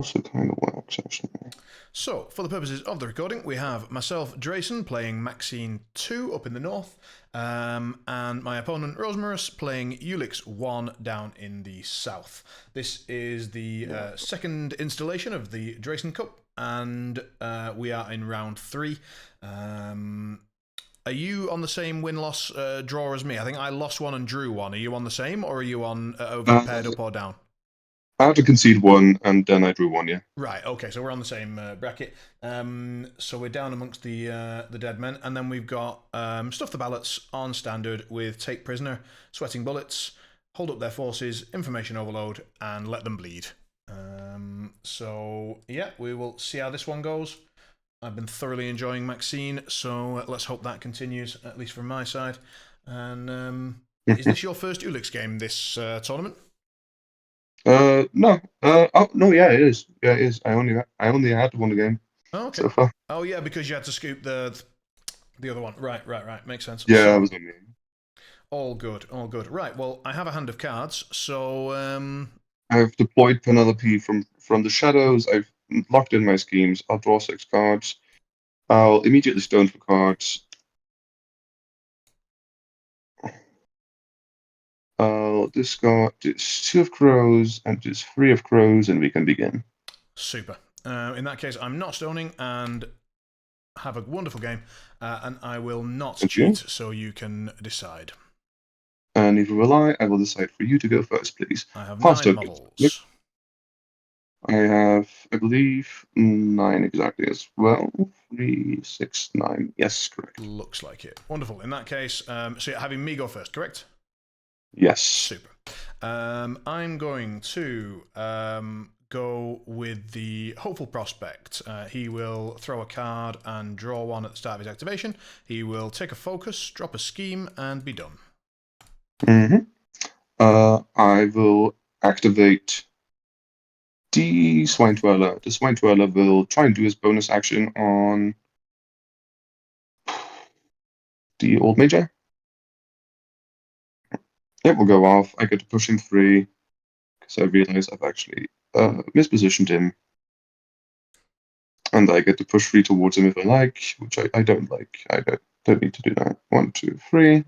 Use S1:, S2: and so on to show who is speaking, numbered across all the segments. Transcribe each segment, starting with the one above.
S1: also kind of works, actually.
S2: So, for the purposes of the recording, we have myself, Draysen, playing Max2 up in the north, and my opponent, Rosmarus, playing Ulix1 down in the south. This is the second installation of the DraysenCup, and we are in round 3. Are you on the same win-loss draw as me? I think I lost one and drew one. Are you on the same, or are you on over paired up or down?
S1: I had to concede one, and then I drew one, yeah.
S2: Right, okay, so we're on the same bracket. So we're down amongst the dead men, and then we've got stuff the ballots on standard with take prisoner, sweating bullets, hold up their forces, information overload, and let them bleed. So yeah, we will see how this one goes. I've been thoroughly enjoying Maxine, so let's hope that continues, at least from my side. And is this your first Ulix game this tournament?
S1: No. Oh, no, yeah, it is. Yeah, it is. I only had one game
S2: Oh, okay.
S1: so far.
S2: Oh yeah, because you had to scoop the other one. Right, right, right. Makes sense.
S1: Yeah, I
S2: So
S1: was only.
S2: all good, all good. Right. Well, I have a hand of cards, so
S1: I've deployed Penelope from the shadows. I've locked in my schemes. I'll draw 6 cards. I'll immediately stone for cards. I'll discard this 2 of crows and this 3 of crows, and we can begin.
S2: super. In that case, I'm not stoning and have a wonderful game, and I will not
S1: Thank
S2: cheat,
S1: you.
S2: so you can decide.
S1: And neither will I. I will decide for you to go first, please.
S2: I have
S1: Pass
S2: 9
S1: tokens. Yep.
S2: models.
S1: I have, I believe, 9 exactly as well. 3, 6, 9. Yes, correct.
S2: Looks like it. Wonderful. In that case, so you're having me go first, correct?
S1: Yes.
S2: Super. I'm going to go with the hopeful prospect. He will throw a card and draw one at the start of his activation. He will take a focus, drop a scheme, and be done.
S1: I will activate the Swine Dweller. The Swine Dweller will try and do his bonus action on the Old Major. It will go off. I get to push him 3 because I realize I've actually mispositioned him. And I get to push 3 towards him if I like, which I don't like. I don't need to do that. 1, 2, 3.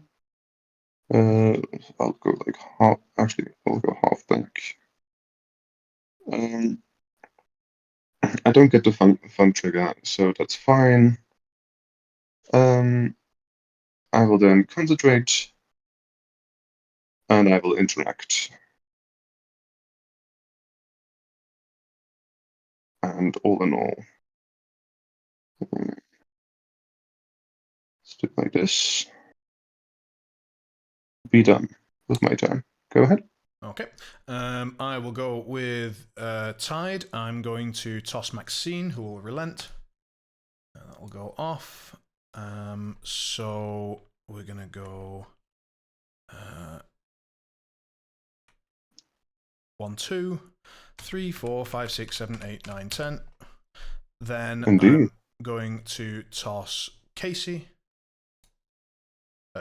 S1: I'll go like half. Actually, I'll go half back. I don't get the fun trigger, so that's fine. I will then concentrate, and I will interact. And all in all, let's do it like this. Be done with my turn. Go ahead.
S2: Okay. I will go with Tide. I'm going to toss Maxine, who will relent. That will go off. So we're going to go 1, 2, 3, 4, 5, 6, 7, 8, 9, 10. Then
S1: Indeed.
S2: I'm going to toss Casey,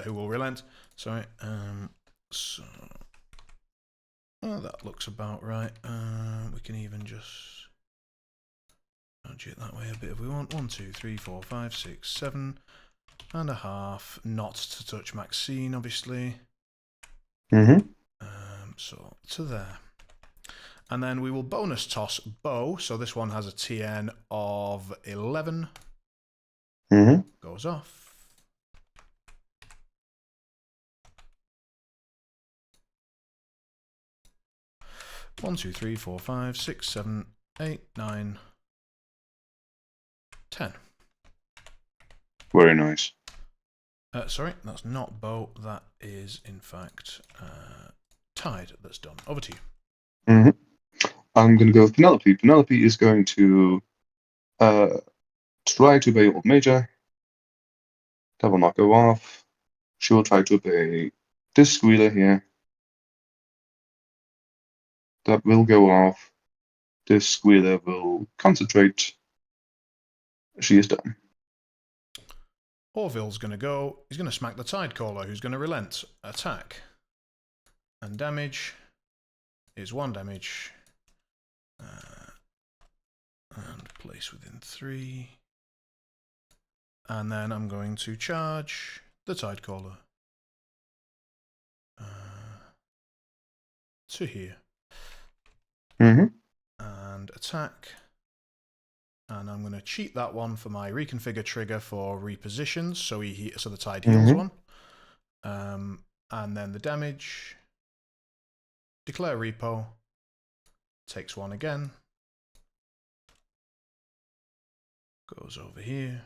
S2: who will relent. Sorry. So that looks about right. We can even just nudge it that way a bit if we want. 1, 2, 3, 4, 5, 6, 7 and a half. Not to touch Maxine, obviously. So to there. And then we will bonus toss Bow. So this one has a TN of 11. Goes off. One, 2, 3, 4, 5, 6, 7, 8, 9, 10.
S1: Very nice.
S2: Sorry, that's not Bow. That is, in fact, Tide that's done. Over to you.
S1: I'm going to go with Penelope. Penelope is going to try to obey Old Major. That will not go off. She will try to obey this squealer here. That will go off. This squealer will concentrate. She is done.
S2: Orville's going to go. He's going to smack the Tidecaller, who's going to relent. Attack. And damage is 1 damage. place within 3. And then I'm going to charge the Tidecaller to here. And attack. And I'm going to cheat that one for my reconfigure trigger for repositions, so the Tide heals one. And then the damage. Declare repo. Takes one again. Goes over here.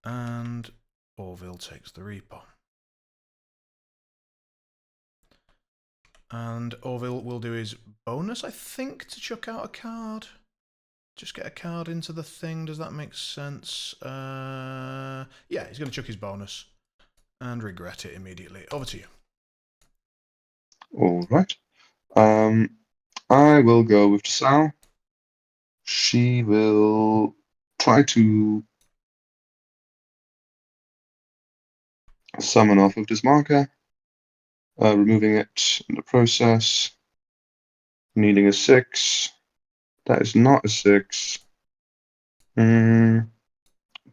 S2: And Orville takes the repo. And Orville will do his bonus, I think, to chuck out a card. Just get a card into the thing. Does that make sense? Yeah, he's going to chuck his bonus and regret it immediately. Over to you.
S1: All right. I will go with Sal. She will try to summon off of this marker, removing it in the process. Needing a 6. That is not a 6. Do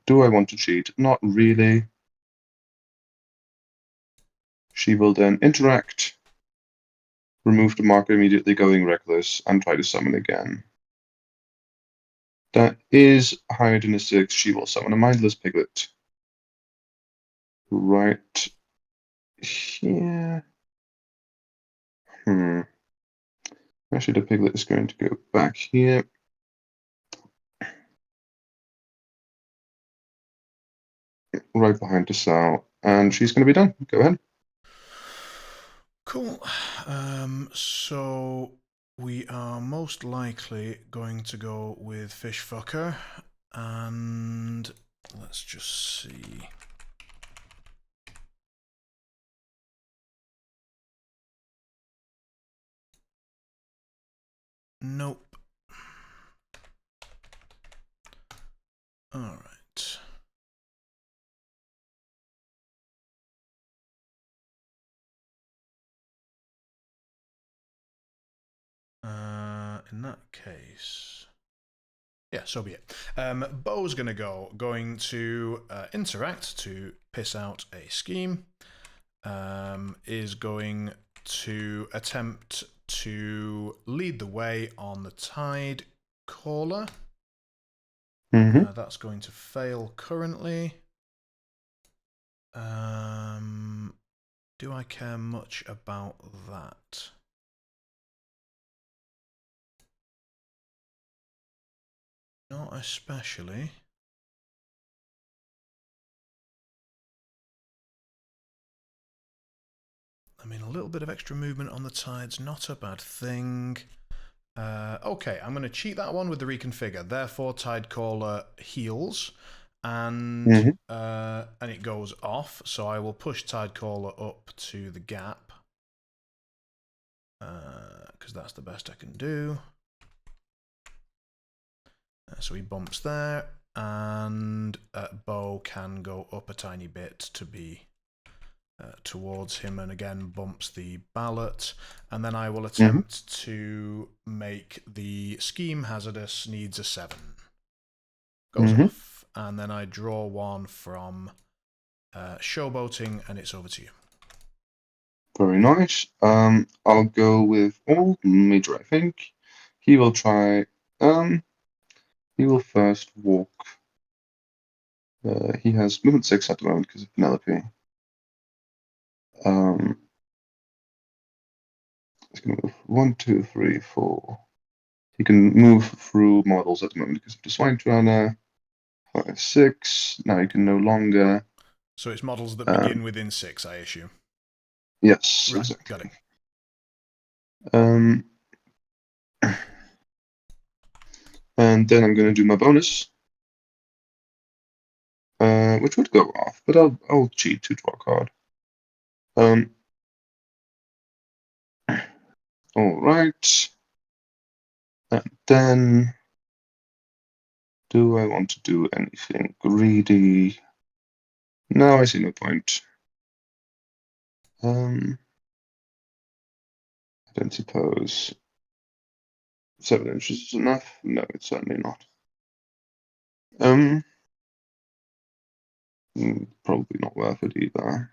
S1: I want to cheat? Not really. She will then interact, remove the marker immediately, going reckless, and try to summon again. That is higher than a 6. She will summon a mindless piglet. Right here. Actually, the piglet is going to go back here. Right behind the cell. And she's going to be done. Go ahead.
S2: Cool. So we are most likely going to go with Fishfucker. And let's just see. Nope. All right. In that case, yeah, so be it. Bo's going to interact to piss out a scheme. Is going to attempt to lead the way on the Tide Caller. That's going to fail currently. Do I care much about that? Not especially. I mean, a little bit of extra movement on the Tide's not a bad thing. Okay, I'm going to cheat that one with the reconfigure. Therefore, Tidecaller heals, and it goes off. So I will push Tidecaller up to the gap, because that's the best I can do. So he bumps there, and Bo can go up a tiny bit to be towards him, and again bumps the ballot. And then I will attempt to make the scheme hazardous needs a 7. Goes off, and then I draw one from showboating, and it's over to you.
S1: Very nice. I'll go with all major, I think. He will try. He will first walk. He has movement 6 at the moment because of Penelope. He's going to move 1, 2, 3, 4. He can move through models at the moment because of the Swine Runner. 5, 6. Now he can no longer.
S2: So it's models that begin within 6, I assume.
S1: Yes,
S2: right,
S1: exactly.
S2: Got it.
S1: And then I'm going to do my bonus, which would go off, but I'll cheat to draw a card. All right. And then, do I want to do anything greedy? No, I see no point. I don't suppose. 7 inches is enough? No, it's certainly not. Probably not worth it either.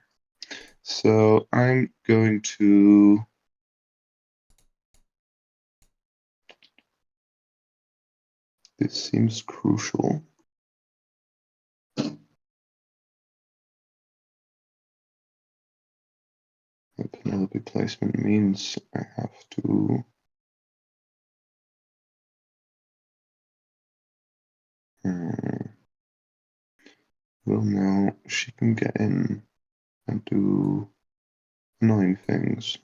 S1: So I'm going to this seems crucial. My Penelope placement means I have to well, now she can get in and do annoying things.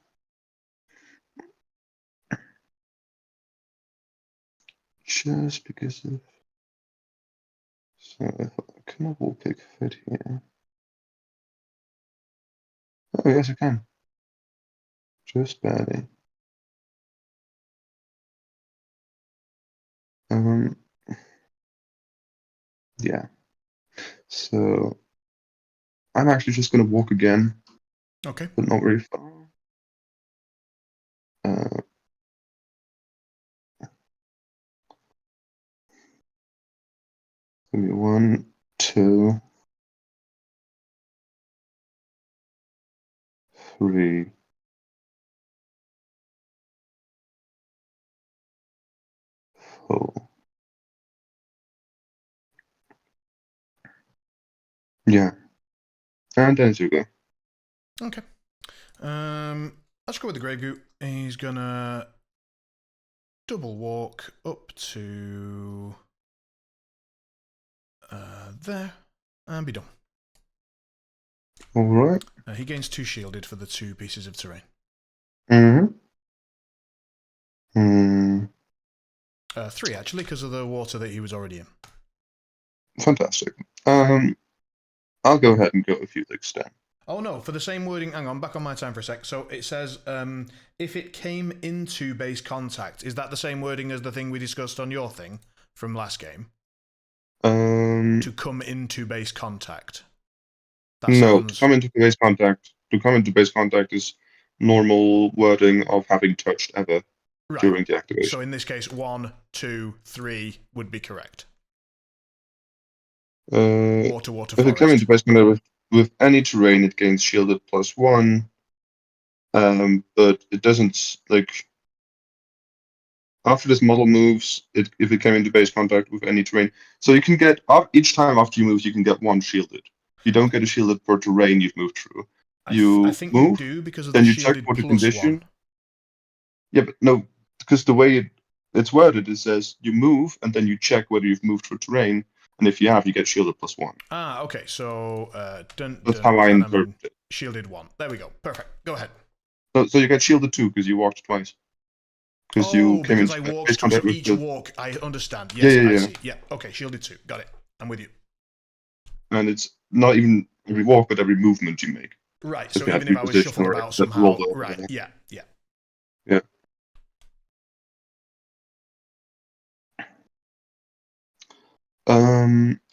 S1: Just because of... So, can a wall pick fit here? Oh, yes, I can. Just barely. Yeah. So, I'm actually just going to walk again.
S2: Okay.
S1: But not very far. Give me 1, 2, 3, 4. Yeah. And then you go.
S2: Okay. Let's go with the Grey Goot. He's gonna double walk up to there and be done.
S1: All right.
S2: He gains 2 shielded for the 2 pieces of terrain.
S1: Mm-hmm.
S2: 3 actually, because of the water that he was already in.
S1: Fantastic. I'll go ahead and go with Ulix then.
S2: Oh no, for the same wording, hang on, back on my time for a sec. So it says, if it came into base contact, is that the same wording as the thing we discussed on your thing from last game? To come into base contact. That
S1: no,
S2: sounds...
S1: to come into base contact. To come into base contact is normal wording of having touched ever during the activation.
S2: So in this case, 1, 2, 3 would be correct. Water,
S1: if it comes into base contact with any terrain, it gains shielded +1. But it doesn't, like, after this model moves, if it came into base contact with any terrain. So you can get, each time after you move, you can get 1 shielded. You don't get a shielded per terrain you've moved through.
S2: I think
S1: move,
S2: you do because of
S1: then
S2: the
S1: you check
S2: shielded
S1: what the
S2: plus
S1: condition.
S2: 1.
S1: Yeah, but no, because the way it's worded, it says you move, and then you check whether you've moved through terrain, and if you have, you get shielded +1.
S2: Ah, okay, so
S1: That's how I interpret it.
S2: Shielded 1. There we go. Perfect. Go ahead.
S1: So you get shielded 2 because you walked twice. Because you came
S2: because
S1: into
S2: I walked
S1: base
S2: 2,
S1: contact
S2: so
S1: with
S2: each
S1: the...
S2: walk, I understand. Yes,
S1: Yeah.
S2: I see. Yeah, okay, shielded 2. Got it. I'm with you.
S1: And it's not even every walk, but every movement you make.
S2: Right,
S1: If
S2: so
S1: you have
S2: even if I was
S1: reposition
S2: shuffled
S1: or
S2: about
S1: that roll
S2: somehow...
S1: over.
S2: Right, yeah.
S1: Yeah.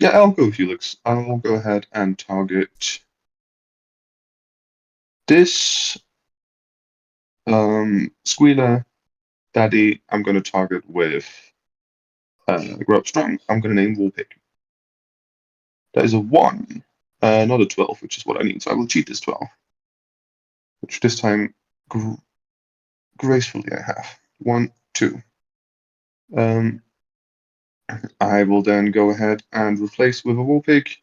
S1: Yeah, I'll go with Ulix. I'll go ahead and target this Squealer Daddy. I'm going to target with Grow Up Strong. I'm going to name Warpick. That is a 1, not a 12, which is what I need. So I will cheat this 12, which this time gracefully I have. 1, 2. I will then go ahead and replace with a Warpick,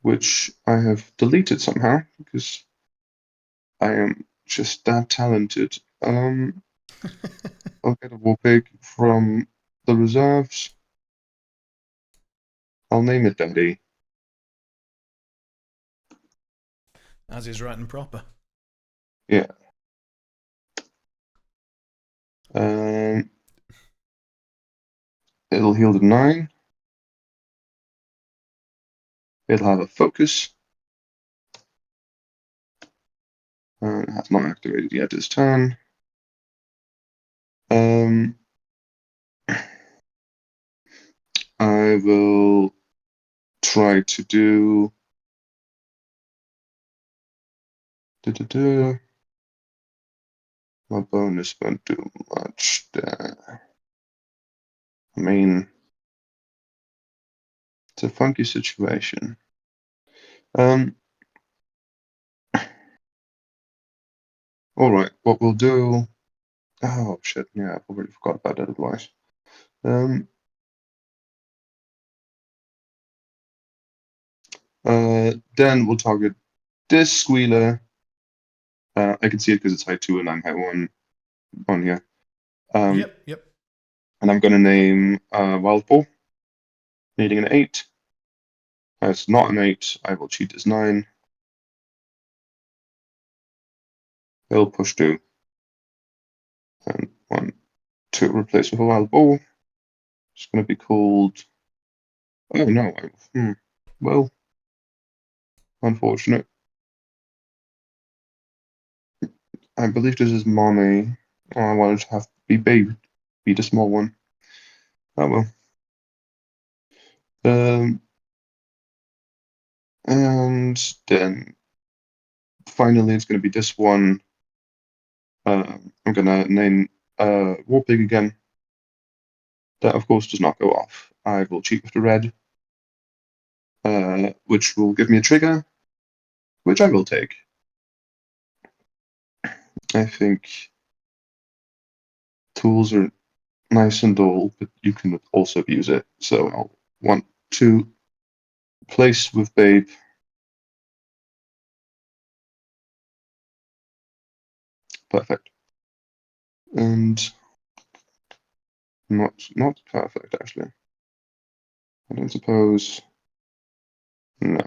S1: which I have deleted somehow because I am just that talented. I'll get a Warpick from the reserves. I'll name it Daddy.
S2: As is right and proper.
S1: Yeah. It'll heal to 9. It'll have a focus. It has not activated yet this turn. I will try to do... My bonus won't do much there. I mean, it's a funky situation. All right, what we'll do. Oh shit! Yeah, I've already forgot about that advice. Then we'll target this squealer. I can see it because it's height 2 and I'm height 1 on here.
S2: Yep.
S1: And I'm gonna name Wild Boar, needing an 8. It's not an 8. I will cheat as 9. He'll push 2. And 1, 2, replace with a Wild Boar. It's gonna be called. Oh no. Well, unfortunate. I believe this is mommy. Oh, I wanted to have be the small one. Oh well. And then finally, it's going to be this one. I'm going to name War Pig again. That, of course, does not go off. I will cheat with the red, which will give me a trigger, which I will take. I think tools are nice and all, but you can also abuse it. So I'll want to place with Babe. Perfect. And not perfect, actually. I don't suppose. No.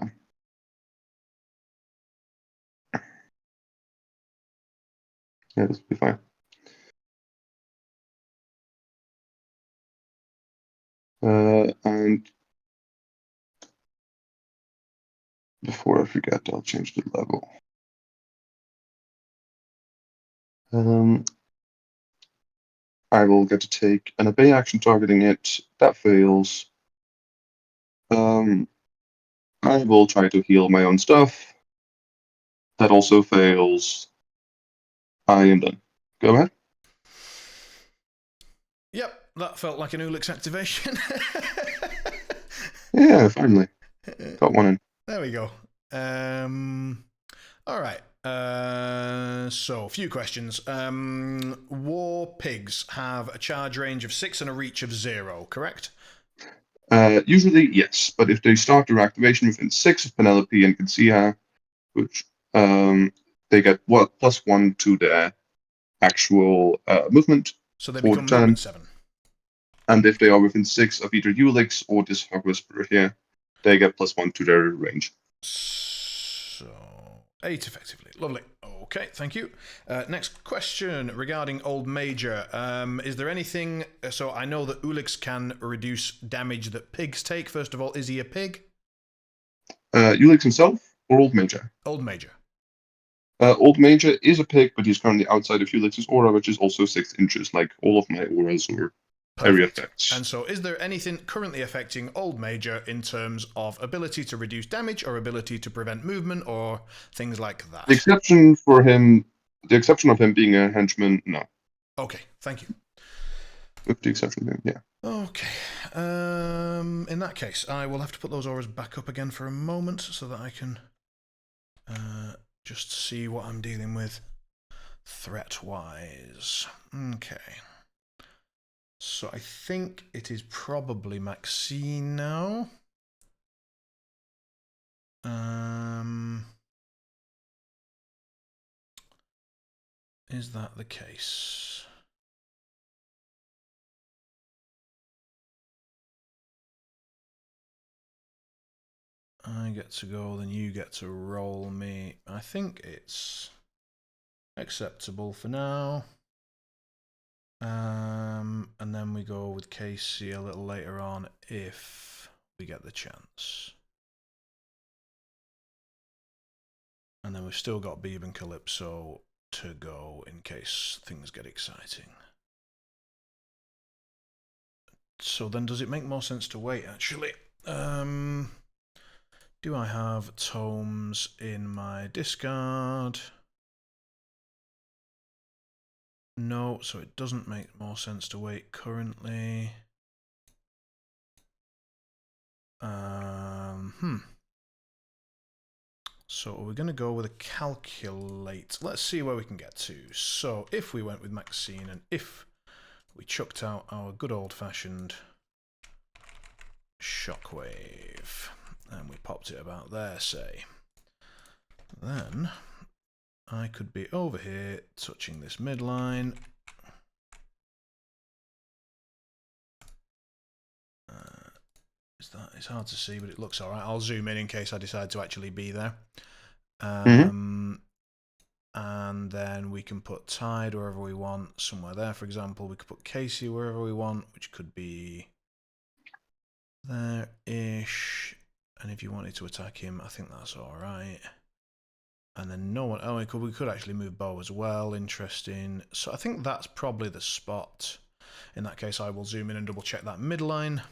S1: Yeah, this will be fine. And before I forget, I'll change the level. I will get to take an obey action targeting it. That fails. I will try to heal my own stuff. That also fails. I am done. Go ahead.
S2: Yep, that felt like an Ulix activation.
S1: Yeah, finally. Got one in.
S2: There we go. All right. So, a few questions. War pigs have a charge range of 6 and a reach of 0, correct?
S1: Usually, yes, but if they start their activation within 6 of Penelope and can see her, which they get +1 to their actual movement
S2: So they
S1: for the
S2: become
S1: turn.
S2: movement 7.
S1: And if they are within 6 of either Ulix or this Hog Whisperer here, they get +1 to their range.
S2: So, 8 effectively. Lovely. Okay, thank you. Next question regarding Old Major. Is there anything... So I know that Ulix can reduce damage that pigs take. First of all, is he a pig?
S1: Ulix himself or Old Major?
S2: Old Major.
S1: Old Major is a pig, but he's currently outside of Ulix's aura, which is also 6 inches, like all of my auras or area effects.
S2: And so, is there anything currently affecting Old Major in terms of ability to reduce damage or ability to prevent movement or things like that?
S1: The exception of him being a henchman, no.
S2: Okay, thank you.
S1: With the exception of him, yeah.
S2: Okay. In that case, I will have to put those auras back up again for a moment so that I can just see what I'm dealing with threat-wise. Okay. So I think it is probably Maxine now. Is that the case? I get to go, then you get to roll me. I think it's acceptable for now. And then we go with Casey a little later on if we get the chance. And then we've still got Beeb and Calypso to go in case things get exciting. So then does it make more sense to wait, actually? Do I have tomes in my discard? No, so it doesn't make more sense to wait currently. So we're going to go with a calculate. Let's see where we can get to. So if we went with Maxine and if we chucked out our good old-fashioned shockwave and we popped it about there, say, then I could be over here touching this midline. It's hard to see, but it looks alright. I'll zoom in case I decide to actually be there. And then we can put Tide wherever we want, somewhere there, for example. We could put Casey wherever we want, which could be there-ish. And if you wanted to attack him, I think that's alright. And then no one... Oh, we could actually move Bo as well. Interesting. So I think that's probably the spot. In that case, I will zoom in and double-check that midline.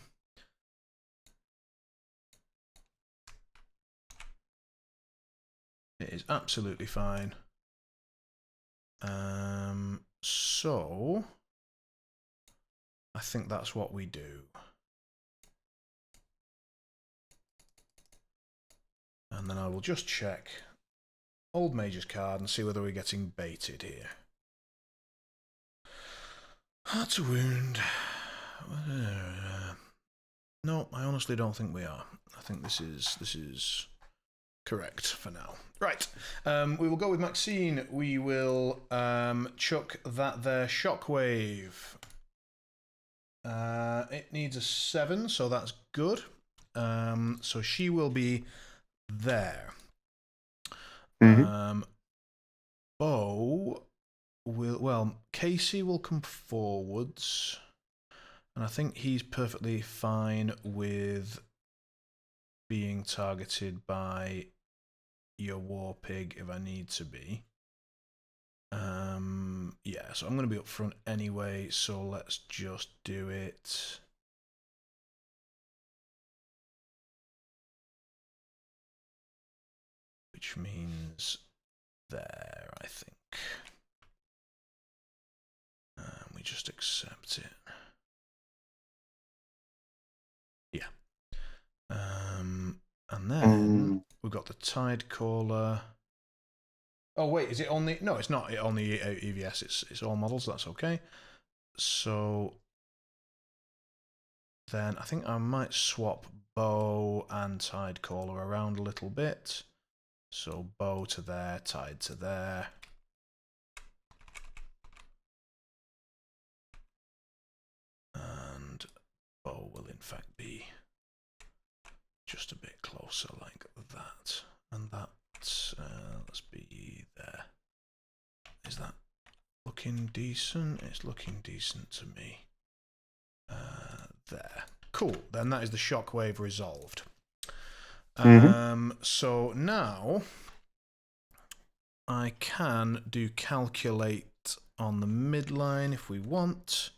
S2: It is absolutely fine. So I think that's what we do. And then I will just check Old Mage's card and see whether we're getting baited here. Heart to wound. No, I honestly don't think we are. I think this is correct for now. Right, we will go with Maxine. We will chuck that there shockwave. It needs a 7, so that's good. So she will be there. Bo will... Well, Casey will come forwards. And I think he's perfectly fine with being targeted by your war pig if I need to be. Yeah, so I'm going to be up front anyway, so let's just do it. Which means there, I think. We just accept it. Yeah. And then we've got the Tide Caller. Oh wait, is it only... No, it's not only EVS, it's all models, that's okay. So then I think I might swap Bow and Tide Caller around a little bit. So Bow to there, Tide to there. And Bow will in fact be just a bit closer like that. And that, let's be there. Is that looking decent? It's looking decent to me. There. Cool. Then that is the shockwave resolved. So now I can do calculate on the midline if we want.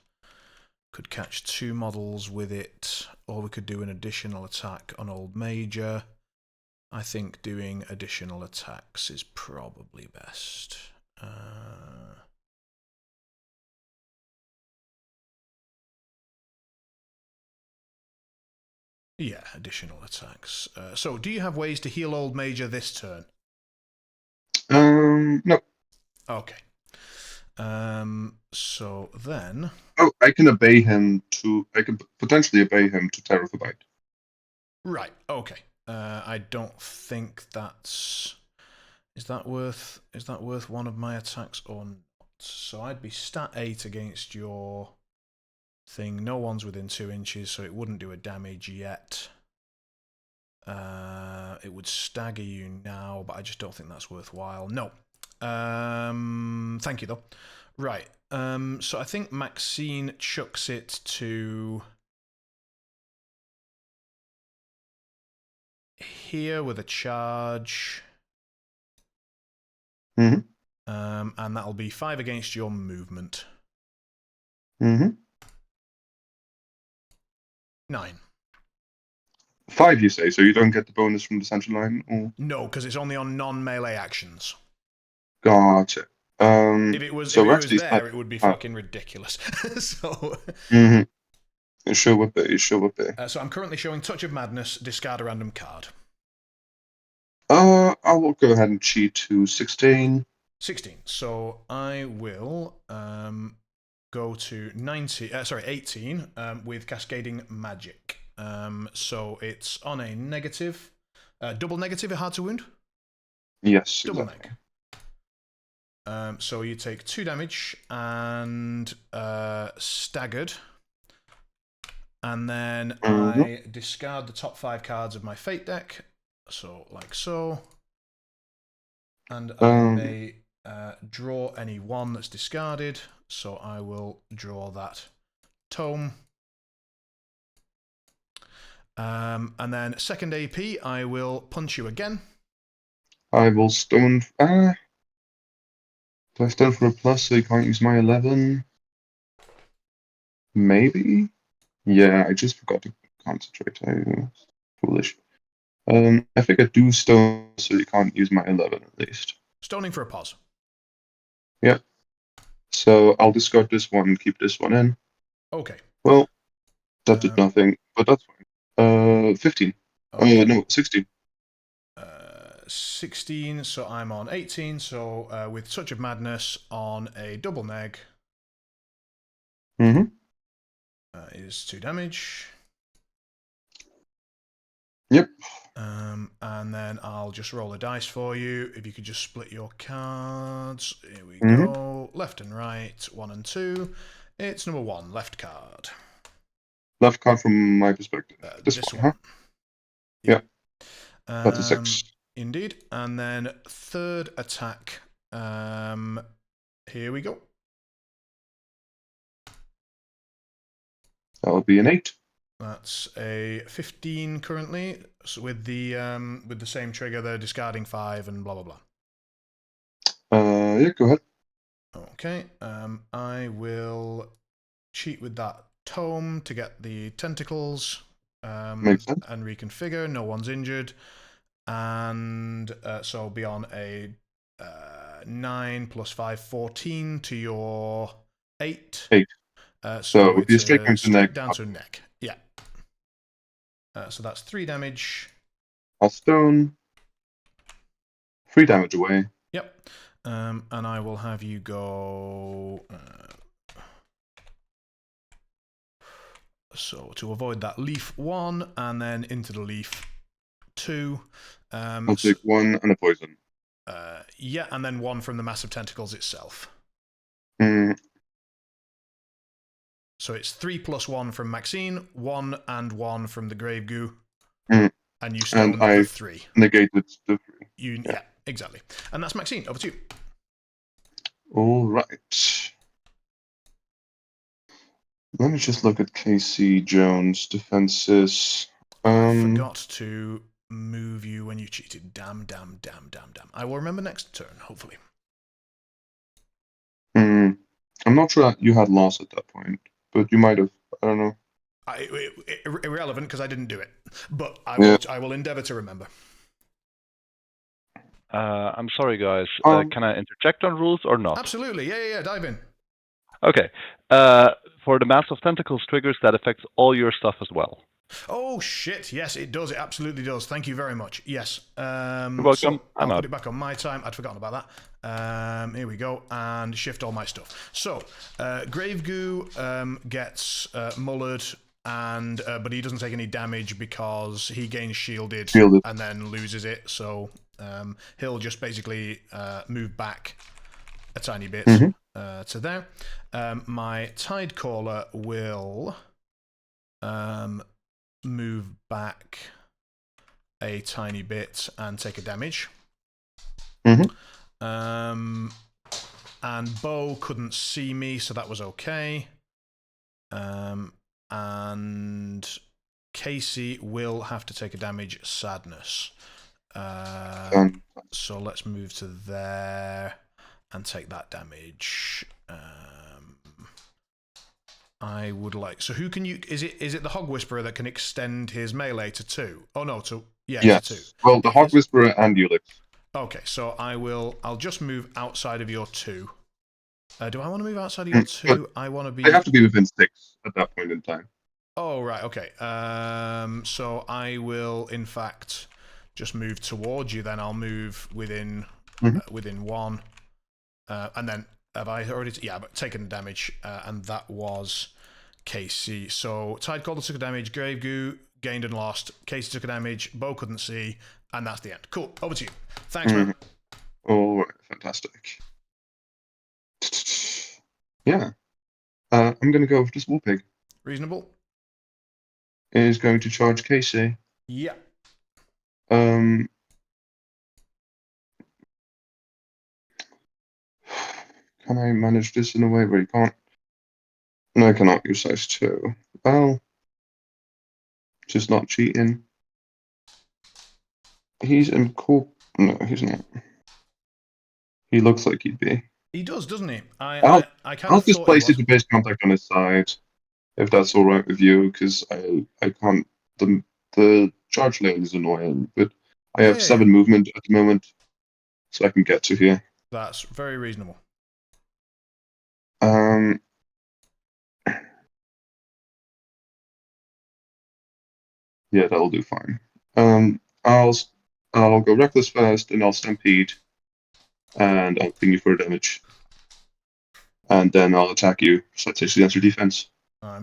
S2: Could catch 2 models with it, or we could do an additional attack on Old Major. I think doing additional attacks is probably best. Yeah, additional attacks. So, do you have ways to heal Old Major this turn?
S1: No.
S2: Okay. So then...
S1: Oh, I can obey him to... I can potentially obey him to Terror of the Bite.
S2: Right, okay. I don't think that's... Is that worth one of my attacks or not? So I'd be stat 8 against your thing. No one's within 2 inches, so it wouldn't do a damage yet. It would stagger you now, but I just don't think that's worthwhile. No. Thank you, though. Right. So I think Maxine chucks it to here with a charge. And that'll be 5 against your movement. 9.
S1: 5, you say, so you don't get the bonus from the central line? Or...
S2: No, because it's only on non-melee actions.
S1: Gotcha.
S2: If it was,
S1: So
S2: if it was
S1: actually,
S2: there, it would be fucking ridiculous. So,
S1: it sure would be. It sure would be.
S2: so I'm currently showing Touch of Madness. Discard a random card.
S1: I will go ahead and cheat to 16.
S2: 16. So I will go to 18 with Cascading Magic. So it's on a negative. Double negative, a hard to wound?
S1: Yes,
S2: Double
S1: exactly.
S2: neg. So you take 2 damage and staggered. And then I discard the top 5 cards of my Fate deck. So, like so. And I may draw any one that's discarded. So I will draw that tome. And then second AP, I will punch you again.
S1: I will stone. Do I stone for a plus so you can't use my 11? Maybe? Yeah, I just forgot to concentrate. I was foolish. I think I do stone so you can't use my 11 at least.
S2: Stoning for a pause.
S1: Yeah. So I'll discard this one and keep this one in.
S2: Okay.
S1: Well, that did nothing, but that's fine. 15.
S2: Okay.
S1: No, 16.
S2: 16, so I'm on 18. So with Touch of Madness on a double neg is 2 damage.
S1: Yep.
S2: And then I'll just roll a dice for you. If you could just split your cards. Here we go. Left and right, 1 and 2. It's number 1, left card.
S1: Left card from my perspective. This one, huh? Yeah. That's a 6.
S2: Indeed. And then third attack. Here we go.
S1: That would be an 8.
S2: That's a 15 currently, so with the same trigger, they're discarding 5 and blah blah blah.
S1: Yeah, go ahead.
S2: Okay. I will cheat with that tome to get the tentacles.
S1: Makes sense.
S2: And reconfigure. No one's injured, and so be on a 9 plus 5, 14 to your 8.
S1: 8.
S2: So
S1: it would be a straight
S2: down to neck. Yeah. So that's 3 damage.
S1: I'll stone. 3 damage away.
S2: Yep. And I will have you go. So to avoid that, leaf 1, and then into the leaf 2.
S1: I'll take 1 and a poison.
S2: Yeah, and then 1 from the massive tentacles itself. So it's 3 plus 1 from Maxine, 1 and 1 from the Grave Goo, and you stone the 3.
S1: Negated the 3.
S2: Yeah, exactly. And that's Maxine. Over to you.
S1: All right. Let me just look at Casey Jones' defenses.
S2: I forgot to move you when you cheated. Damn. I will remember next turn, hopefully.
S1: I'm not sure you had loss at that point, but you might have. I don't know.
S2: Irrelevant because I didn't do it, but I will endeavor to remember.
S3: I'm sorry, guys. Can I interject on rules or not?
S2: Absolutely. Yeah. Dive in.
S3: Okay. For the Mass of Tentacles triggers, that affects all your stuff as well.
S2: Oh, shit. Yes, it does. It absolutely does. Thank you very much. Yes.
S3: You're welcome.
S2: So I'll put it back on my time. I'd forgotten about that. Here we go. And shift all my stuff. So, Grave Goo gets mullered, but he doesn't take any damage because he gains shielded. And then loses it. So he'll just basically move back a tiny bit to there. My Tidecaller will move back a tiny bit and take a damage. And Bo couldn't see me, so that was okay. And Casey will have to take a damage. Sadness. So let's move to there and take that damage. I would like. So who can you? Is it the Hog Whisperer that can extend his melee to 2? Oh no, to
S1: yes.
S2: To 2.
S1: Well, the Hog Whisperer and Ulix.
S2: Okay, so I'll just move outside of your 2. Do I want to move outside of your 2? I want to be...
S1: They have to be within 6 at that point in time.
S2: Oh, right, okay. So I will, in fact, just move towards you then. I'll move within within 1. And then, have I already... yeah, but taken damage, and that was Casey. So, Tide Caller took a damage, Grave Goo gained and lost, Casey took a damage, Bo couldn't see, and that's the end. Cool, over to you. Thanks, man.
S1: All right, fantastic. Yeah. I'm going to go with this Wool Pig.
S2: Reasonable?
S1: It is going to charge Casey.
S2: Yeah.
S1: Can I manage this in a way where you can't? No, I cannot use size 2. Well, just not cheating. He's in cool. No, he's not. He looks like he'd be.
S2: He does, doesn't he? I kind
S1: I'll
S2: of
S1: just
S2: thought
S1: place
S2: he
S1: it to base contact on his side, if that's all right with you, because I can't. The charge lane is annoying, but I have 7 movement at the moment, so I can get to here.
S2: That's very reasonable.
S1: Yeah, that'll do fine. I'll go reckless first, and I'll stampede, and I'll ping you for damage, and then I'll attack you. So that takes against your defense.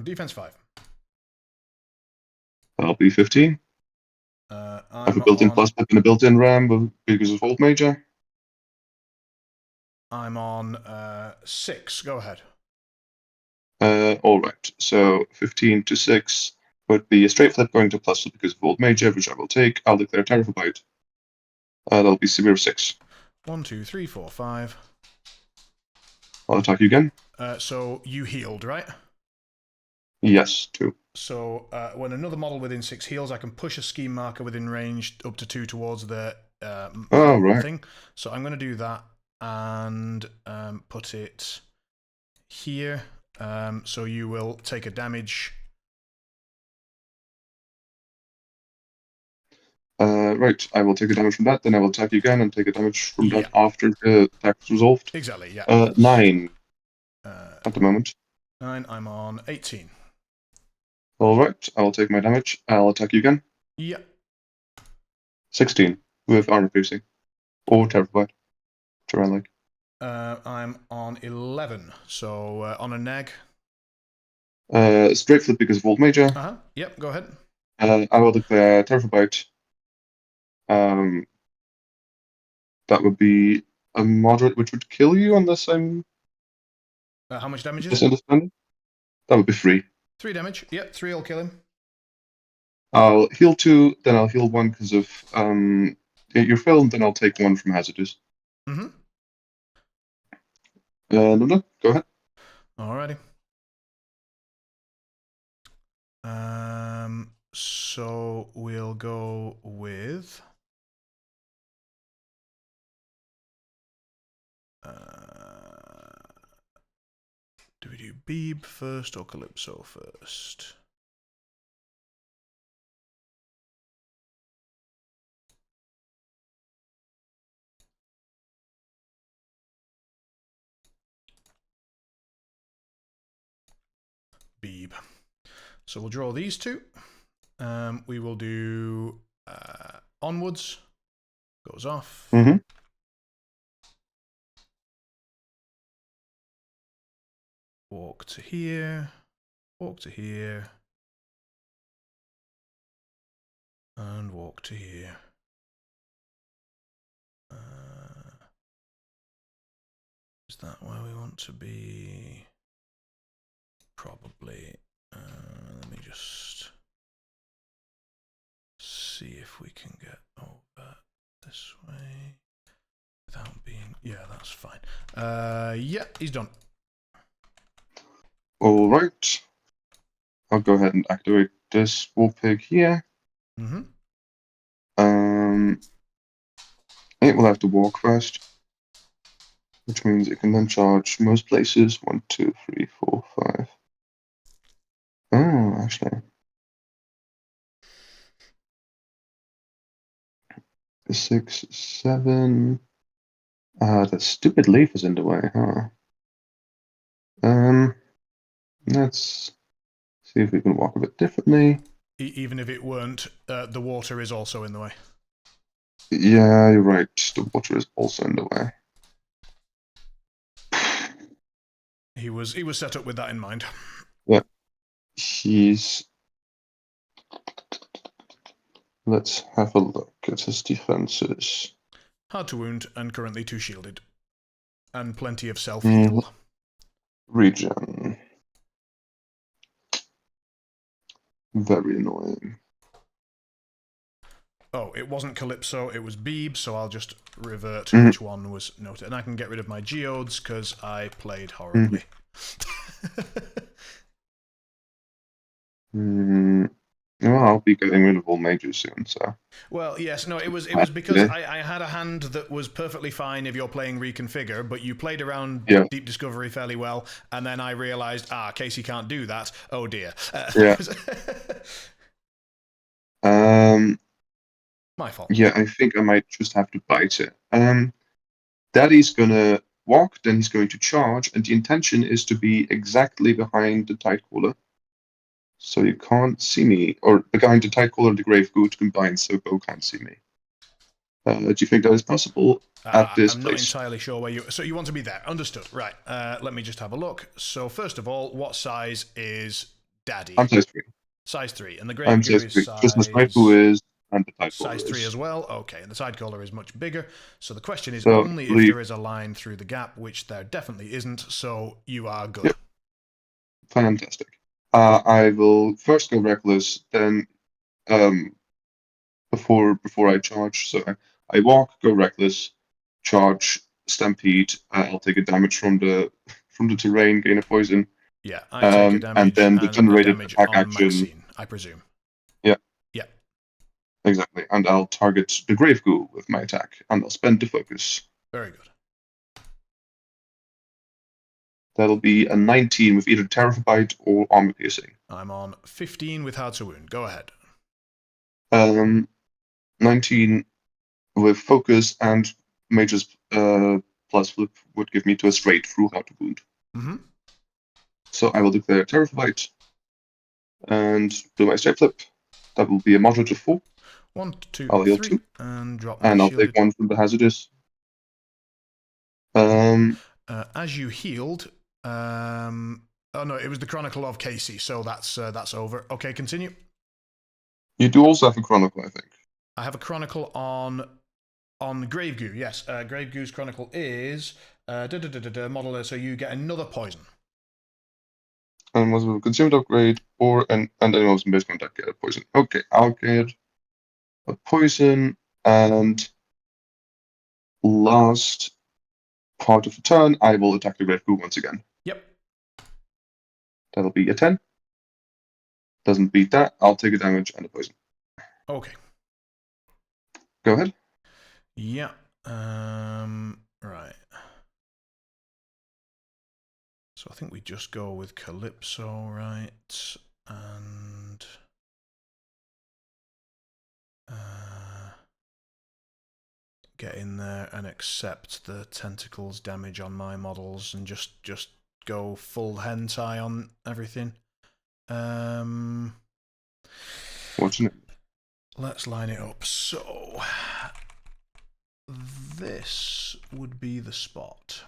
S2: Defense 5.
S1: That'll be 15. I have a built-in plus and a built-in ram because of Volt Major.
S2: I'm on 6. Go ahead.
S1: All right. So 15 to 6 would be a straight flip going to plus because of Volt Major, which I will take. I'll declare Terrible Bite. That'll be severe 6.
S2: 1, 2, 3, 4, 5.
S1: I'll attack you again.
S2: So you healed, right?
S1: Yes, 2.
S2: So when another model within 6 heals, I can push a scheme marker within range up to 2 towards the thing. So I'm going to do that and put it here. So you will take a damage.
S1: Right, I will take a damage from that, then I will attack you again and take a damage from that after the attack is resolved.
S2: Exactly, yeah.
S1: 9 at the moment.
S2: 9, I'm on 18.
S1: Alright, I will take my damage. I'll attack you again.
S2: Yeah.
S1: 16 with armor piercing. Or terrified. Which I like.
S2: I'm on 11, so on a neg.
S1: Straight flip because of Volt Major.
S2: Yep, go ahead.
S1: I will declare Terrible Bite. That would be a moderate, which would kill you unless I'm.
S2: How much damage is it?
S1: Misunderstanding? That would be 3.
S2: 3 damage. Yep, 3 will kill him.
S1: I'll heal 2, then I'll heal 1 because of you're filmed, then I'll take 1 from hazardous.
S2: No,
S1: go ahead.
S2: Alrighty. So we'll go with do we do Beeb first or Calypso first? Beeb. So we'll draw these 2. We will do onwards. Goes off. Walk to here. Walk to here. And walk to here. Is that where we want to be? Probably. Let me just see if we can get over this way without being. Yeah, that's fine. Yeah, he's done.
S1: All right. I'll go ahead and activate this Wolf Pig here. It will have to walk first, which means it can then charge most places. 1, 2, 3, 4, 5. Oh, actually. 6, 7. That stupid leaf is in the way, huh? Let's see if we can walk a bit differently.
S2: Even if it weren't, the water is also in the way.
S1: Yeah, you're right. The water is also in the way.
S2: He was set up with that in mind.
S1: Yeah. Let's have a look at his defenses.
S2: Hard to wound and currently 2 shielded. And plenty of self-heal.
S1: Regen. Very annoying.
S2: Oh, it wasn't Calypso, it was Beeb, so I'll just revert which one was noted. And I can get rid of my geodes because I played horribly.
S1: Well, I'll be getting rid of all mages soon, so.
S2: Well, yes, no, it was because I had a hand that was perfectly fine if you're playing Reconfigure, but you played around Deep Discovery fairly well, and then I realised, Casey can't do that. Oh dear.
S1: Yeah.
S2: My fault.
S1: Yeah, I think I might just have to bite it. Daddy's gonna walk, then he's going to charge, and the intention is to be exactly behind the Tidecaller. So you can't see me, or behind the Tidecaller and the Grave Good combined, so Bo can't see me. Do you think that is possible at this
S2: I'm
S1: place?
S2: not entirely sure where you... So you want to be there. Understood. Right. Let me just have a look. So first of all, what size is Daddy?
S1: I'm size 3.
S2: Size 3. And the
S1: I'm
S2: Grave Goo
S1: size
S2: is
S1: 3.
S2: size...
S1: Just as Malifaux is, and the Tidecaller
S2: Size 3
S1: is.
S2: as well? Okay, and the Tidecaller is much bigger. So the question is
S1: So,
S2: only if there is a line through the gap, which there definitely isn't, so you are good.
S1: Yep. Fantastic. I will first go Reckless, then before I charge. So I walk, go Reckless, charge, Stampede. I'll take a damage from the terrain, gain a poison.
S2: Yeah, I take a damage
S1: and then the generated
S2: damage
S1: attack
S2: on
S1: action.
S2: Maxine, I presume.
S1: Yeah.
S2: Yeah.
S1: Exactly. And I'll target the Grave Ghoul with my attack, and I'll spend the focus.
S2: Very good.
S1: That'll be a 19 with either Terror Bite or Armor Piercing.
S2: I'm on 15 with Hard to Wound. Go ahead.
S1: 19 with focus and Mage's plus flip would give me to a straight through Hard to Wound.
S2: Mm-hmm.
S1: So I will declare Terror Bite and do my straight flip. That will be a moderate of 4.
S2: 1, 2,
S1: I'll heal
S2: 3,
S1: 2.
S2: and drop my
S1: And I'll
S2: shielded.
S1: take 1 from the hazardous.
S2: As you healed, oh no, it was the Chronicle of Casey, so that's over. Okay, continue.
S1: You do also have a Chronicle, I think.
S2: I have a Chronicle on Grave Goo. Yes, Grave Goo's Chronicle is model, so you get another poison.
S1: And was a consumed upgrade, or and anyone was in base contact get a poison. Okay, I'll get a poison, and last part of the turn, I will attack the Grave Goo once again.
S2: Yep.
S1: That'll be a 10. Doesn't beat that. I'll take a damage and a poison.
S2: Okay.
S1: Go ahead.
S2: Yeah. Right. So I think we just go with Calypso, right? And get in there and accept the tentacles damage on my models and just go full hentai on everything.
S1: Fortunate.
S2: Let's line it up. So this would be the spot.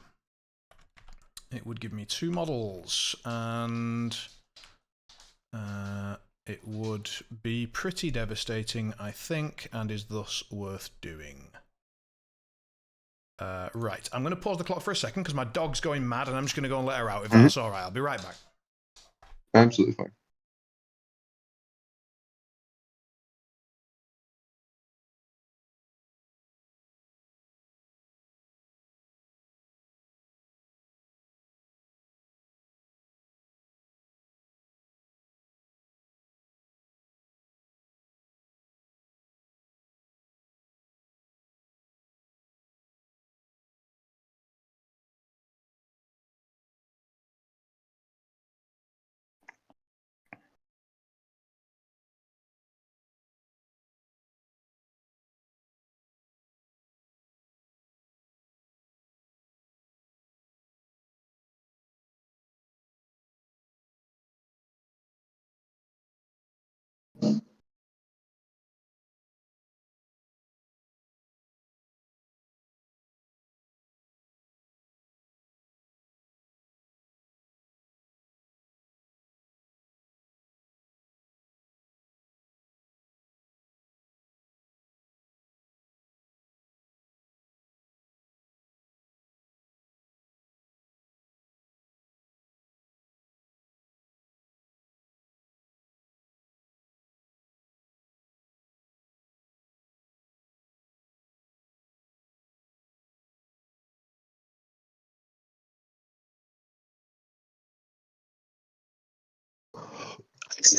S2: It would give me 2 models, and it would be pretty devastating, I think, and is thus worth doing. Right, I'm going to pause the clock for a second because my dog's going mad, and I'm just going to go and let her out. If that's all right, I'll be right back.
S1: Absolutely fine.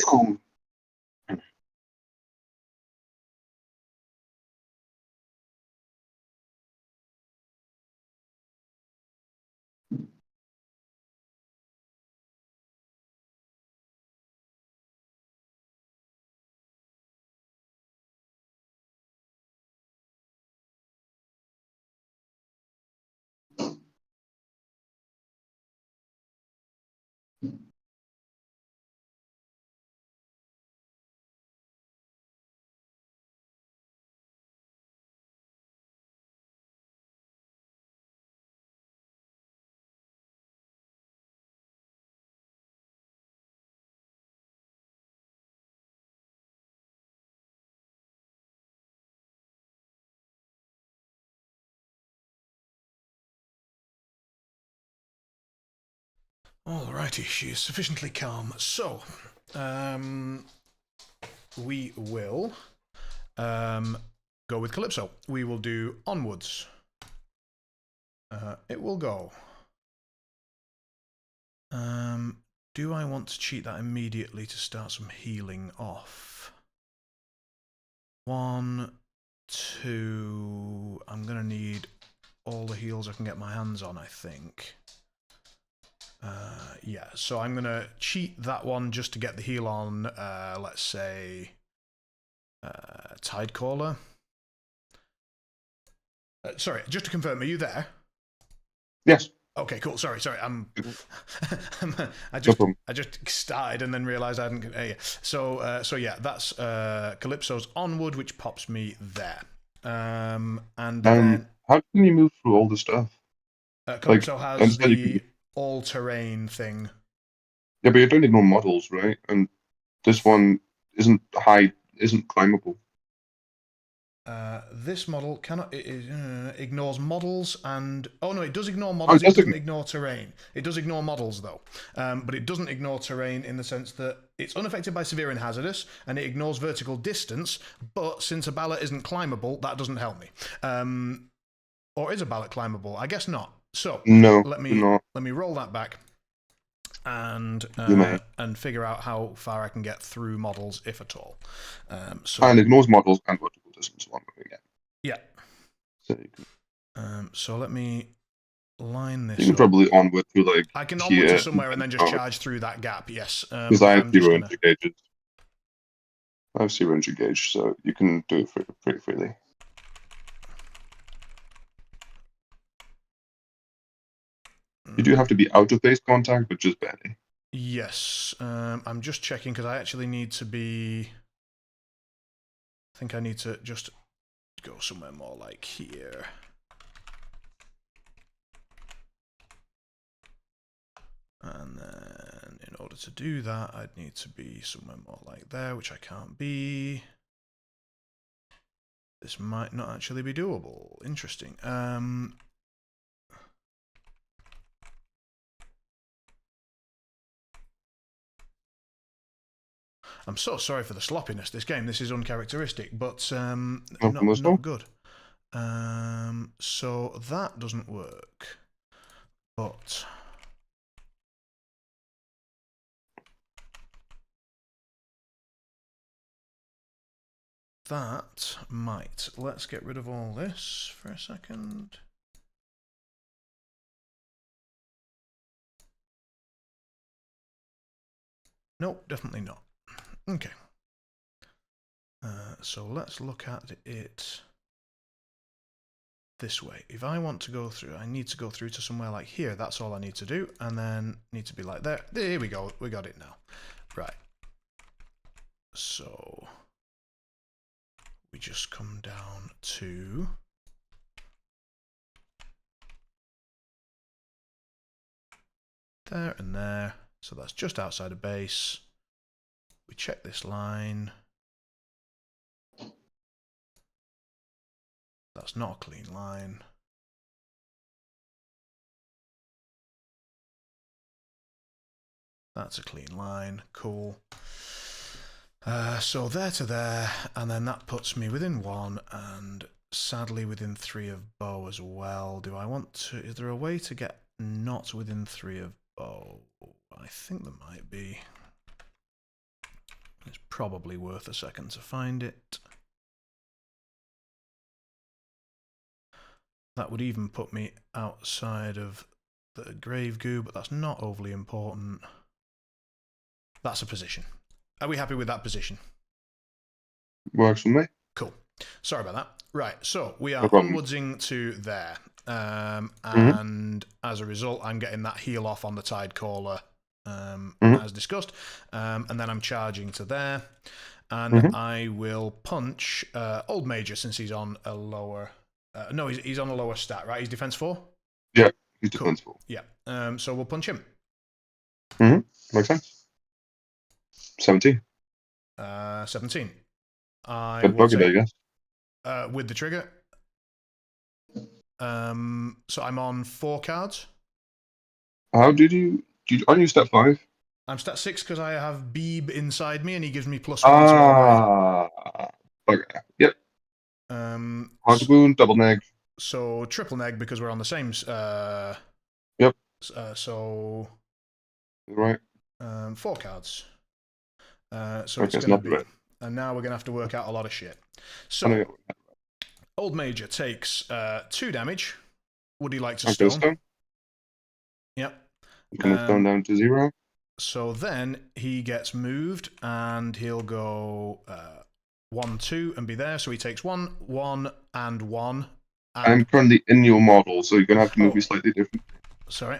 S1: Oh.
S2: Alrighty, she is sufficiently calm. So, we will go with Calypso. We will do onwards. It will go. Do I want to cheat that immediately to start some healing off? 1, 2... I'm going to need all the heals I can get my hands on, I think. Yeah, so I'm going to cheat that one just to get the heal on, let's say, Tidecaller. Sorry, just to confirm, are you there?
S1: Yes.
S2: Okay, cool. Sorry. I just started and then realised I hadn't. Yeah. So yeah, that's Calypso's onward, which pops me there. And then
S1: how can you move through all the stuff?
S2: Calypso has the all-terrain thing.
S1: Yeah, but you don't ignore models, right? And this one isn't climbable.
S2: This model cannot. It ignores models and it does ignore models. It doesn't ignore terrain. It does ignore models though, but it doesn't ignore terrain in the sense that it's unaffected by severe and hazardous, and it ignores vertical distance. But since a ballot isn't climbable, that doesn't help me. Or is a ballot climbable? I guess not. So
S1: no,
S2: let me roll that back and figure out how far I can get through models, if at all.
S1: And ignores models and vertical distance. One way again.
S2: Yeah. So let me line this.
S1: You can probably onward to like.
S2: I can onward to somewhere and then just charge through that gap. Yes.
S1: Because I have 0 entry gauges. I have 0 entry gauge, so you can do it pretty freely. You do have to be out of base contact, but just barely.
S2: Yes. I'm just checking because I actually need to be. I think I need to just go somewhere more like here. And then in order to do that, I'd need to be somewhere more like there, which I can't be. This might not actually be doable. Interesting. I'm so sorry for the sloppiness this game. This is uncharacteristic, but not good. So that doesn't work. But that might. Let's get rid of all this for a second. Nope, definitely not. Okay. So let's look at it this way. If I want to go through, I need to go through to somewhere like here. That's all I need to do. And then need to be like there. There we go. We got it now. Right. So we just come down to there and there. So that's just outside of base. We check this line. That's not a clean line. That's a clean line. Cool. So there to there, and then that puts me within 1, and sadly within 3 of bow as well. Do I want to... Is there a way to get not within 3 of bow? I think there might be. probably worth a second to find it. That would even put me outside of the grave goo, but that's not overly important. That's a position. Are we happy with that position?
S1: Works for me.
S2: Cool. Sorry about that. Right, so we are
S1: No problem.
S2: onwardsing to there. And as a result, I'm getting that heal off on the Tide Caller, as discussed. And then I'm charging to there. And I will punch Old Major since he's on a lower... no, he's on a lower stat, right? He's defense 4?
S1: Yeah, he's defensible.
S2: Yeah. So we'll punch him.
S1: Makes sense. 17.
S2: 17. I
S1: Good
S2: will
S1: buggy there,
S2: take...
S1: yes.
S2: with the trigger. So I'm on 4 cards.
S1: How did you... Aren't you step 5?
S2: I'm stat 6 because I have Beeb inside me and he gives me +1 to all my...
S1: Bugger. Yep. Hard
S2: So,
S1: wound, double neg.
S2: so triple neg because we're on the same...
S1: Yep.
S2: So...
S1: Right.
S2: 4 cards. So
S1: Okay,
S2: it's going to be... And now we're going to have to work out a lot of shit. So, Old Major takes 2 damage. Would he like to stone? Yep.
S1: He's going to stone down to 0.
S2: So then he gets moved and he'll go 1, 2 and be there. So he takes 1, 1, and 1. And...
S1: I'm currently in your model, so you're going to have to move me slightly different.
S2: Sorry,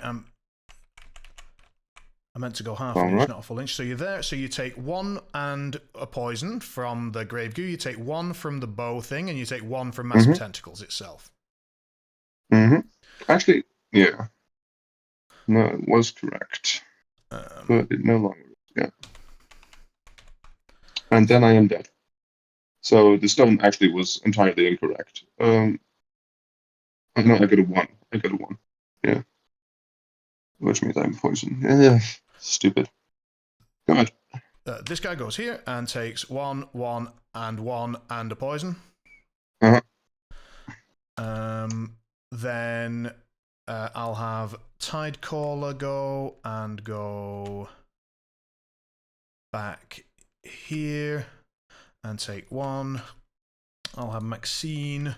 S2: I meant to go half an inch, not a full inch. So you're there. So you take 1 and a poison from the grave goo. You take 1 from the bow thing, and you take 1 from massive tentacles itself.
S1: Actually, yeah. No, it was correct. But it no longer is, yeah. And then I am dead. So the stone actually was entirely incorrect. No, I got a 1. I got a 1. Yeah. Which means I'm poisoned. Yeah. Stupid. Go ahead.
S2: This guy goes here and takes 1, 1, and 1, and a poison. Then I'll have Tide Caller go and go back here and take 1. I'll have Maxine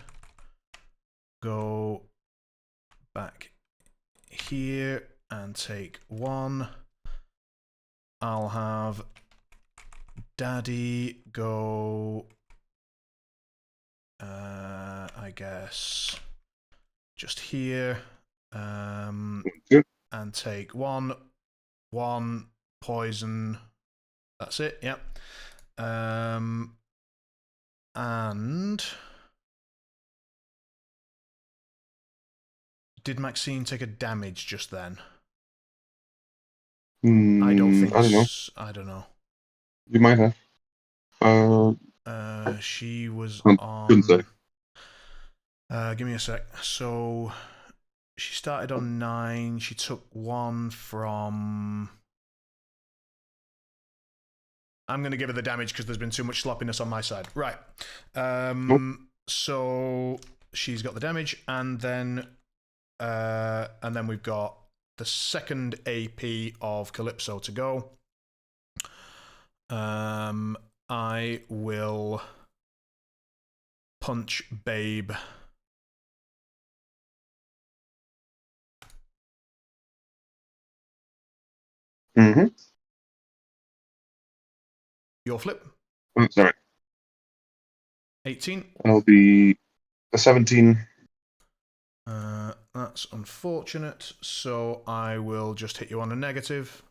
S2: go back here and take 1. I'll have Daddy go, I guess, just here, and take 1, 1, poison. That's it, yep. And did Maxine take a damage just then? I don't think.
S1: I don't know.
S2: I don't know.
S1: You might have.
S2: She was
S1: couldn't say.
S2: Give me a sec. So she started on 9. She took 1 from... I'm going to give her the damage because there's been too much sloppiness on my side. Right. So she's got the damage, and then we've got the second AP of Calypso to go. I will punch Babe. Your flip.
S1: Oh, sorry.
S2: 18.
S1: I'll be a 17.
S2: That's unfortunate, so I will just hit you on a negative.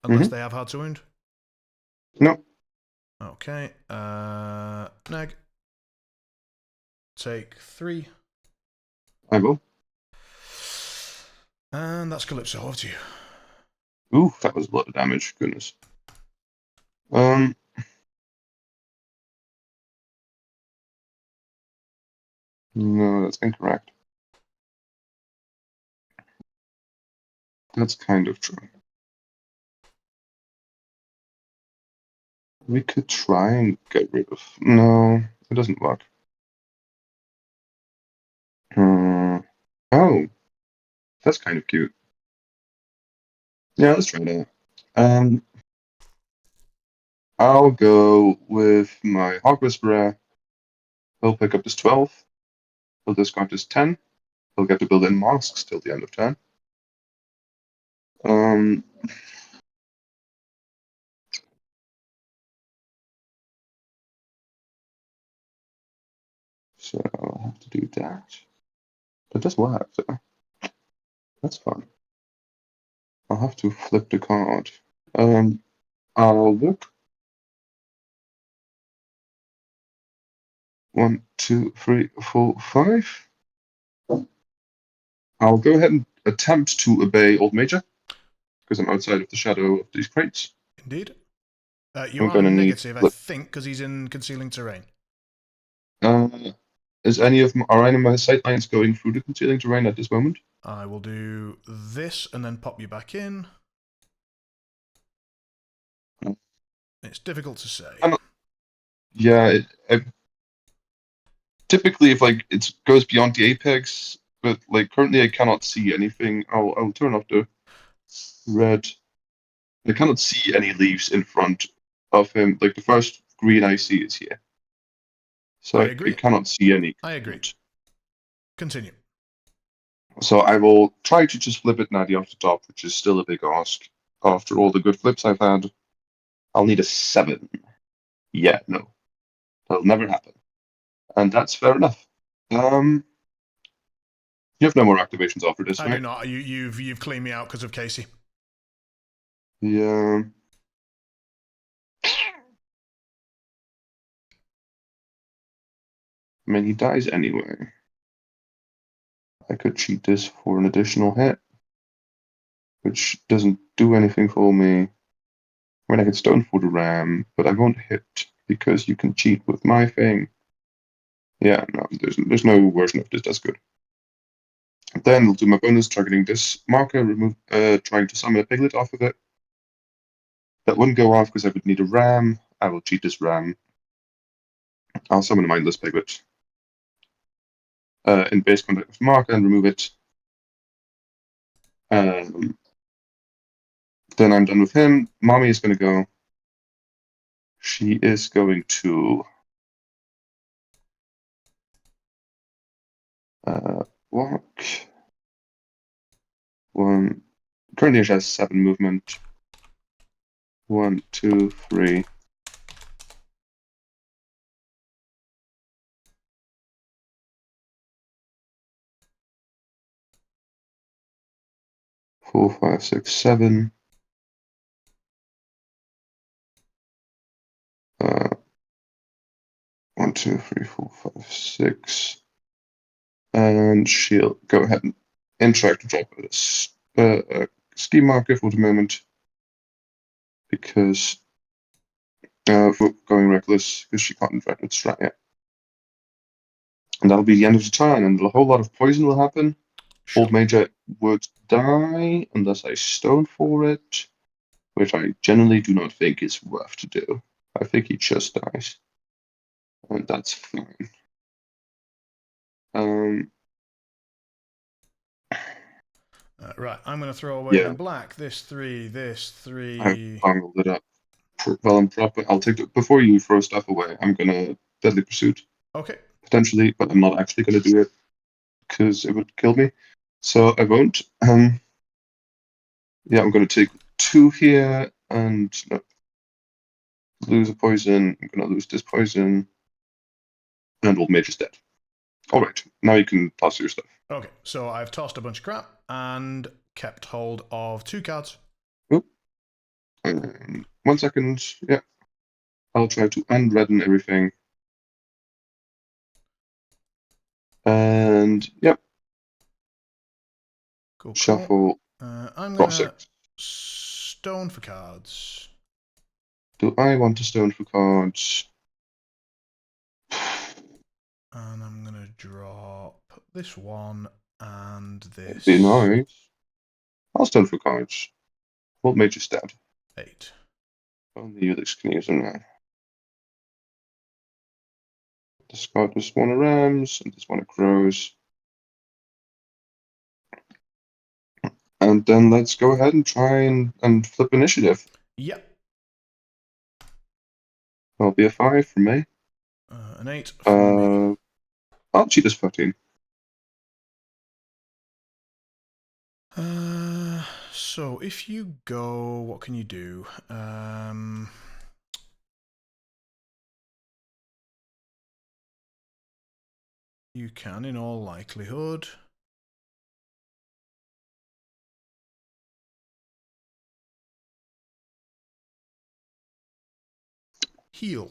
S2: Unless they have hard to wound.
S1: No.
S2: Okay. Neg. Take 3.
S1: I will.
S2: And that's Calypso. Over to you.
S1: Ooh, that was a lot of damage. Goodness. No, that's incorrect. That's kind of true. We could try and get rid of... No, it doesn't work. Oh, that's kind of cute. Yeah, let's try that. I'll go with my Hog Whisperer. He'll pick up this 12. He'll discard this 10. He'll get to build in masks till the end of turn. So I'll have to do that. That does work, though. That's fun. I'll have to flip the card. I'll look. 1, 2, 3, 4, 5. I'll go ahead and attempt to obey Old Major, because I'm outside of the shadow of these crates.
S2: Indeed. You
S1: I'm
S2: are
S1: gonna need
S2: negative, I think, because he's in concealing terrain.
S1: Are any of my sight lines going through the concealing terrain at this moment?
S2: I will do this and then pop you back in. It's difficult to say.
S1: Yeah, typically if like it goes beyond the apex, but like currently I cannot see anything. I'll turn off the red. I cannot see any leaves in front of him. Like the first green I see is here. So
S2: I
S1: I
S2: agree.
S1: cannot see any.
S2: I agree. Continue.
S1: So I will try to just flip it natty off the top, which is still a big ask. After all the good flips I've had, I'll need a 7. Yeah, no. That'll never happen. And that's fair enough. You have no more activations after this,
S2: I
S1: right?
S2: do not. You've cleaned me out because of Casey.
S1: Yeah. I mean, he dies anyway. I could cheat this for an additional hit, which doesn't do anything for me. I mean, I could stone for the ram, but I won't hit because you can cheat with my thing. Yeah, no, there's no version of this that's good. Then I'll do my bonus targeting this marker, trying to summon a piglet off of it. That wouldn't go off because I would need a ram. I will cheat this ram. I'll summon a mindless piglet in base contact with marker and remove it. Then I'm done with him. Mommy is going to go. She is going to walk. 1. Currently, she has 7 movement. 1, 2, 3. 4, 5, 6, 7. 1, 2, 3, 4, 5, 6. And she'll go ahead and interact to drop a ski marker for the moment. Because for going reckless, because she can't interact with Strat yet. And that'll be the end of the turn, and a whole lot of poison will happen.
S2: Sure.
S1: Old Major would die unless I stone for it, which I generally do not think is worth to do. I think he just dies. And that's fine.
S2: Right, I'm going to throw away
S1: Yeah.
S2: the black. This 3, this 3.
S1: I've bungled it up. Well, I'm proper. I'll take it before you throw stuff away. I'm gonna Deadly Pursuit
S2: Okay.
S1: potentially, but I'm not actually gonna do it because it would kill me. So I won't. Yeah, I'm gonna take 2 here and lose a poison. I'm gonna lose this poison, and Old Mage is dead. All right, now you can toss your stuff.
S2: Okay, so I've tossed a bunch of crap and kept hold of 2 cards.
S1: Oop. 1 second. Yeah, I'll try to unredden everything. And yep.
S2: Cool.
S1: Shuffle.
S2: I'm
S1: Draw
S2: gonna
S1: 6.
S2: stone for cards.
S1: Do I want to stone for cards?
S2: And I'm gonna drop this 1 and this.
S1: That'd be nice. I'll stone for cards. Old Mage is dead.
S2: 8.
S1: Only Ulix can use them now. Discard this one of Rams and this one of Crows. And then let's go ahead and try and flip initiative.
S2: Yep.
S1: That'll be a 5 from me.
S2: An 8 from me.
S1: I'll cheat as 13.
S2: So if you go, what can you do? You can, in all likelihood. Heal.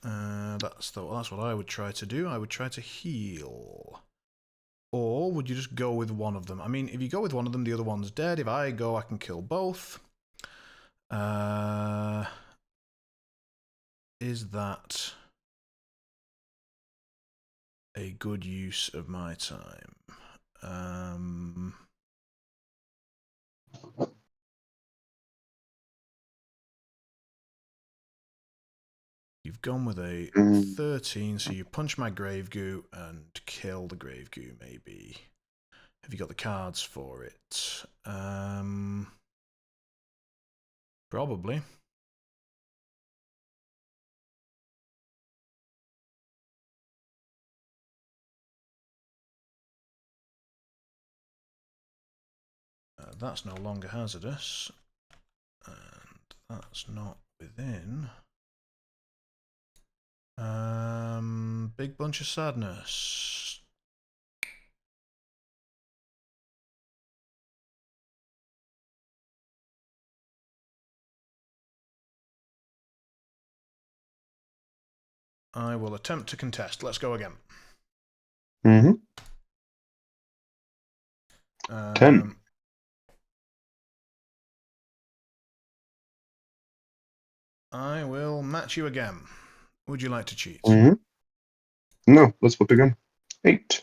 S2: That's what I would try to do. I would try to heal. Or would you just go with one of them? I mean, if you go with one of them, the other one's dead. If I go, I can kill both. Is that a good use of my time? You've gone with a 13, so you punch my grave goo and kill the grave goo, maybe. Have you got the cards for it? Probably. That's no longer hazardous. And that's not within. Big bunch of sadness. I will attempt to contest. Let's go again.
S1: 10.
S2: I will match you again. Would you like to cheat?
S1: No, let's flip again. 8.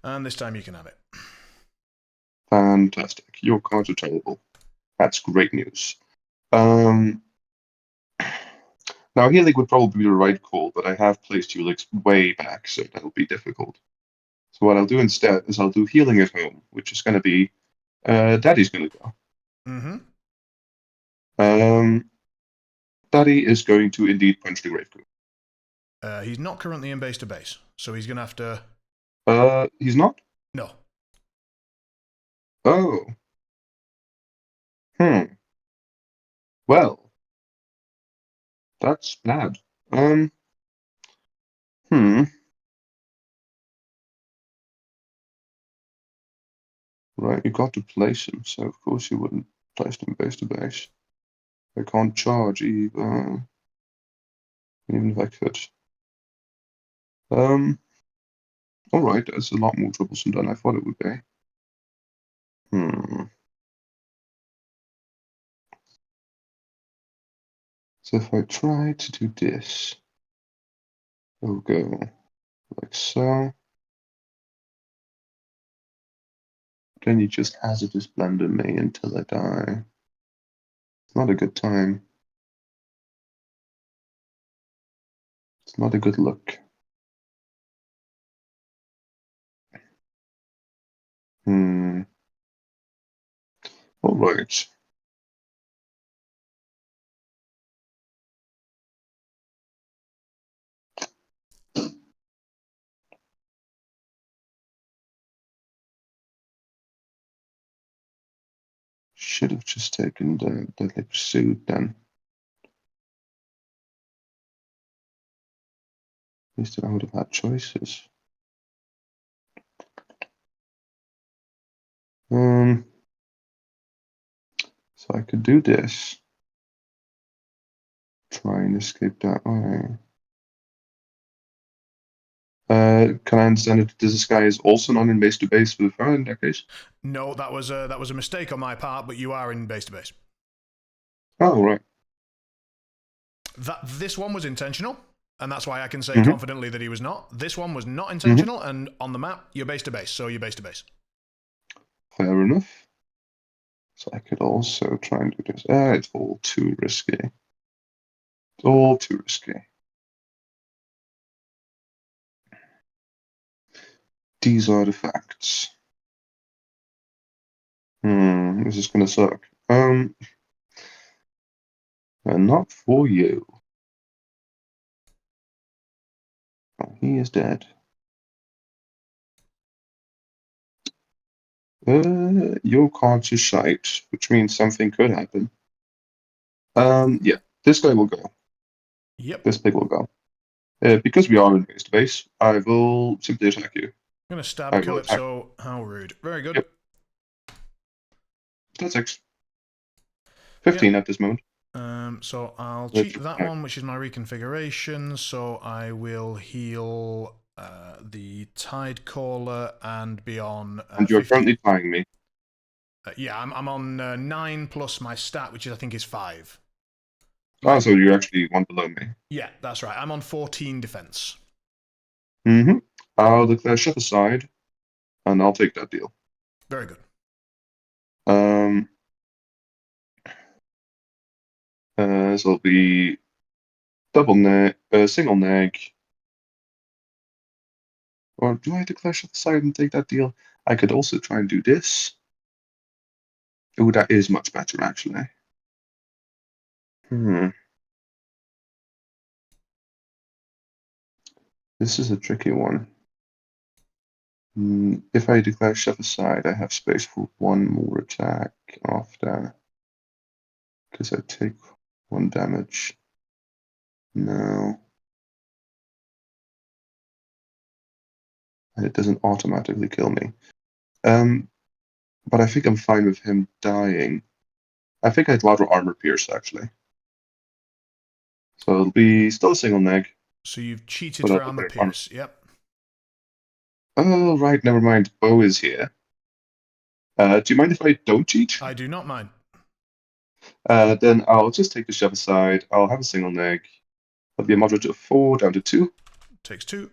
S2: And this time you can have it.
S1: Fantastic. Your cards are terrible. That's great news. Now, healing would probably be the right call, but I have placed Ulix way back, so that'll be difficult. So what I'll do instead is I'll do healing at home, which is going to be Daddy's going to go. Daddy is going to indeed punch the grave goo.
S2: He's not currently in base to base, so he's going to have to...
S1: He's not?
S2: No.
S1: Oh. Well, that's bad. Right, you got to place him, so of course you wouldn't place him base to base. I can't charge either, even if I could. Alright, that's a lot more troublesome than I thought it would be. So if I try to do this, it'll go like so. Then you just hazardous blender me until I die. It's not a good time. It's not a good look. Alright. Should have just taken the deadly pursuit then. At least I would have had choices. So I could do this. Try and escape that way. Can I understand that this guy is also not in base to base with her in that case?
S2: No, that was a mistake on my part, but you are in base to base.
S1: Oh, right.
S2: This one was intentional, and that's why I can say confidently that he was not. This one was not intentional, and on the map, you're base to base, so you're base to base.
S1: Fair enough. So I could also try and do this. It's all too risky. It's all too risky. These are the facts. This is gonna suck. And not for you. Oh, he is dead. Your cards are shite, which means something could happen. Yeah, this guy will go.
S2: Yep.
S1: This pig will go. Because we are in base to base, I will simply attack you.
S2: I'm going to stab
S1: I will
S2: Calypso. How rude. Very good.
S1: Yep. That's 6. 15 at this moment.
S2: So I'll cheat that one, which is my reconfiguration. So I will heal the Tide Caller and be on.
S1: And you're
S2: 50.
S1: currently tying me.
S2: Yeah, I'm on 9 plus my stat, which is I think is 5.
S1: Oh, so you're actually one below me.
S2: Yeah, that's right. I'm on 14 defense.
S1: Mm-hmm. I'll declare shut aside, and I'll take that deal.
S2: Very good.
S1: So it'll be double neg, single neg. Or do I declare shut aside and take that deal? I could also try and do this. Oh, that is much better, actually. This is a tricky one. If I declare shove aside, I have space for one more attack after. Because I take 1 damage. No. And it doesn't automatically kill me. But I think I'm fine with him dying. I think I'd rather armor pierce, actually. So it'll be still a single neg.
S2: So you've cheated for armor pierce. Yep.
S1: Oh, right, never mind. Bo is here. Do you mind if I don't cheat?
S2: I do not mind.
S1: Then I'll just take the shove aside. I'll have a single neg. That'll be a moderate of 4 down to 2.
S2: Takes 2.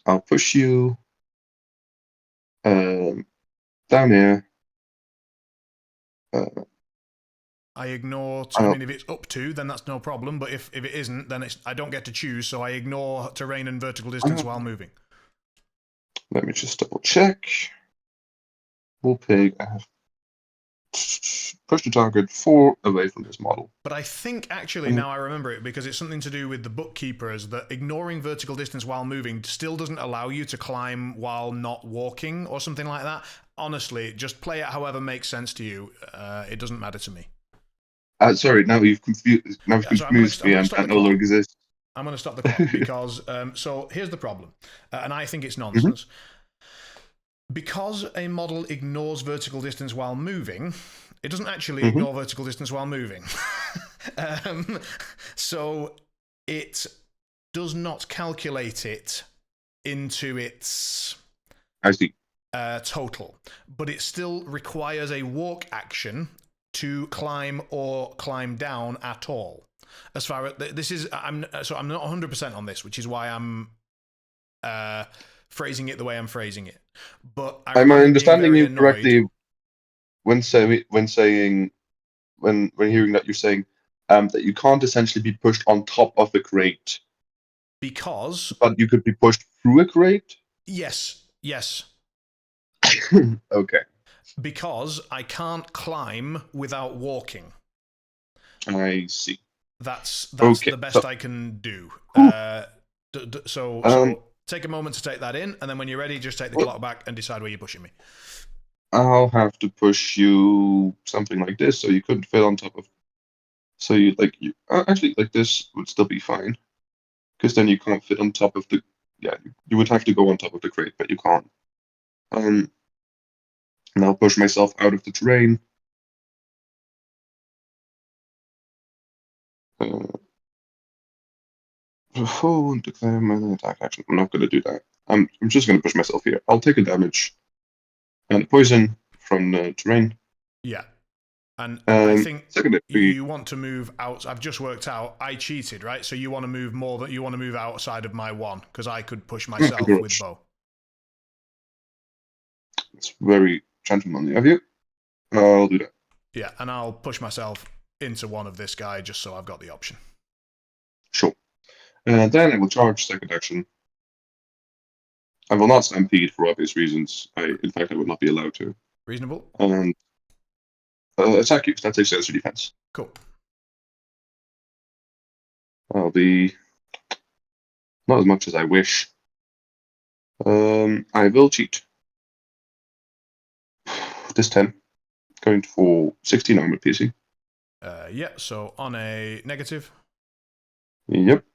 S1: I'll push you down here.
S2: I ignore. I mean, if it's up to, then that's no problem. But if it isn't, then I don't get to choose. So I ignore terrain and vertical distance while moving.
S1: Let me just double check. Bull pig. I have pushed the target 4 away from this model.
S2: But I think actually now I remember it because it's something to do with the bookkeepers that ignoring vertical distance while moving still doesn't allow you to climb while not walking or something like that. Honestly, just play it however makes sense to you. It doesn't matter to me.
S1: Sorry, now you've confused. Now you've confused me, and that no longer exists.
S2: I'm going to stop the clock because. So here's the problem, and I think it's nonsense. Because a model ignores vertical distance while moving, it doesn't actually ignore vertical distance while moving. So it does not calculate it into its total, but it still requires a walk action to climb or climb down at all. As far as this is, I'm not 100% on this, which is why I'm phrasing it the way I'm phrasing it. But
S1: am I understanding you correctly when hearing that you're saying that you can't essentially be pushed on top of the crate? But you could be pushed through a crate?
S2: Yes.
S1: Okay.
S2: Because I can't climb without walking.
S1: I see.
S2: That's
S1: okay,
S2: the best I can do. So take a moment to take that in, and then when you're ready, just take the clock back and decide where you're pushing me.
S1: I'll have to push you something like this, so you couldn't fit on top of. So actually like this would still be fine, because then you can't fit on top of the. Yeah, you would have to go on top of the crate, but you can't. And I'll push myself out of the terrain. Declare my attack action. I'm not going to do that. I'm just going to push myself here. I'll take a damage and poison from the terrain.
S2: Yeah. And I think you want to move out. I've just worked out I cheated, right? So you want to move you want to move outside of my 1 because I could push myself with bow.
S1: It's very gentlemanly of you. I'll do that.
S2: Yeah, and I'll push myself into 1 of this guy just so I've got the option.
S1: Sure. And then I will charge second action. I will not stampede for obvious reasons. In fact, I would not be allowed to.
S2: Reasonable.
S1: And attack you. That takes extra defense.
S2: Cool.
S1: I'll be Not as much as I wish. I will cheat. This 10. Going for 16 armor PC.
S2: Yeah, so on a negative.
S1: Yep.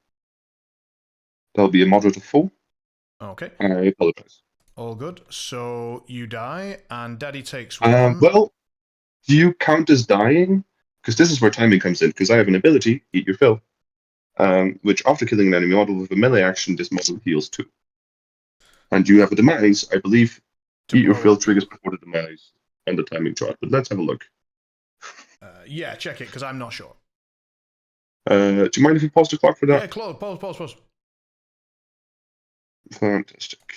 S1: That'll be a moderate of 4.
S2: Okay.
S1: I apologize.
S2: All good. So you die, and Daddy takes 1.
S1: Well, do you count as dying? Because this is where timing comes in, because I have an ability, Eat Your Fill, which after killing an enemy model with a melee action, this model heals 2. And you have a demise, I believe.
S2: To
S1: Eat Your
S2: blow
S1: Fill
S2: up.
S1: triggers before the demise on the timing chart, but let's have a look.
S2: Yeah, check it, because I'm not sure.
S1: Do you mind if you pause the clock for that?
S2: Yeah, pause.
S1: Fantastic.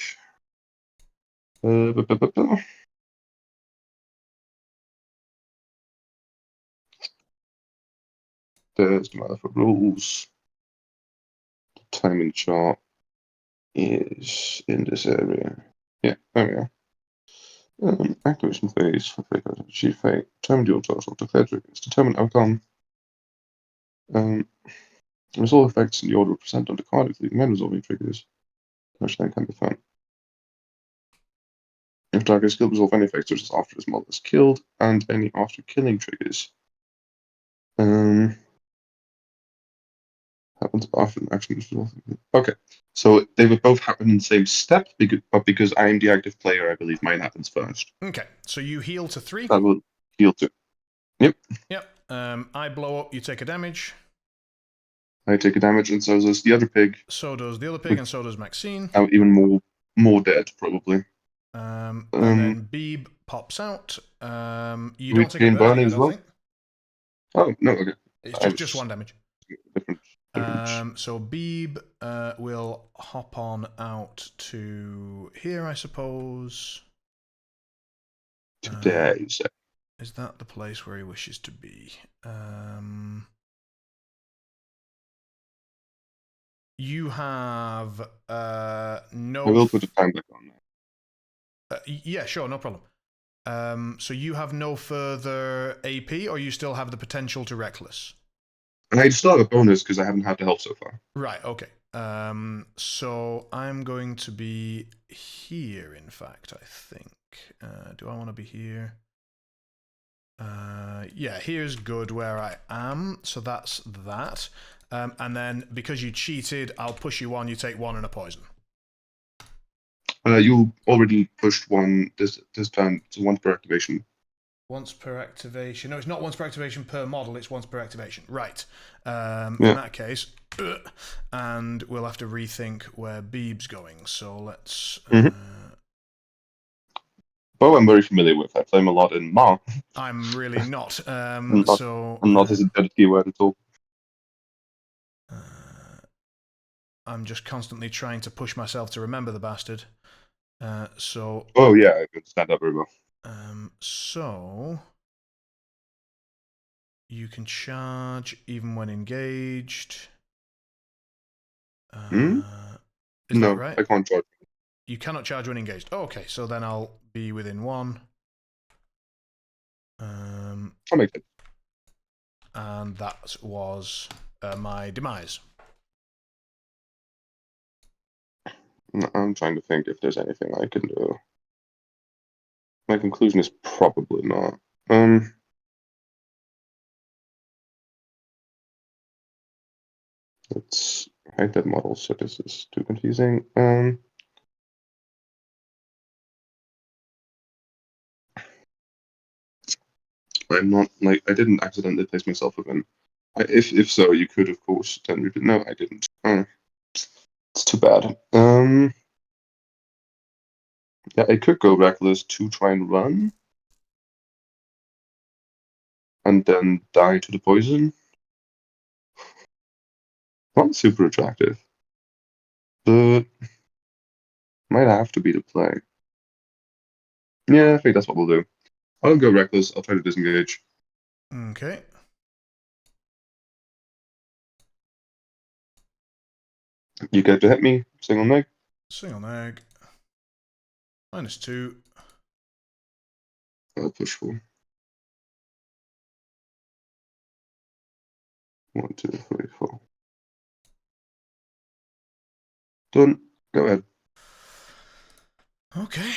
S1: There's the Malifaux rules. The timing chart is in this area. Yeah, there we are. Activation phase, achieve fate, determine dual total, declare triggers, determine outcome. Resolve effects in the order of percent on the card, including when resolving triggers. Which then can be found. If target skill resolve any effects such as after this model is killed, and any after killing triggers. Happens after an action is resolved. Okay, so they would both happen in the same step, but because I am the active player, I believe mine happens first.
S2: Okay, so you heal to 3.
S1: That will heal 2. Yep.
S2: Yep. I blow up, you take a damage.
S1: I take a damage, and so does the other pig.
S2: So does the other pig, and so does Maxine.
S1: Now even more dead, probably.
S2: And then Beeb pops out. You
S1: We
S2: don't take a
S1: gain
S2: burning,
S1: burning
S2: I
S1: as
S2: don't
S1: well?
S2: think.
S1: Oh, no, okay.
S2: It's just 1 damage.
S1: Different.
S2: So Beeb will hop on out to here, I suppose.
S1: Today, you say.
S2: Is that the place where he wishes to be? You have no.
S1: I will put the time back on now.
S2: Yeah, sure, no problem. So you have no further AP, or you still have the potential to reckless?
S1: And I still have a bonus because I haven't had the help so far.
S2: Right, okay. So I'm going to be here, in fact, I think. Do I want to be here? Yeah, here's good where I am, so that's that. And then, because you cheated, I'll push you 1, you take 1 and a poison.
S1: You already pushed 1 this time, so 1 per activation.
S2: Once per activation. No, it's not once per activation per model, it's once per activation. Right. In that case, and we'll have to rethink where Beeb's going. So let's.
S1: Bo, I'm very familiar with. I play him a lot in Ma.
S2: I'm really not.
S1: I'm
S2: So
S1: not as a dead keyword at all.
S2: I'm just constantly trying to push myself to remember the bastard. So.
S1: Oh yeah, I understand that very well.
S2: So you can charge even when engaged. Is
S1: no,
S2: that right?
S1: I can't charge.
S2: You cannot charge when engaged. Oh, okay, so then I'll be within 1.
S1: I'll make it.
S2: And that was my demise.
S1: I'm trying to think if there's anything I can do. My conclusion is probably not. Let's hide that model, so this is too confusing. I'm not like I didn't accidentally place myself within. If so, you could of course then repeat. No, I didn't. It's too bad. Yeah, I could go reckless to try and run, and then die to the poison. Not super attractive, but might have to be the play. Yeah, I think that's what we'll do. I'll go reckless. I'll try to disengage.
S2: Okay.
S1: You get to hit me. Single neg.
S2: Single neg. -2.
S1: I'll push 4. 1, 2, 3, 4. Done. Go ahead.
S2: Okay.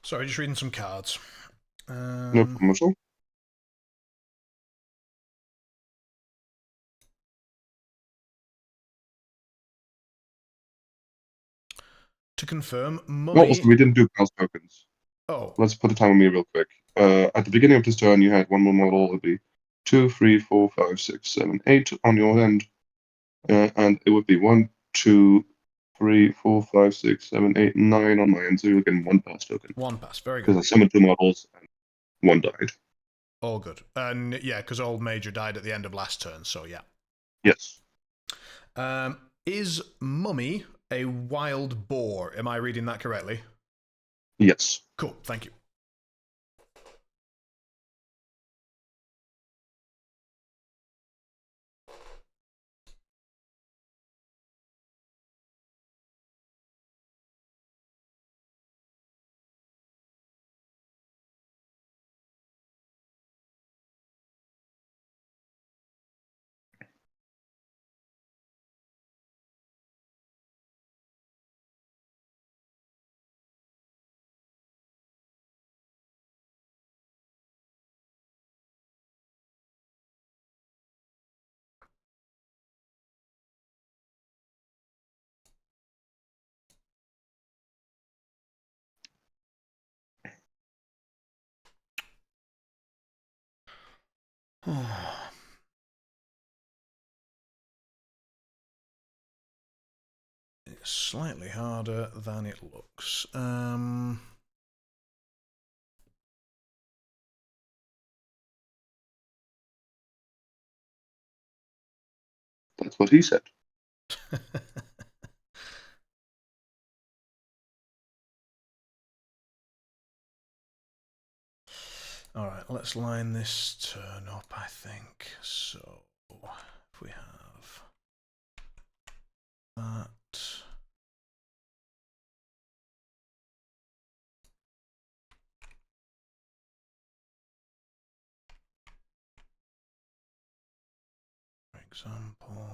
S2: Sorry, just reading some cards.
S1: No problem at all.
S2: To confirm,
S1: Oh,
S2: Mummy...
S1: also, we didn't do pals tokens.
S2: Oh.
S1: Let's put a time on me real quick. At the beginning of this turn, you had one more model. It'd be 2, 3, 4, 5, 6, 7, 8 on your end. And it would be 1, 2, 3, 4, 5, 6, 7, 8, 9 on my end. So you're getting 1 pass token.
S2: 1 pass, very good.
S1: Because I summoned 2 models and 1 died.
S2: All good. And yeah, because Old Major died at the end of last turn, so yeah.
S1: Yes.
S2: Is Mummy a wild boar? Am I reading that correctly?
S1: Yes.
S2: Cool, thank you. It's slightly harder than it looks.
S1: That's what he said.
S2: Alright, let's line this turn up, I think. So, if we have that... For example...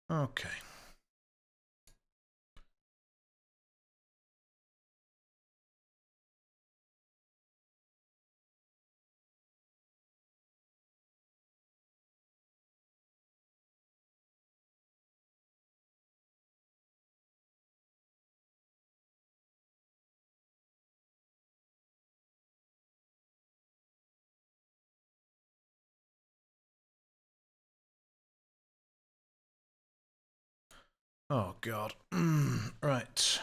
S2: Okay. Oh, God. Right.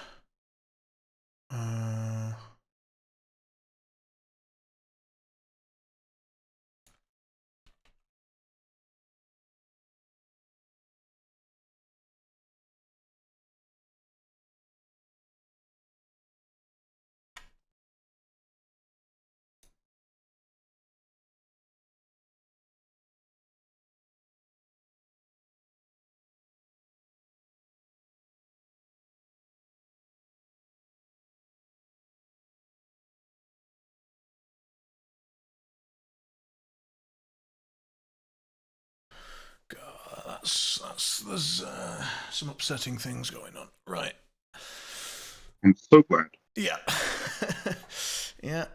S2: God, there's some upsetting things going on. Right.
S1: I'm so glad.
S2: Yeah. Yeah.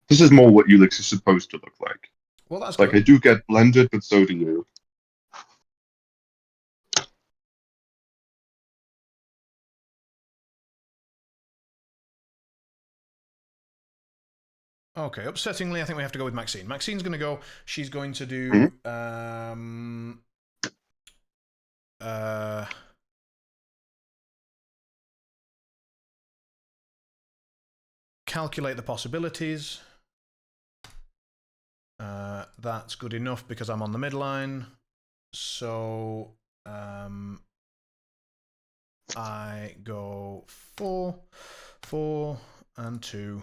S1: This is more what Ulix is supposed to look like.
S2: Well, that's
S1: Like,
S2: good.
S1: I do get blended, but so do you.
S2: Okay, upsettingly, I think we have to go with Maxine. Maxine's going to go. She's going to do. Calculate the possibilities. That's good enough because I'm on the midline. So I go 4, 4, and 2.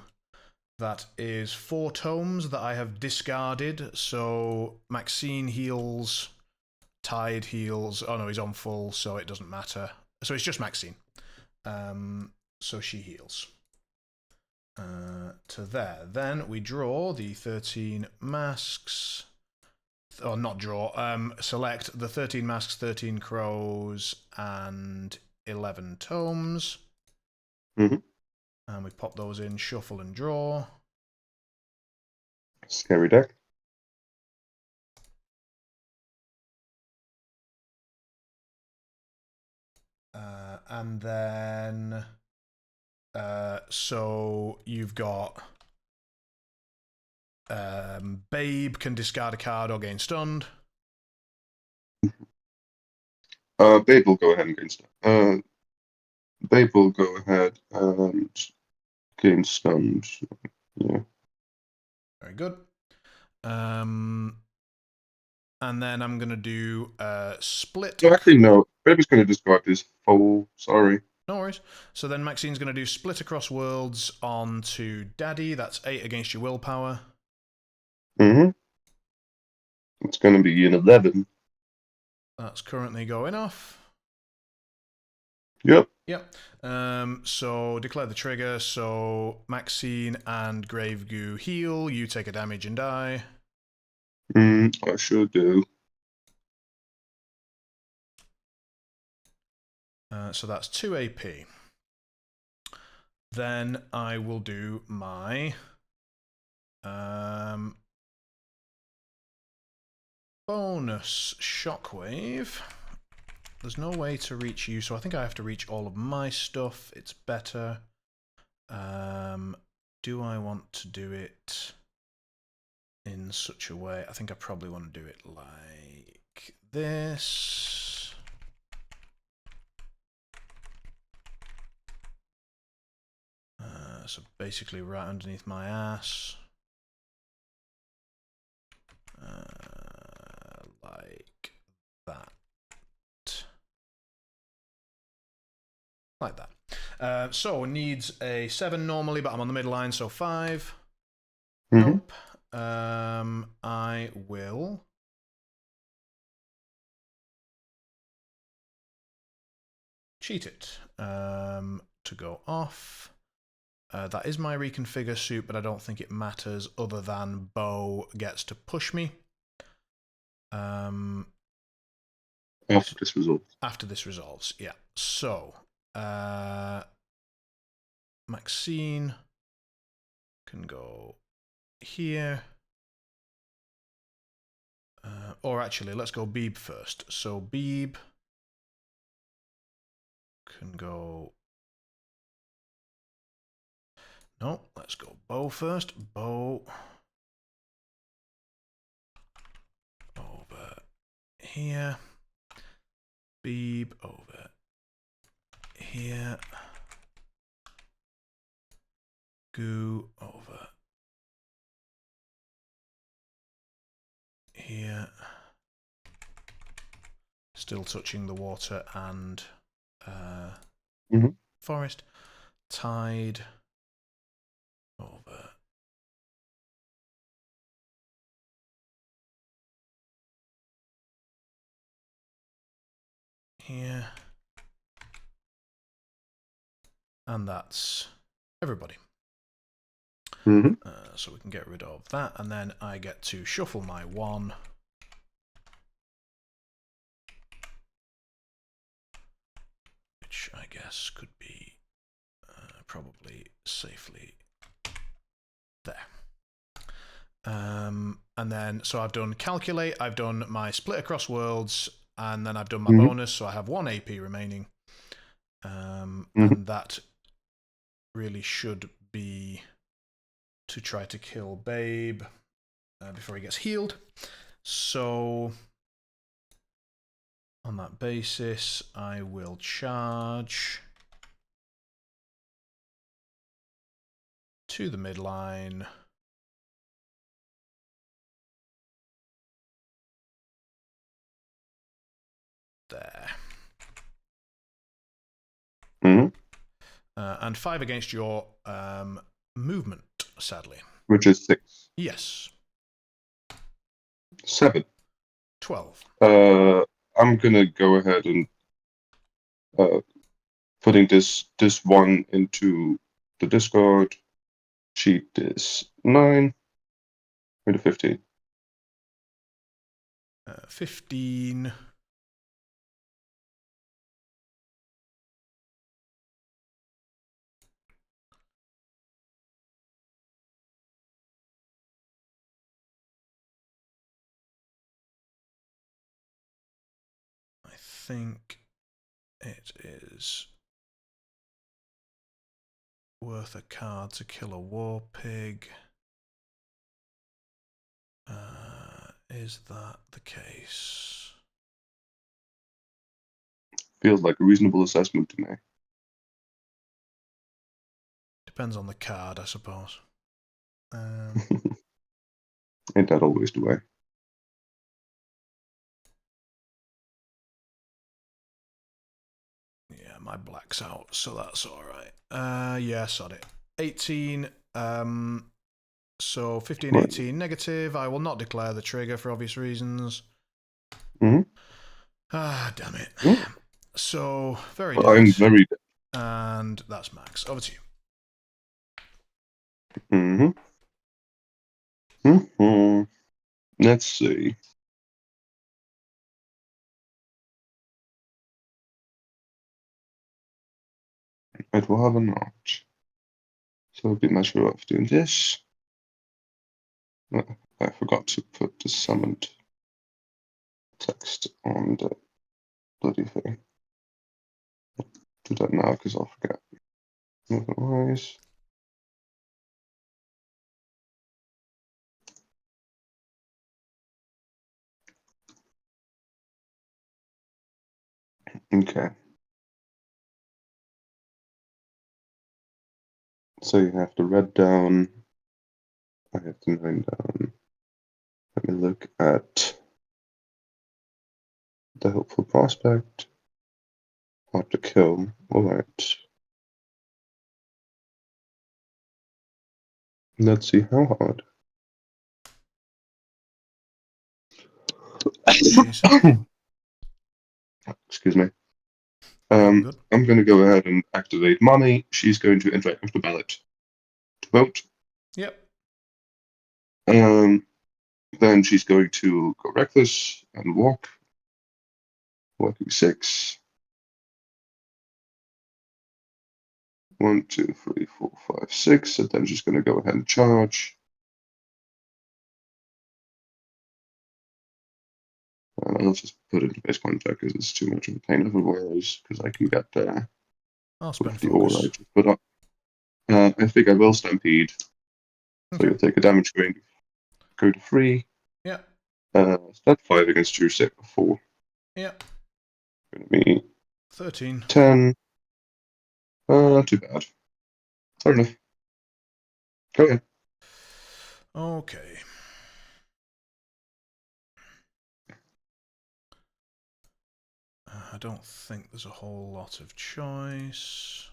S2: That is 4 tomes that I have discarded. So Maxine heals, Tide heals. Oh no, he's on full, so it doesn't matter. So it's just Maxine. So she heals. To there. Then we draw the 13 masks. Or not draw. Select the 13 masks, 13 crows, and 11 tomes.
S1: And
S2: we pop those in, shuffle and draw.
S1: Scary deck.
S2: And then so you've got Babe can discard a card or gain stunned.
S1: Babe will go ahead and gain stunned. Babe will go ahead and gain stunned. Yeah.
S2: Very good. And then I'm going to do split.
S1: No, actually, no. Babe is going to discard his full. Sorry.
S2: No worries. So then Maxine's going to do split across worlds onto Daddy. That's 8 against your willpower.
S1: It's going to be an 11.
S2: That's currently going off.
S1: Yep.
S2: So declare the trigger. So Maxine and Grave Goo heal. You take a damage and die.
S1: I sure do.
S2: So that's 2 AP. Then I will do my bonus shockwave. There's no way to reach you, so I think I have to reach all of my stuff. It's better. Do I want to do it in such a way? I think I probably want to do it like this. So basically right underneath my ass. Like that. Like that. So needs a 7 normally, but I'm on the midline, so 5. Nope. I will cheat it to go off. That is my reconfigure suit, but I don't think it matters other than Bo gets to push me.
S1: After this resolves.
S2: After this resolves, yeah. So, Maxine can go here. Or actually, let's go Beeb first. So Beeb can go... No, let's go Bo first. Bo over here. Beeb over here. Goo over here. Still touching the water and forest. Tide over here. And that's everybody. So we can get rid of that, and then I get to shuffle my 1. Which I guess could be probably safely there. And then, so I've done calculate, I've done my split across worlds, and then I've done my bonus, so I have 1 AP remaining. And that really should be to try to kill Babe before he gets healed. So on that basis, I will charge to the midline. There. And 5 against your movement, sadly.
S1: Which is 6.
S2: Yes.
S1: 7.
S2: 12.
S1: I'm gonna go ahead and putting this 1 into the discard. Cheat is 9. Or 15.
S2: 15. I think it is worth a card to kill a war pig. Is that the case?
S1: Feels like a reasonable assessment to me.
S2: Depends on the card, I suppose.
S1: Ain't that always the way?
S2: Yeah, my black's out, so that's alright. Yeah, sod it. 18, so 15, 18, negative. I will not declare the trigger for obvious reasons. Ah, damn it. So, very dead.
S1: I'm very dead.
S2: And that's Max. Over to
S1: you. Let's see. It will have a notch. So it'll be measure of doing this. I forgot to put the summoned text on the bloody thing. I'll do that now because I'll forget. Otherwise. Okay. So you have the red down. I have the 9 down. Let me look at the hopeful prospect. Hard to kill. Alright. Let's see how hard. Excuse me. I'm going to go ahead and activate Mommy. She's going to interact with the ballot to vote.
S2: Yep.
S1: Then she's going to go reckless and walk. Walking 6. 1, 2, 3, 4, 5, 6. And then she's going to go ahead and charge. I'll just put it in base contact because it's too much of a pain otherwise, because I can get there.
S2: I'll spend
S1: the aura
S2: focus.
S1: I just put up. I think I will stampede.
S2: Okay.
S1: So you'll take a damage going go to 3.
S2: Yeah.
S1: So that's 5 against 2, 4.
S2: Yeah.
S1: Gonna be
S2: 13.
S1: 10. Not too bad. Fair enough. Go ahead.
S2: Okay. I don't think there's a whole lot of choice.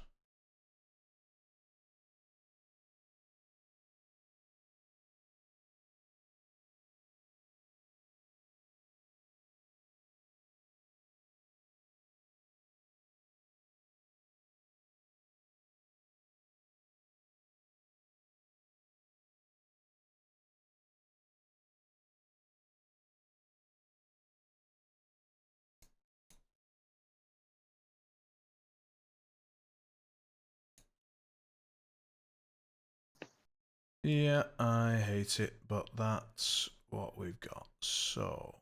S2: Yeah, I hate it, but that's what we've got. So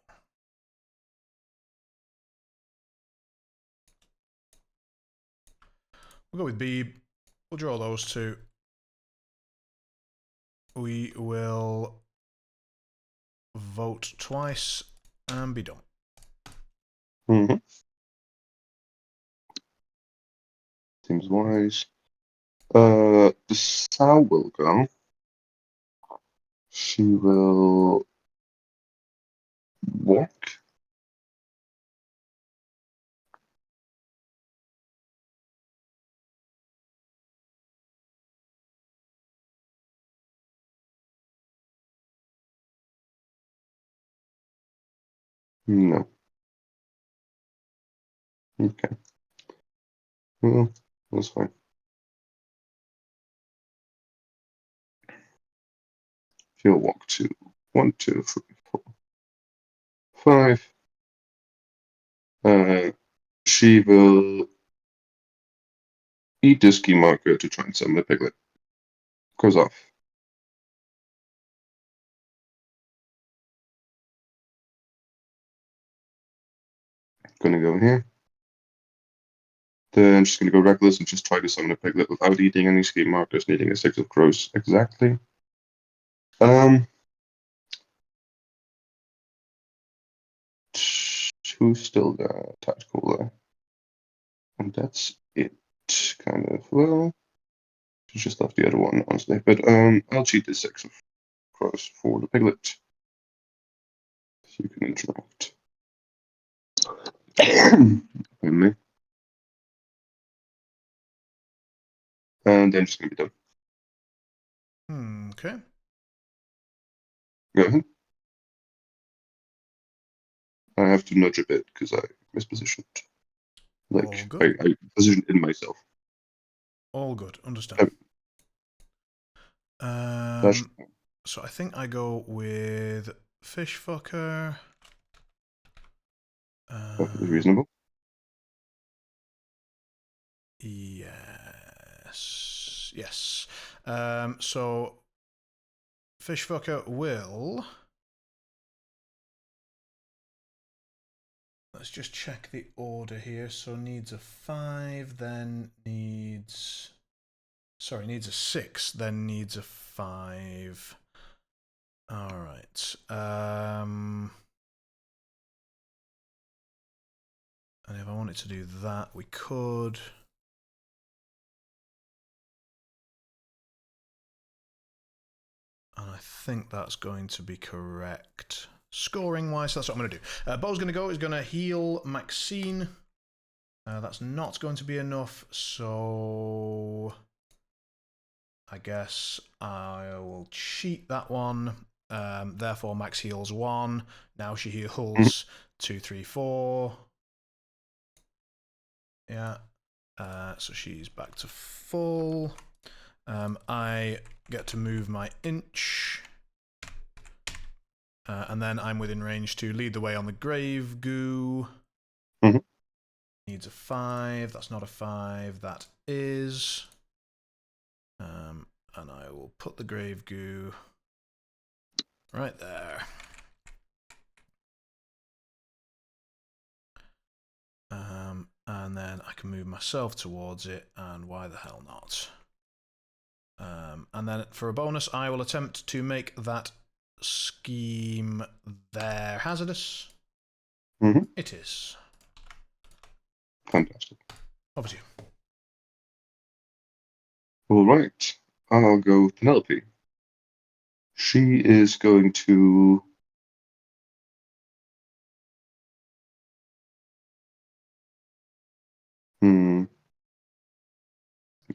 S2: we'll go with Beeb. We'll draw those two. We will vote twice and be done.
S1: Mm-hmm. Seems wise. The sow will go. She will walk. No. Okay. Well, that's fine. She'll walk to 1, 2, 3, 4, 5. She will eat this key marker to try and summon a piglet. Goes off. Gonna go here. Then she's gonna go reckless and just try to summon a piglet without eating any scheme markers, needing a 6 of crows exactly. Who's still there? Tactical there. And that's it, kind of. Well, she's just left the other one, honestly. But I'll cheat the 6 of crows for the piglet. So you can interact. Pardon me. And then she's gonna be done.
S2: Okay.
S1: Go ahead. I have to nudge a bit because I mispositioned. Like,
S2: All good.
S1: I positioned in myself.
S2: All good. Understand. So I think I go with Fishfucker.
S1: Perfectly reasonable.
S2: Yes. Yes. So Fishfucker will. Let's just check the order here. So needs a 5, then needs. Sorry, needs a 6, then needs a 5. All right. And if I wanted to do that, we could. And I think that's going to be correct. Scoring wise, that's what I'm going to do. Bo's going to go, is going to heal Maxine. That's not going to be enough, so I guess I will cheat that one. Therefore, Max heals 1. Now she heals 2, 3, 4. Yeah. So she's back to full. I get to move my inch. And then I'm within range to lead the way on the grave goo. Needs a 5. That's not a 5. That is. And I will put the grave goo right there. And then I can move myself towards it, and why the hell not? And then for a bonus, I will attempt to make that scheme there hazardous. It is.
S1: Fantastic.
S2: Over to you.
S1: All right. I'll go Penelope. She is going to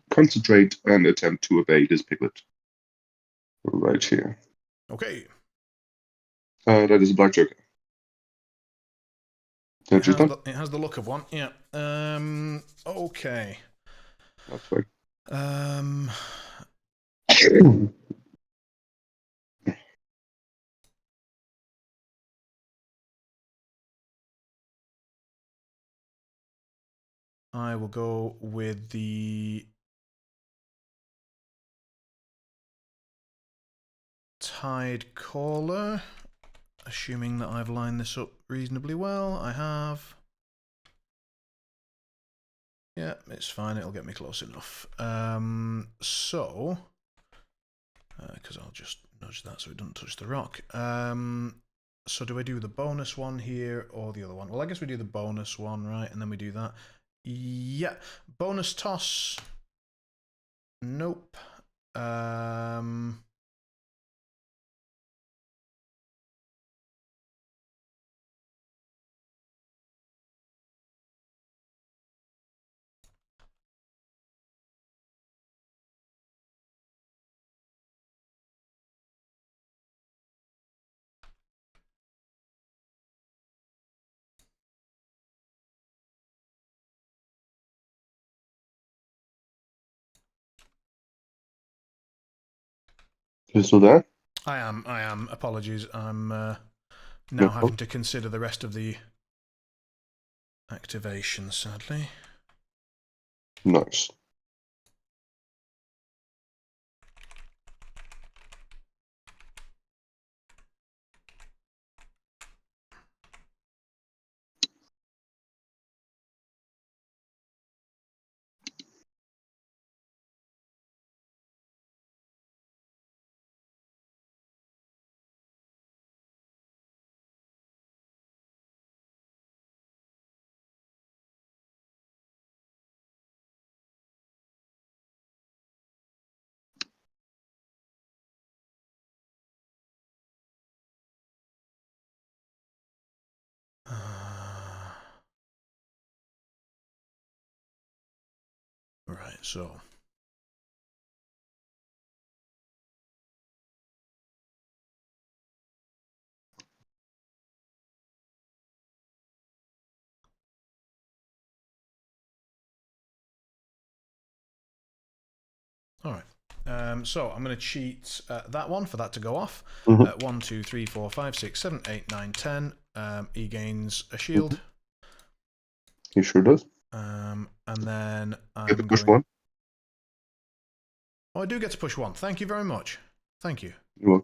S1: concentrate and attempt to evade his piglet. Right here.
S2: Okay.
S1: That is a black joker. Don't you think?
S2: It has the look of one. Yeah. Okay.
S1: That's fine.
S2: I will go with the Tide Caller, assuming that I've lined this up reasonably well. I have. Yeah, it's fine. It'll get me close enough. So, because I'll just nudge that so it doesn't touch the rock. So do I do the bonus one here or the other one? Well, I guess we do the bonus one, right? And then we do that. Yeah, bonus toss. Nope.
S1: You still there?
S2: I am. Apologies. I'm now
S1: No
S2: having to consider the rest of the activation, sadly.
S1: Nice.
S2: Right, so. All right. So I'm going to cheat that one for that to go off. 1, 2, 3, 4, 5, 6, 7, 8, 9, 10. He gains a shield.
S1: He sure does.
S2: And then I'm
S1: Get the push
S2: going...
S1: one.
S2: Oh, I do get to push one. Thank you very much. Thank you.
S1: You're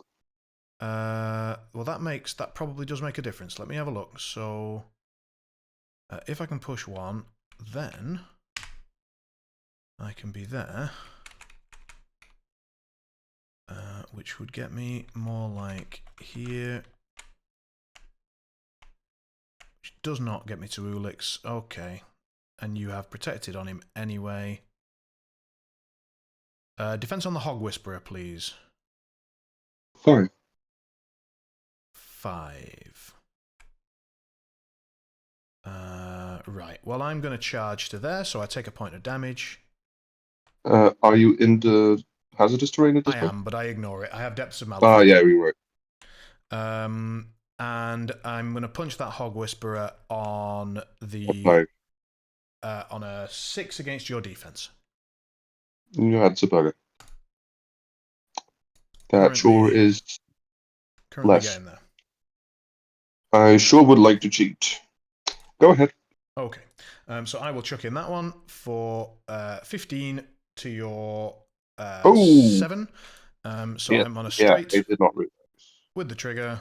S1: welcome.
S2: Well, that probably does make a difference. Let me have a look. So, if I can push one, then I can be there, which would get me more like here, which does not get me to Ulix. Okay, and you have protected on him anyway. Defense on the Hog Whisperer, please.
S1: 5.
S2: 5. Right. Well, I'm going to charge to there, so I take a point of damage.
S1: Are you in the hazardous terrain at this
S2: I
S1: point?
S2: am, but I ignore it. I have Depths of Malifaux.
S1: Ah, yeah, we were.
S2: And I'm going to punch that Hog Whisperer on the on a 6 against your defense.
S1: You had a bugger. That sure is
S2: currently
S1: less.
S2: getting there.
S1: I sure would like to cheat. Go ahead.
S2: Okay. So I will chuck in that one for 15 to your 7. So
S1: yeah.
S2: I'm on a straight
S1: it did not realize.
S2: with the trigger.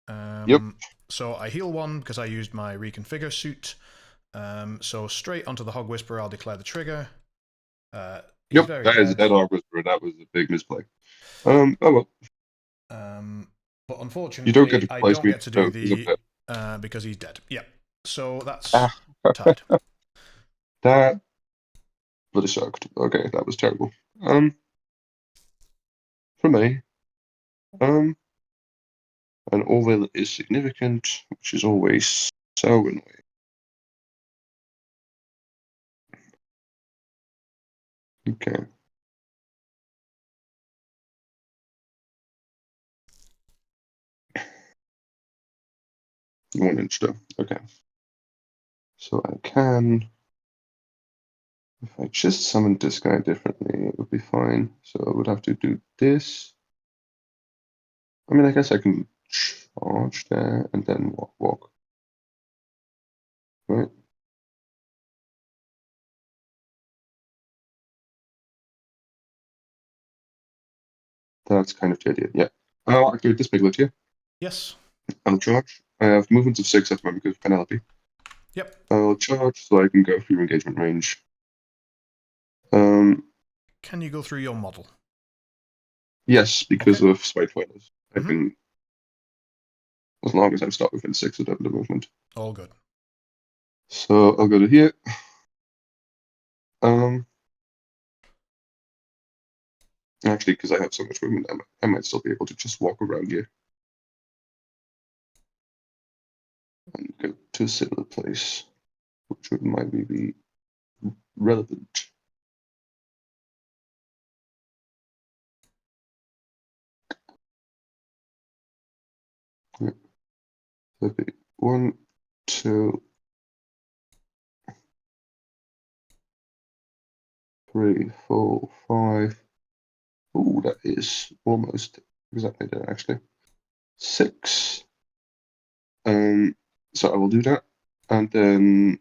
S1: Yep.
S2: So I heal 1 because I used my reconfigure suit. So straight onto the Hog Whisperer, I'll declare the trigger.
S1: Yep, that is a dead Hog Whisperer. That was a big misplay. Oh well.
S2: But unfortunately,
S1: You don't get to
S2: I
S1: place
S2: don't
S1: me.
S2: get to do
S1: No,
S2: because he's dead. Yep. So that's tied.
S1: That bloody sucked. Okay, that was terrible. For me, an Orville is significant, which is always so annoying. Okay. One inch though. Okay. So I can, if I just summoned this guy differently, it would be fine. So I would have to do this. I mean, I guess I can charge there and then walk. Right? That's kind of the idea, yeah. I'll activate this piglet here.
S2: Yes.
S1: I'll charge. I have movements of 6 at the moment because of Penelope.
S2: Yep.
S1: I'll charge so I can go through engagement range.
S2: Can you go through your model?
S1: Yes, because
S2: Okay.
S1: of Spite Whalers. I can, as long as I'm stopped within 6 of the movement.
S2: All good.
S1: So I'll go to here. Actually, because I have so much movement, I might still be able to just walk around here. And go to a similar place, which would might be relevant. Yeah. Okay. 1, 2, 3, 4, 5. Oh, that is almost exactly there, actually. 6. So I will do that. And then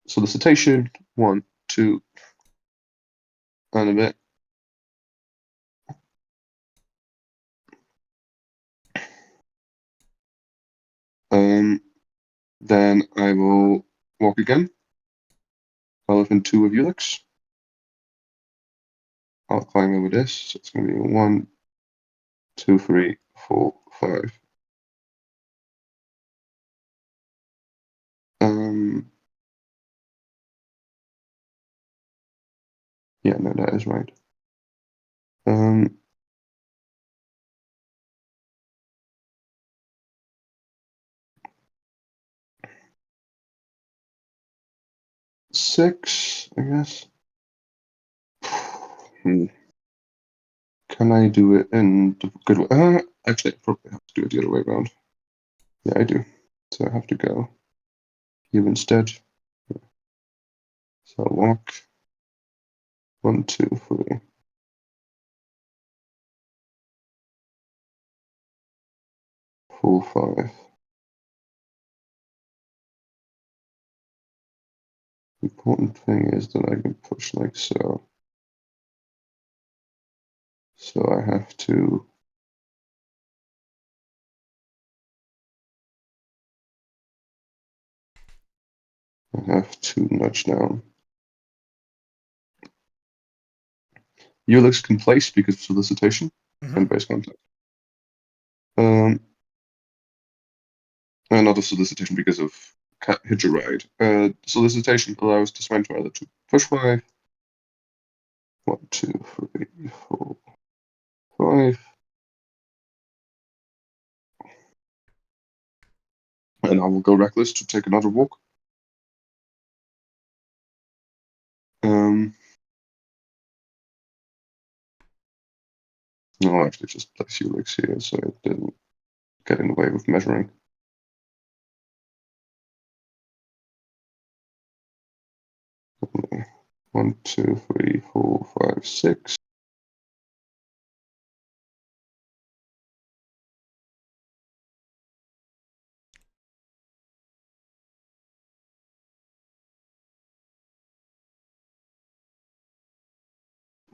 S1: solicitation, 1, 2, and a bit. Then I will walk again. I'll open 2 of Ulix. I'll climb over this. So it's going to be 1, 2, 3, 4, 5. Yeah, no, that is right. 6, I guess. Can I do it in the good way? Actually, I probably have to do it the other way around. Yeah, I do. So I have to go here instead. So I'll walk. 1, 2, 3. 4, 5. The important thing is that I can push like so. So I have to nudge down. Ulix can place because of solicitation and base contact. Not a solicitation because of hitch a ride. Solicitation allows the Swine Twiler to push 5. 1, 2, 3, 4, 5. And I will go reckless to take another walk. No, I'll actually just place Ulix here so it didn't get in the way of measuring. Okay. 1, 2, 3, 4, 5, 6.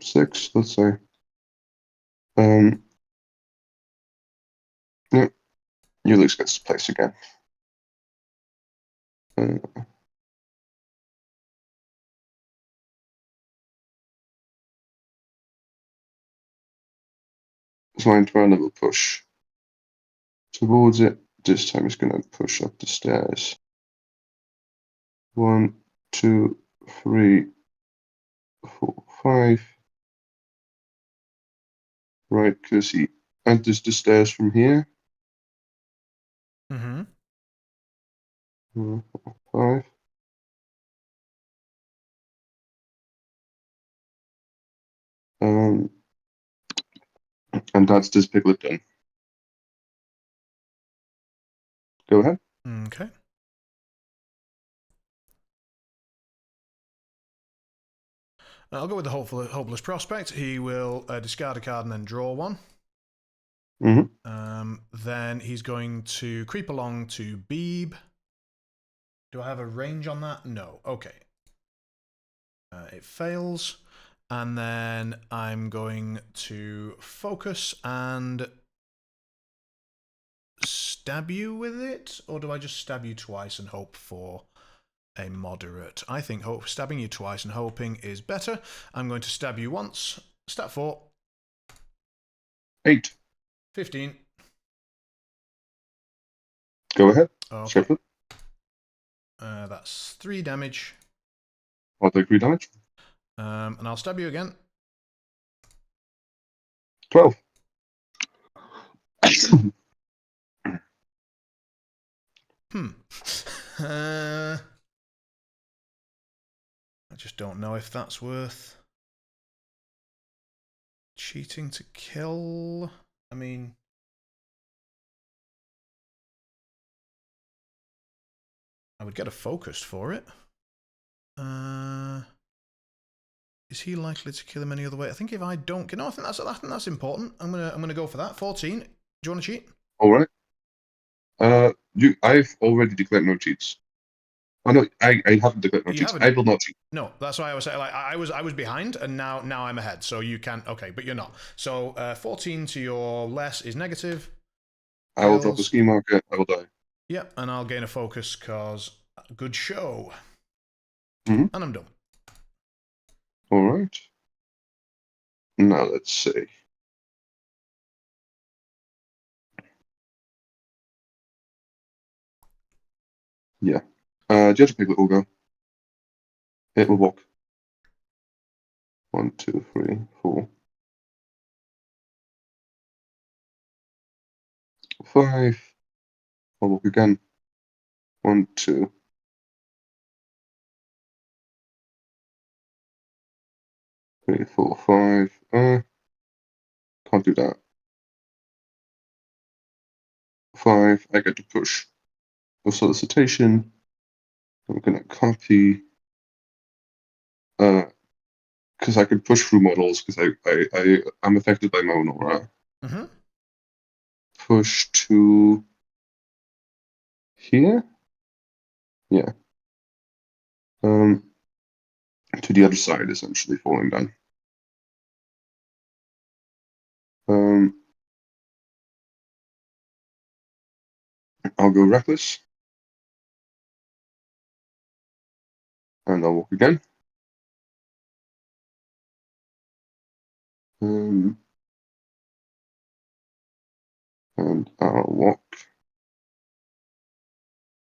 S1: Six, let's say. Yeah, Ulix gets to place again. Swine Twiler will push towards it. This time it's going to push up the stairs. 1, 2, 3, 4, 5. Right, because he enters the stairs from here.
S2: Mm-hmm.
S1: 4, 5. And that's this piglet done. Go ahead.
S2: Okay. I'll go with the hopeless prospect. He will discard a card and then draw one. Then he's going to creep along to Beeb. Do I have a range on that? No. Okay. It fails. And then I'm going to focus and stab you with it? Or do I just stab you twice and hope for a moderate? I think stabbing you twice and hoping is better. I'm going to stab you once. Stat 4.
S1: 8.
S2: 15.
S1: Go ahead.
S2: Okay.
S1: Shuffle.
S2: That's 3 damage.
S1: I'll take 3 damage.
S2: And I'll stab you again.
S1: 12.
S2: I just don't know if that's worth cheating to kill. I mean, I would get a focused for it. Is he likely to kill him any other way? I think if I don't, I think that's important. I'm gonna go for that. 14. Do you want to cheat?
S1: All right. I've already declared no cheats. Oh no, I haven't declared no
S2: You
S1: cheats.
S2: haven't?
S1: I will not cheat.
S2: No, that's why I was saying. Like I was behind, and now I'm ahead. So you can. Okay, but you're not. So 14 to your less is negative.
S1: I will drop a ski marker. I will die.
S2: Yeah, and I'll gain a focus cause good show.
S1: Mm-hmm.
S2: And I'm done.
S1: All right. Now let's see. Yeah. Judge Piglet will go. It will walk. 1, 2, 3, 4, 5. I'll walk again. 1, 2. 3, 4, 5. Can't do that. 5. I get to push a solicitation. I'm gonna copy. Because I could push through models because I'm affected by Monora.
S2: Mm-hmm.
S1: Push to here. Yeah. To the other side, essentially falling down. I'll go reckless. And I'll walk again. And I'll walk.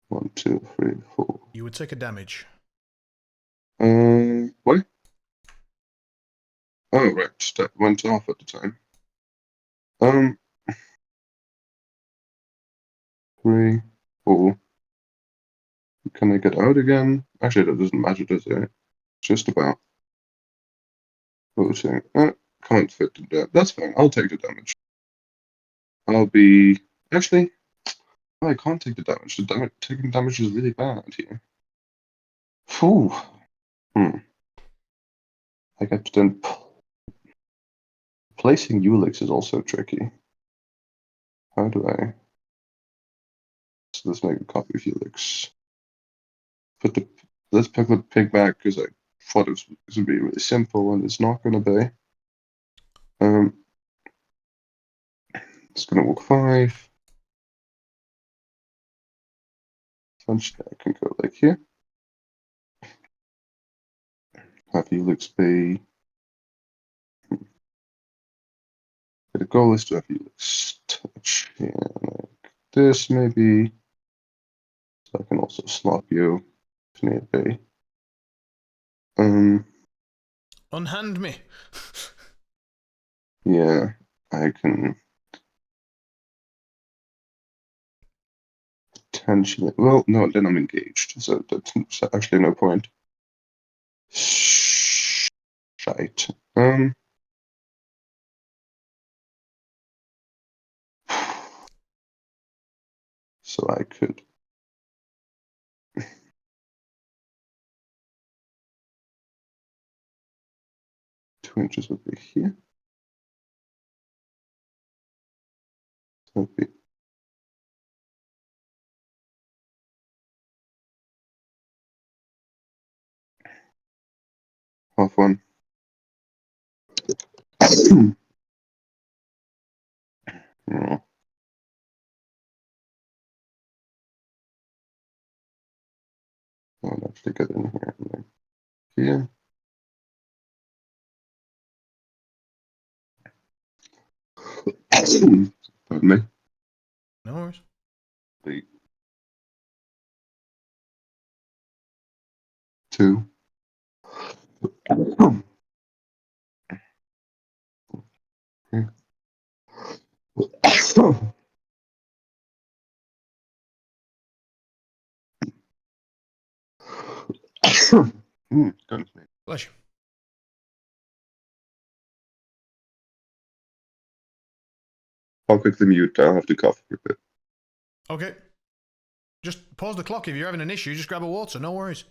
S1: 1, 2, 3, 4.
S2: You would take a damage.
S1: What? Oh, right. That went off at the time. 3, 4. Can I get out again? Actually, that doesn't matter, does it? Just about. Voting. Can't fit the damage. That's fine. I'll take the damage. I'll be. Actually, I can't take the damage. Taking damage is really bad here. Phew. I get to then. Placing Ulix is also tricky. How do I? So let's make a copy of Ulix. Let's pick the pig back because I thought it was going to be really simple and it's not going to be. It's going to walk 5. Essentially, I can go like here. Have Ulix be. The goal is to have Ulix touch here, like this maybe. So I can also slot you if need be.
S2: Unhand me.
S1: Yeah, I can potentially. Well, no, then I'm engaged, so that's actually no point. Shite. So I could. 2 inches would be here. So it'd be half one. Oh, I'll actually get in here and then here. Pardon me.
S2: No worries.
S1: 2. Goodness me.
S2: Bless you.
S1: I'll quickly mute. I'll have to cough for a bit.
S2: Okay. Just pause the clock if you're having an issue. Just grab a water. No worries.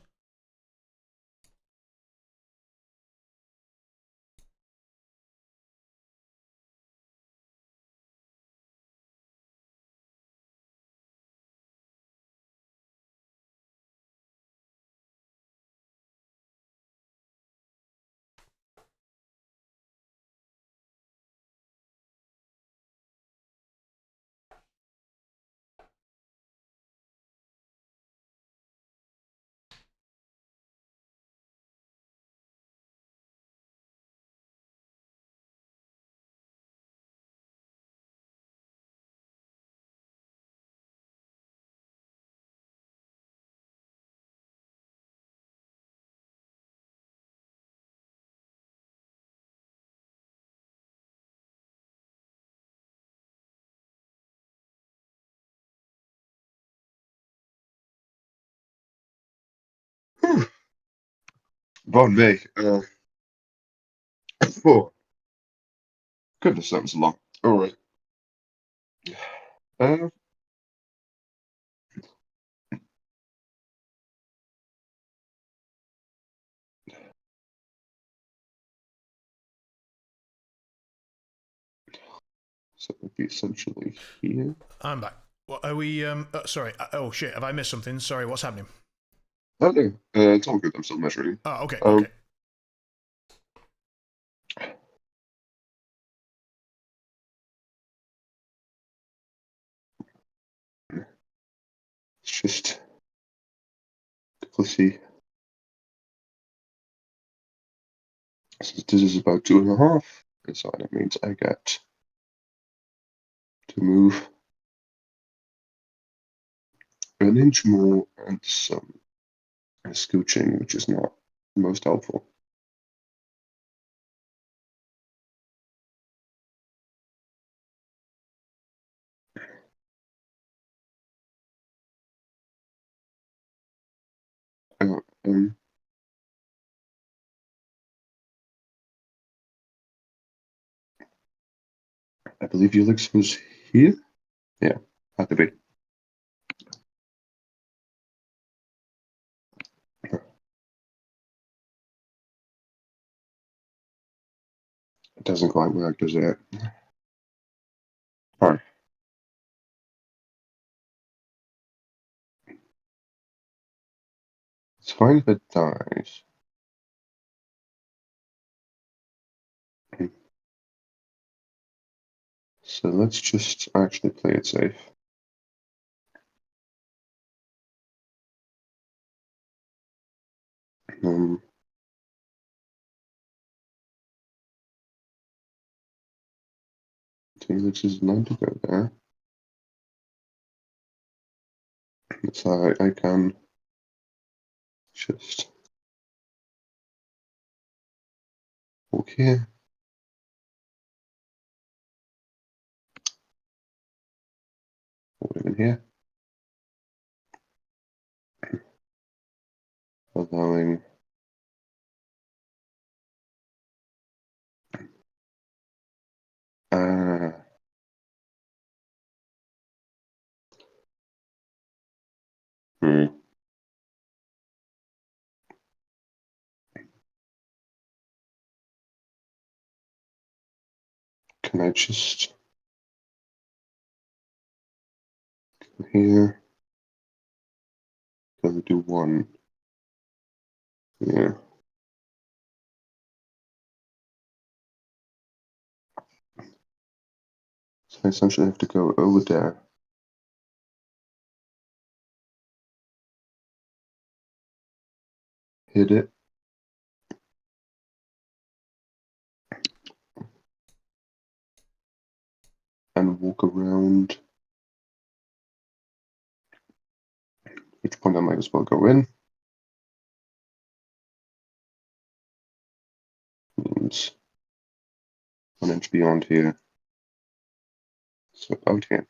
S1: Pardon me. Oh, goodness, that was long. All right. So it would be essentially here.
S2: I'm back. What are we? Sorry. Oh shit. Have I missed something? Sorry. What's happening?
S1: Oh no, it's all good. I'm still measuring.
S2: Oh, okay. Okay.
S1: It's just let's see. So this is about 2.5, and so that means I get to move an inch more and some scooching, which is not most helpful. I believe Ulix was here. Yeah, had to be. It doesn't quite work, does it? Alright. It's fine if it dies. So let's just actually play it safe. Ulix is allowed to go there. So I can just Walk here. Walk in here. Allowing Can I just go here? Can I do one? Yeah. So I essentially have to go over there. Hit it. And walk around. At which point I might as well go in. Means 1 inch beyond here. So out here.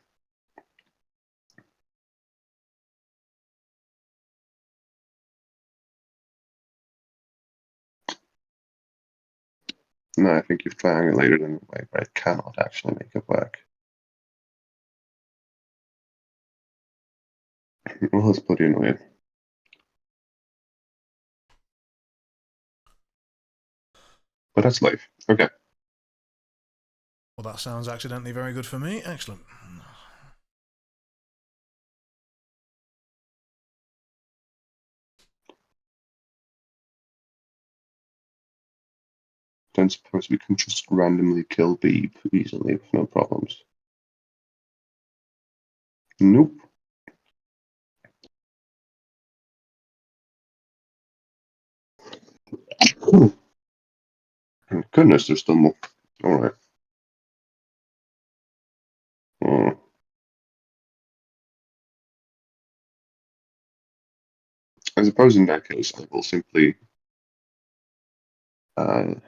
S1: No, I think you've triangulated in a way where I cannot actually make it work. Well, let's put in with. But that's life. Okay.
S2: Well, that sounds accidentally very good for me. Excellent.
S1: Don't suppose we can just randomly kill Beeb easily with no problems. Nope. Oh, goodness, there's still more. Alright. I suppose in that case I will simply walk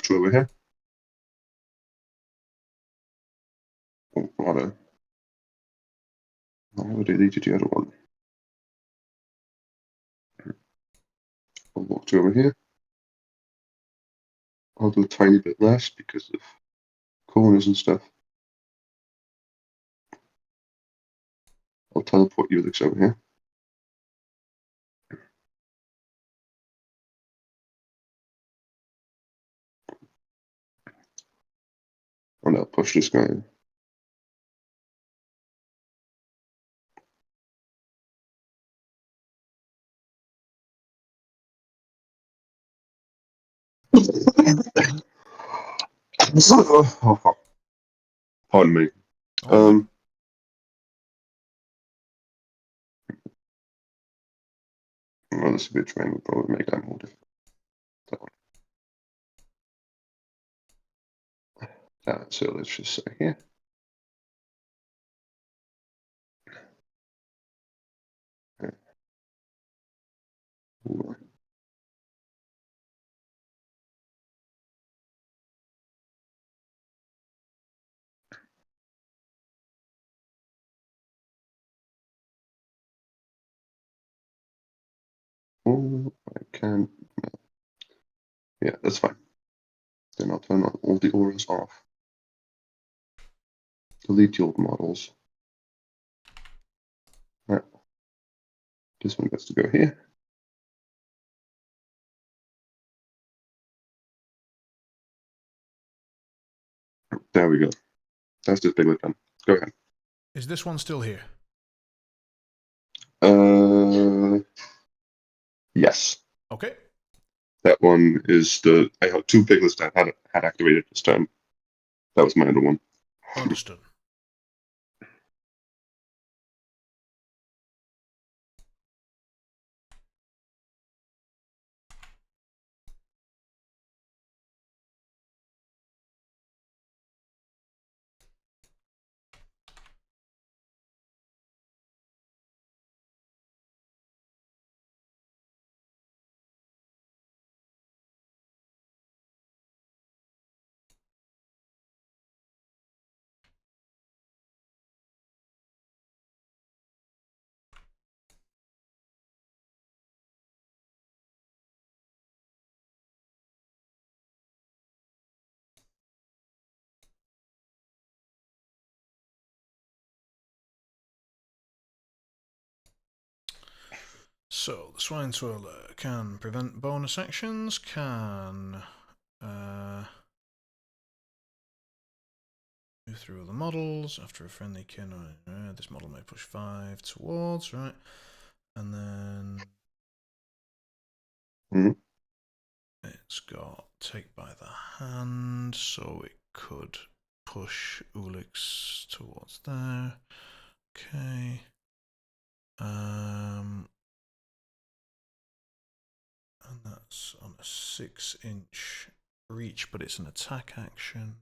S1: through over here. Oh, rather, I would delete the other one. I'll walk through over here. I'll do a tiny bit less because of corners and stuff. I'll teleport Ulix over here. And I'll push this guy in. Oh, fuck. Pardon me.
S2: All
S1: Well, this bit train will probably make that more difficult. So let's just say here. Oh, I can. Yeah, that's fine. Then I'll turn all the auras off. Delete the old models. Right. This one gets to go here. There we go. That's the big one done. Go ahead.
S2: Is this one still here?
S1: Yes.
S2: Okay.
S1: That one is the. I have 2 piglets that had activated this turn. That was my other one.
S2: Understood. So the Swine Swirler can prevent bonus actions, can move through other models after a friendly kin. This model may push 5 towards, right? And then it's got take by the hand, so it could push Ulix towards there. Okay. And that's on a 6-inch reach, but it's an attack action.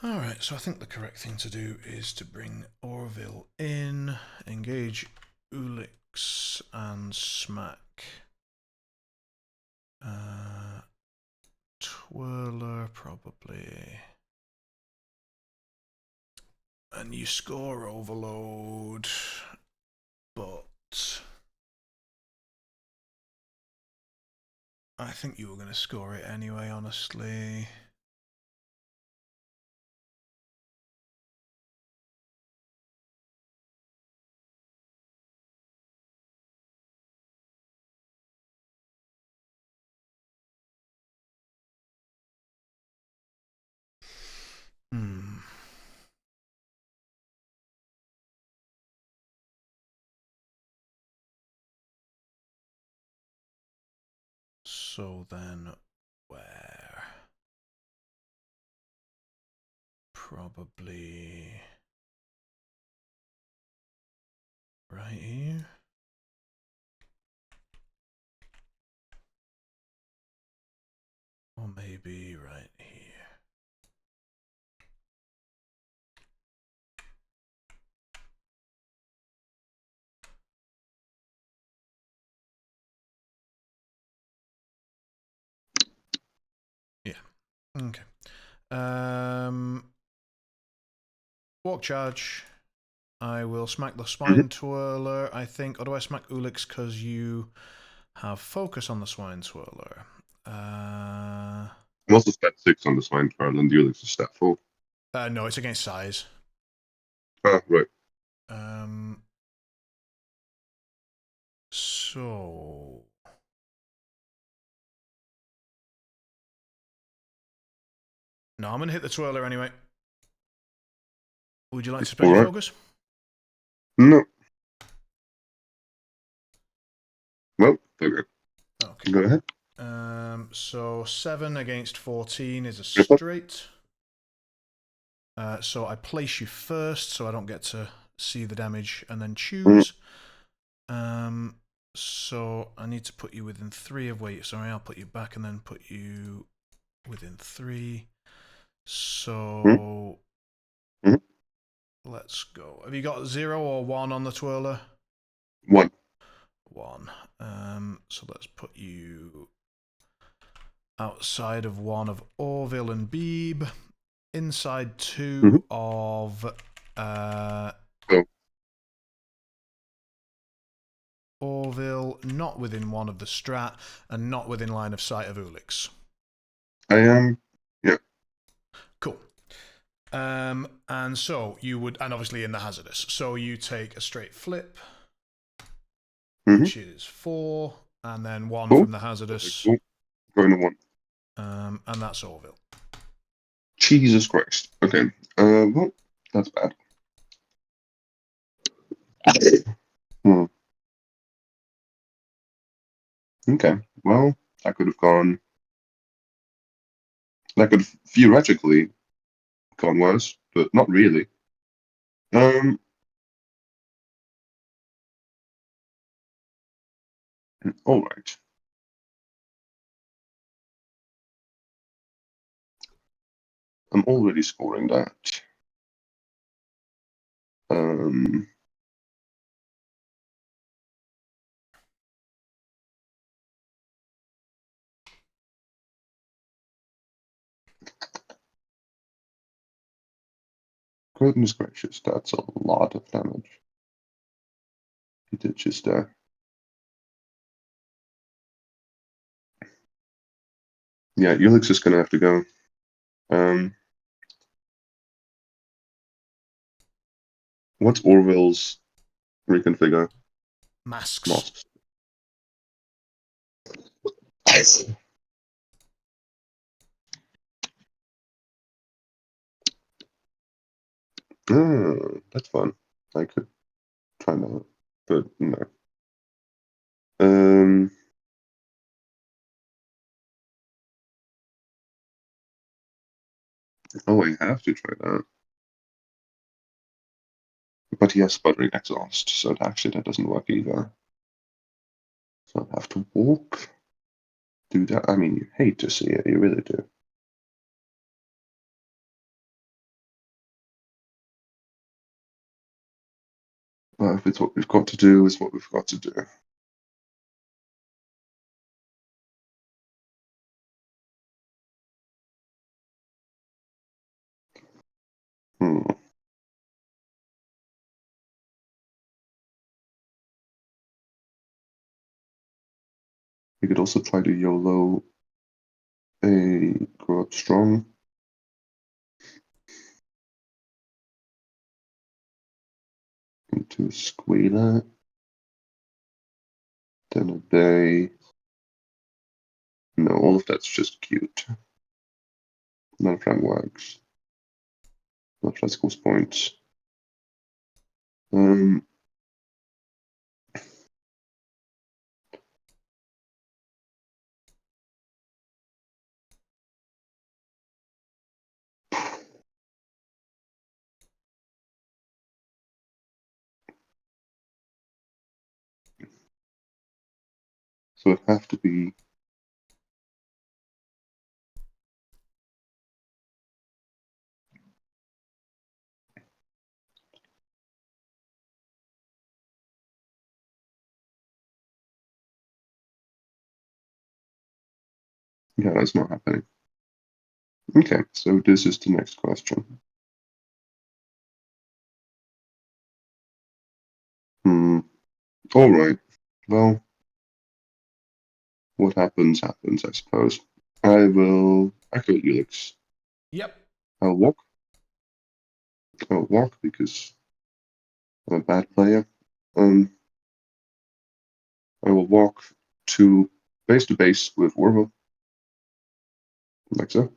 S2: Alright, so I think the correct thing to do is to bring Orville in, engage Ulix, and smack Twirler, probably. And you score Overload, but I think you were going to score it anyway, honestly. So then, where? Probably right here. Or maybe right here. Yeah. Okay. Walk charge. I will smack the Swine Twirler, I think. Or do I smack Ulix because you have focus on the Swine Twirler?
S1: I'm also stat 6 on the Swine Twirler, and the Ulix is stat 4.
S2: No, it's against size.
S1: Ah, right.
S2: So no, I'm gonna hit the Twirler anyway. Would you like to spend your focus?
S1: No. Well, okay. Go ahead.
S2: So 7 against 14 is a straight. So I place you first, so I don't get to see the damage, and then choose. So I need to put you within 3 of where you. Sorry, I'll put you back and then put you within 3. So let's go. Have you got 0 or 1 on the Twirler?
S1: 1.
S2: 1. So let's put you outside of 1 of Orville and Beeb, inside 2 of Orville, not within 1 of the Strat, and not within line of sight of Ulix.
S1: I am, yeah.
S2: Cool. And so you would, and obviously in the hazardous, so you take a straight flip, which is 4, and then 1 from the hazardous.
S1: Going to 1.
S2: And that's Orville.
S1: Jesus Christ. Okay. Well, that's bad. Okay. Well, that could have gone. That could have theoretically gone worse, but not really. All right. I'm already scoring that. Goodness gracious, that's a lot of damage. He did just yeah, Ulix is gonna have to go. What's Orville's reconfigure?
S2: Masks.
S1: Masks. That's fun. I could try that, but no. Oh, I have to try that. But he has sputtering exhaust, so actually that doesn't work either. So I have to walk. Do that. I mean, you hate to see it, you really do. But if it's what we've got to do, it's what we've got to do. We could also try to YOLO a grow up strong. Into a squealer. Then a day. No, all of that's just cute. None of that works. None of that scores points. So it have to be. Yeah, that's not happening. Okay, so this is the next question. All right. Well, what happens, happens, I suppose. I will activate Ulix.
S2: Yep.
S1: I'll walk. I'll walk because I'm a bad player. I will walk to base with Orville. Like so.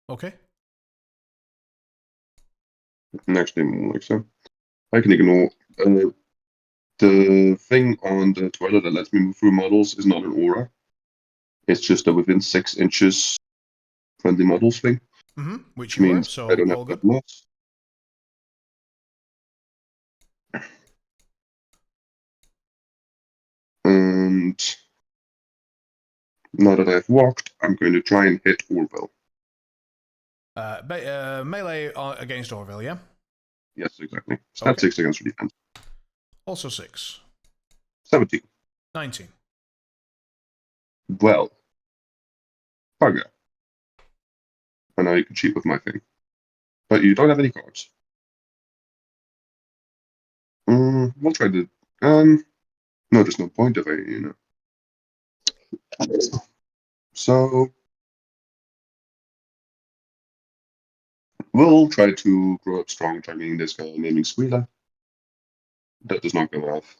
S2: Okay.
S1: Next name like so. I can ignore the thing on the Twilight that lets me move through models is not an aura. It's just a within 6 inches friendly models thing.
S2: Which
S1: Which
S2: you were,
S1: means
S2: so
S1: I don't
S2: all
S1: have
S2: good.
S1: to loss. And now that I've walked, I'm going to try and hit Orville.
S2: Melee against Orville, yeah?
S1: Yes, exactly. Stat 6 against your defense.
S2: Also 6.
S1: 17.
S2: 19.
S1: Well, bugger. And now you can cheat with my thing. But you don't have any cards. We'll try to. No, there's no point if So we'll try to grow up strong, targeting this guy naming Squealer. That does not go off.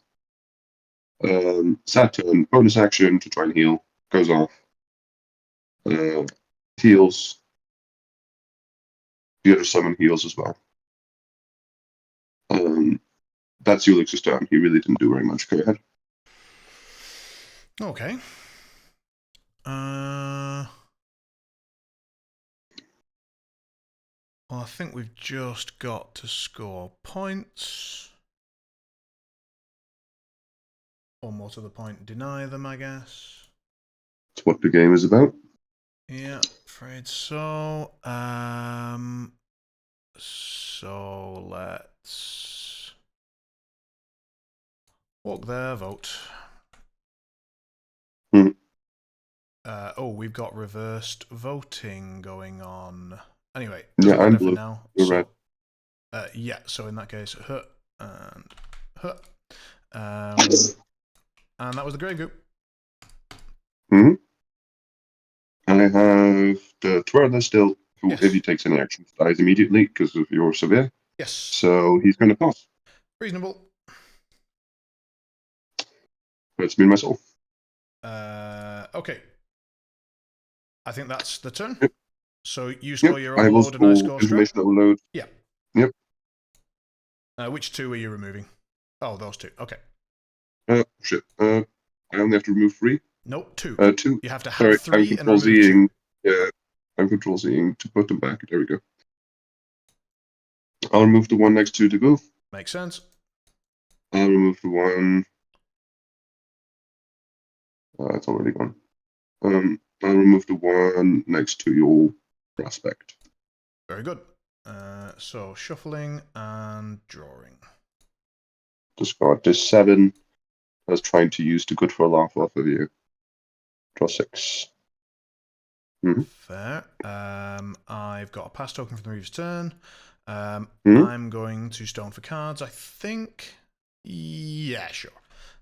S1: Saturn, bonus action to try and heal, goes off. Heals. The other summon heals as well. That's Ulix's turn. He really didn't do very much. Go ahead.
S2: Okay. Well, I think we've just got to score points. Or more to the point, deny them, I guess.
S1: That's what the game is about.
S2: Yeah, afraid so. So let's walk there, vote. Oh, we've got reversed voting going on. Anyway, doesn't matter for now.
S1: You're
S2: so,
S1: right.
S2: Yeah, so in that case, and and that was the grey group.
S1: I have the Twirler still, who,
S2: Yes.
S1: if he takes any action, dies immediately because of your severe.
S2: Yes.
S1: So he's going to pass.
S2: Reasonable.
S1: It's me and myself.
S2: Okay. I think that's the turn.
S1: Yep.
S2: So you score your
S1: I will
S2: overload and I
S1: score
S2: score
S1: information
S2: strap.
S1: overload.
S2: Yeah.
S1: Yep.
S2: Which two are you removing? Oh, those two. Okay.
S1: Shit. I only have to remove 3.
S2: Nope, 2.
S1: 2.
S2: You have to have
S1: Sorry,
S2: 3
S1: I'm
S2: and
S1: control
S2: remove 2.
S1: Zing. Yeah, I'm control Zing to put them back. There we go. I'll remove the one next to the booth.
S2: Makes sense.
S1: I'll remove the one. It's already gone. I'll remove the one next to your prospect.
S2: Very good. So shuffling and drawing.
S1: Discard this 7. I was trying to use the good for a laugh off of you. Draw 6.
S2: Fair. I've got a pass token from the Reaver's turn.
S1: Mm-hmm.
S2: I'm going to stone for cards, I think. Yeah, sure.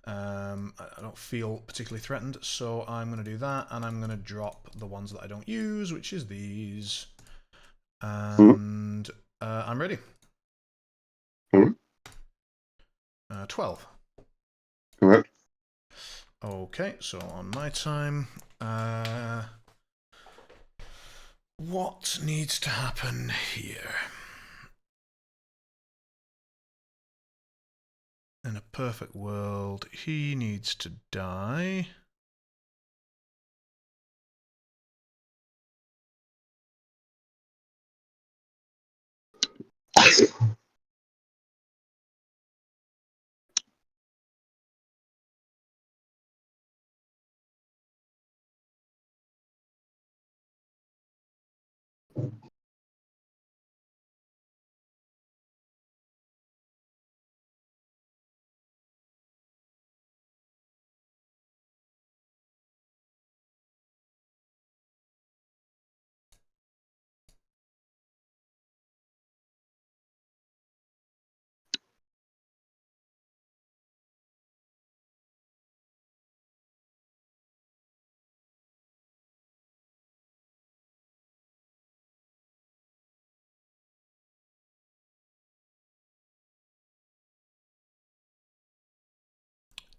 S2: I don't feel particularly threatened, so I'm going to do that, and I'm going to drop the ones that I don't use, which is these. And I'm ready. 12.
S1: Correct.
S2: Okay, so on my time, what needs to happen here? In a perfect world, he needs to die.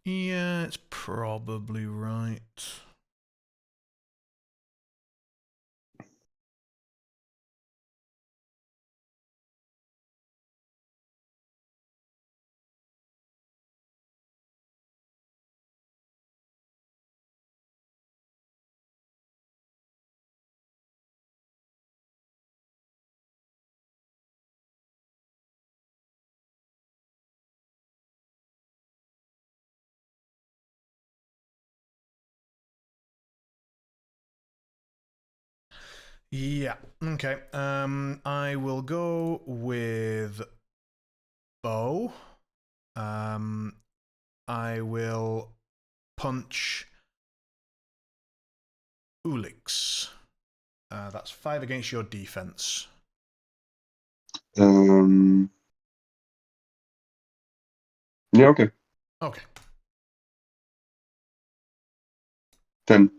S2: Yeah, it's probably right. Yeah, okay. I will go with bow. I will punch Ulix. That's 5 against your defense.
S1: Yeah, okay.
S2: Okay.
S1: 10.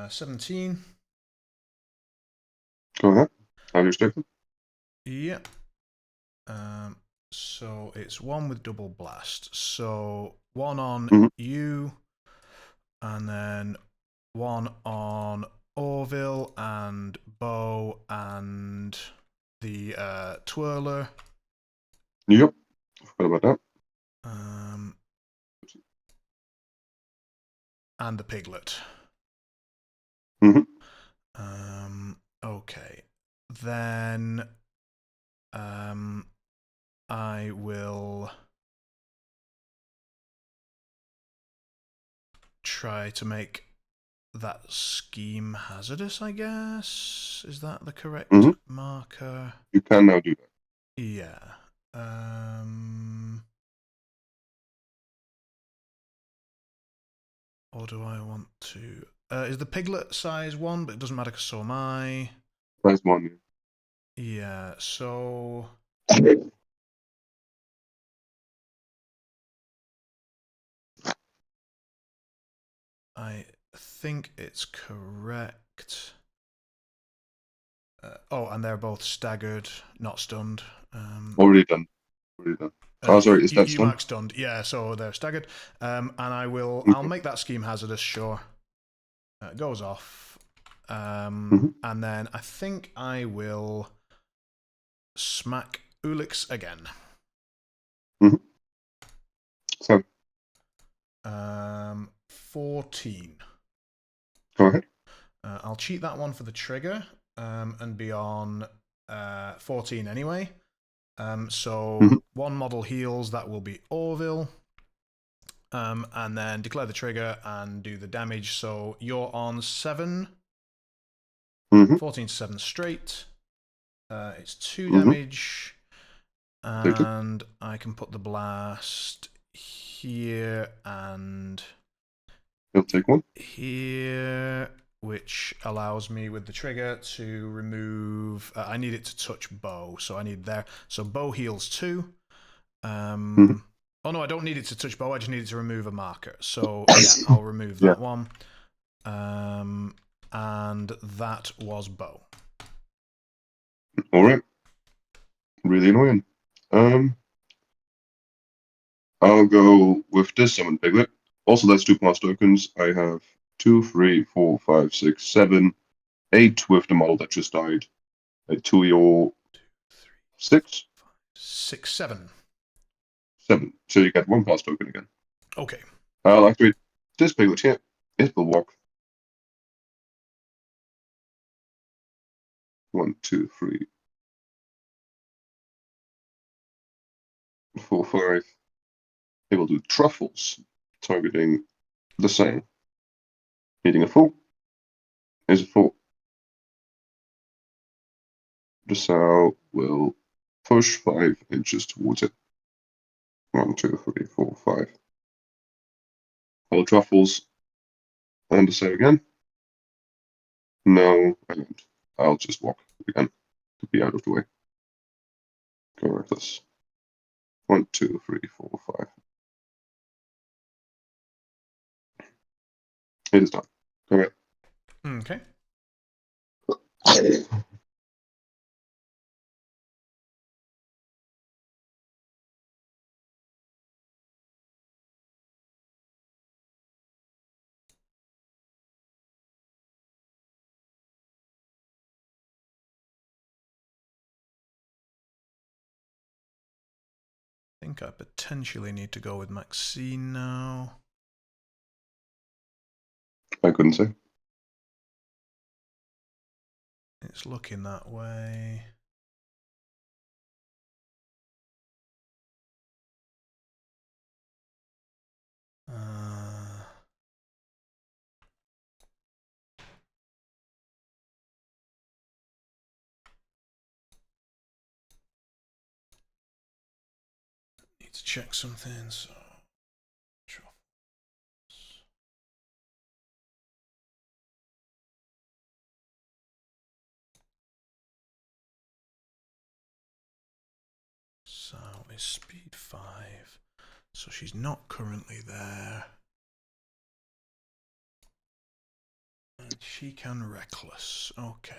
S2: 17.
S1: Go ahead. I'm restricted.
S2: Yeah. So it's 1 with double blast. So 1 on you, and then 1 on Orville and Bo and the twirler.
S1: Yep. Forgot about that.
S2: And the piglet. Okay. Then I will try to make that scheme hazardous, I guess. Is that the correct marker?
S1: You can now do that.
S2: Yeah. Or do I want to... is the piglet size 1, but it doesn't matter because so am I.
S1: Size 1.
S2: Yeah, so... I think it's correct. Oh, and they're both staggered, not stunned.
S1: Already done. Already done. Oh, sorry, is that
S2: you
S1: stunned?
S2: mark stunned. Yeah, so they're staggered. And I'll make that scheme hazardous, sure. It goes off. And then I think I will smack Ulix again.
S1: So,
S2: 14.
S1: go ahead.
S2: I'll cheat that one for the trigger and be on 14 anyway. So one model heals, that will be Orville. And then declare the trigger and do the damage. So you're on 7. 14 to 7 straight. It's 2 damage. And I can put the blast here and
S1: He'll take 1.
S2: here, which allows me with the trigger to remove. I need it to touch bow, so I need there. So bow heals 2. Oh no, I don't need it to touch bow. I just need it to remove a marker. So yeah, I'll remove that one. And that was bow.
S1: All right. Really annoying. I'll go with this summon piglet. Also, that's 2 plus tokens. I have 2, 3, 4, 5, 6, 7, 8 with the model that just died. A 2 6?
S2: 6, 7.
S1: 7. So you get 1 plus token again.
S2: Okay.
S1: I'll activate this piglet here. It will walk. 1, 2, 3, 4, 5. It will do truffles, targeting the same. Needing a 4. Is a 4. The sow will push 5 inches towards it. 1, 2, 3, 4, 5. All truffles. And the same again. No, and I'll just walk again to be out of the way. Go like this. 1, 2, 3, 4, 5. It is done. Go ahead.
S2: Okay. I think I potentially need to go with Maxine now.
S1: I couldn't say.
S2: It's looking that way. Need to check something, so... So is speed 5. So she's not currently there. And she can reckless. Okay.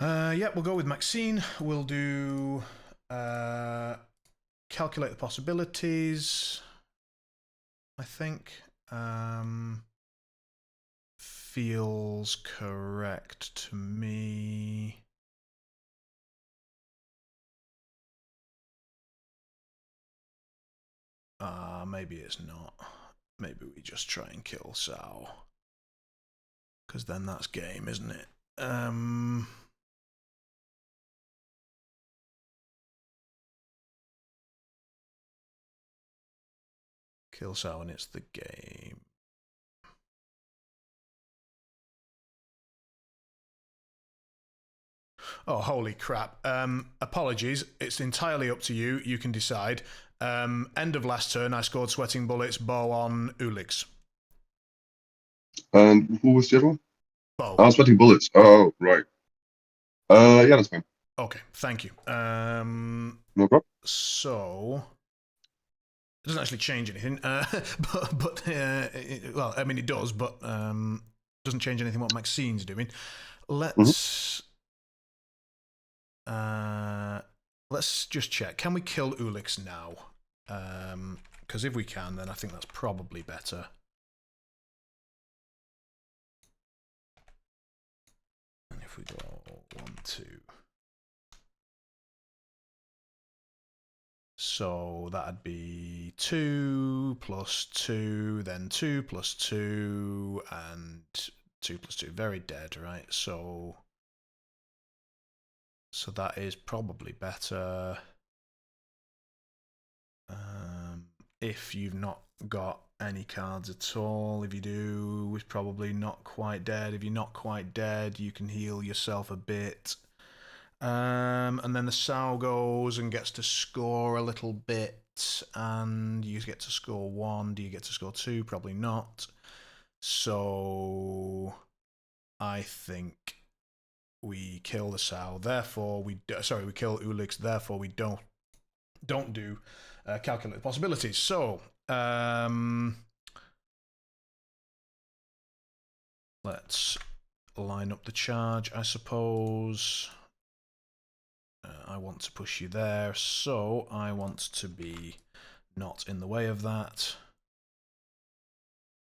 S2: Yeah, we'll go with Maxine. We'll do calculate the possibilities. I think feels correct to me. Maybe it's not. Maybe we just try and kill Sao. Because then that's game, isn't it? Kill Sao and it's the game. Oh, holy crap. Apologies. It's entirely up to you. You can decide. End of last turn, I scored Sweating Bullets, bow on Ulix.
S1: And who was the other one?
S2: Bow.
S1: I was Sweating Bullets. Oh, right. Yeah, that's fine.
S2: Okay, thank you.
S1: No problem.
S2: So... doesn't actually change anything. Well, I mean it does, but doesn't change anything what Maxine's doing. Let's just check. Can we kill Ulix now? Because if we can, then I think that's probably better. And if we go 1, 2. So that'd be 2 plus 2, then 2 plus 2, and 2 plus 2. Very dead, right? So that is probably better. If you've not got any cards at all, if you do, it's probably not quite dead. If you're not quite dead, you can heal yourself a bit. And then the Sow goes and gets to score a little bit, and you get to score 1. Do you get to score 2? Probably not. So I think we kill the Sow. Therefore, we kill Ulix. Therefore, we don't do calculate possibilities. So let's line up the charge, I suppose. I want to push you there, so I want to be not in the way of that.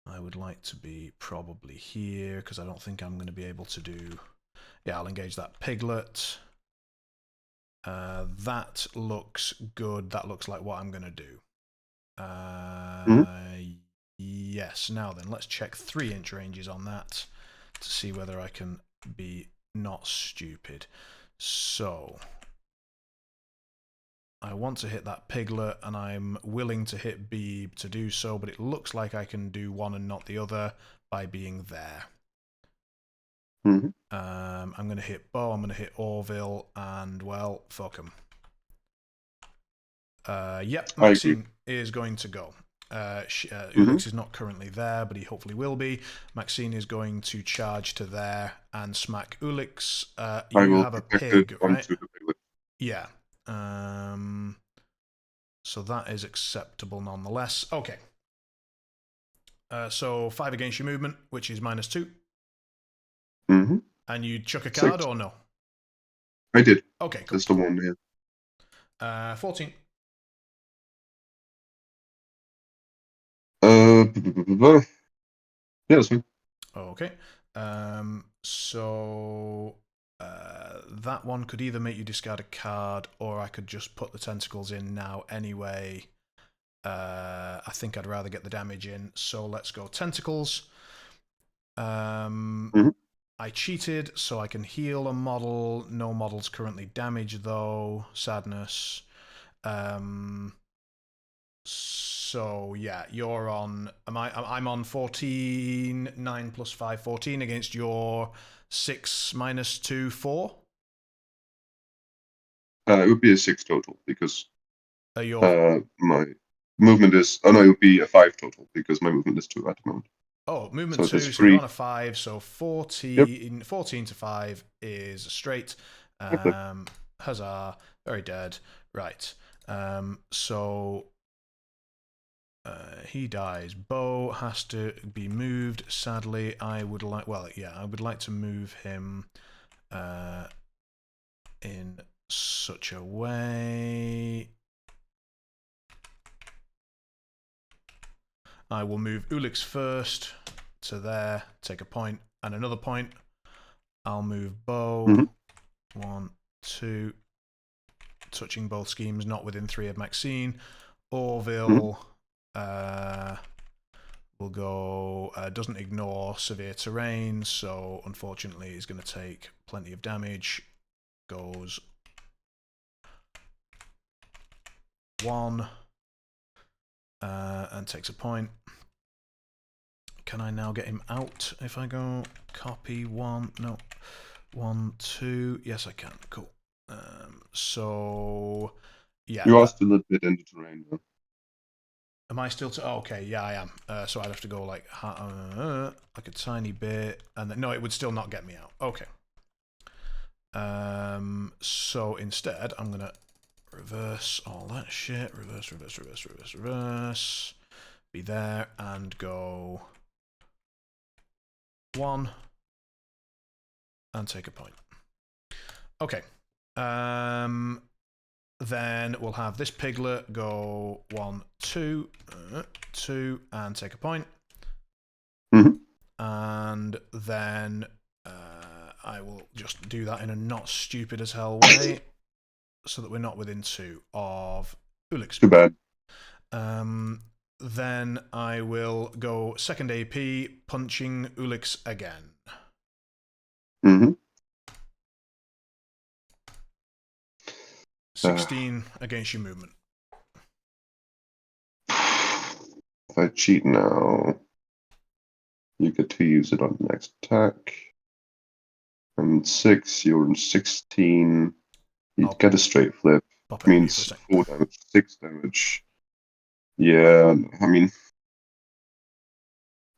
S2: I would like to be probably here, because I don't think I'm going to be able to do... Yeah, I'll engage that piglet. That looks good. That looks like what I'm going to do. Yes, now then, let's check 3-inch ranges on that to see whether I can be not stupid. So... I want to hit that piglet, and I'm willing to hit B to do so, but it looks like I can do one and not the other by being there. I'm going to hit Bo, I'm going to hit Orville, and, well, fuck him. Yep, Maxine is going to go. Ulix is not currently there, but he hopefully will be. Maxine is going to charge to there and smack Ulix. You have a pig, right? Yeah. So that is acceptable nonetheless. Okay. So 5 against your movement, which is -2. And you chuck a card
S1: 6.
S2: or no?
S1: I did.
S2: Okay, cool.
S1: That's the one, yeah.
S2: 14.
S1: Yeah, that's fine.
S2: Okay. So that one could either make you discard a card, or I could just put the tentacles in now anyway. I think I'd rather get the damage in, so let's go tentacles. I cheated, so I can heal a model. No models currently damaged, though. Sadness. So yeah, you're on. I'm on 14. 9 plus 5, 14 against your 6 minus 2, 4.
S1: It would be a 6 total because
S2: Your
S1: my movement is. Oh no, it would be a 5 total because my movement is 2 at the moment.
S2: Oh, movement
S1: So
S2: 2, so
S1: 3.
S2: you're on a 5, so 14, 14 to 5 is straight. Huzzah, very dead. Right. So he dies. Bo has to be moved. Sadly, I would like. Well, yeah, I would like to move him in such a way. I will move Ulix first to there, take a point, and another point. I'll move Bo. 1, 2. Touching both schemes, not within 3 of Maxine. Orville will go, doesn't ignore severe terrain, so unfortunately he's going to take plenty of damage. Goes 1 and takes a point. Can I now get him out if I go copy 1? No. 1, 2. Yes, I can. Cool. So yeah.
S1: You are still a bit in the terrain, though.
S2: Am I still? Oh, okay, yeah, I am. So I'd have to go like a tiny bit, and then, no, it would still not get me out. Okay. So instead, I'm gonna reverse all that shit. Reverse, reverse, reverse, reverse, reverse. Be there and go 1 and take a point. Okay. Then we'll have this piglet go 1, 2, 2, and take a point.
S1: Mhm.
S2: And then I will just do that in a not stupid as hell way, so that we're not within 2 of Ulix.
S1: Too bad.
S2: Then I will go second AP, punching Ulix again.
S1: Mm-hmm.
S2: 16 against your movement.
S1: If I cheat now, you get to use it on the next attack. And 6, you're in 16. You'd
S2: I'll
S1: get a straight flip.
S2: Pop it on you for a
S1: Means
S2: sec.
S1: 4 damage, 6 damage. Yeah, I mean,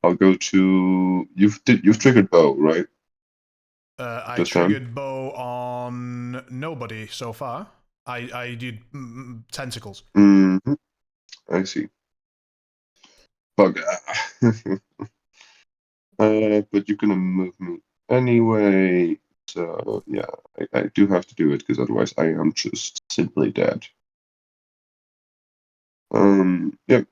S1: I'll go to you've triggered bow, right?
S2: I
S1: This time?
S2: triggered bow on nobody so far. I did tentacles.
S1: Mm-hmm. I see. Bug. But you're gonna move me anyway. So yeah, I do have to do it because otherwise I am just simply dead. Yeah.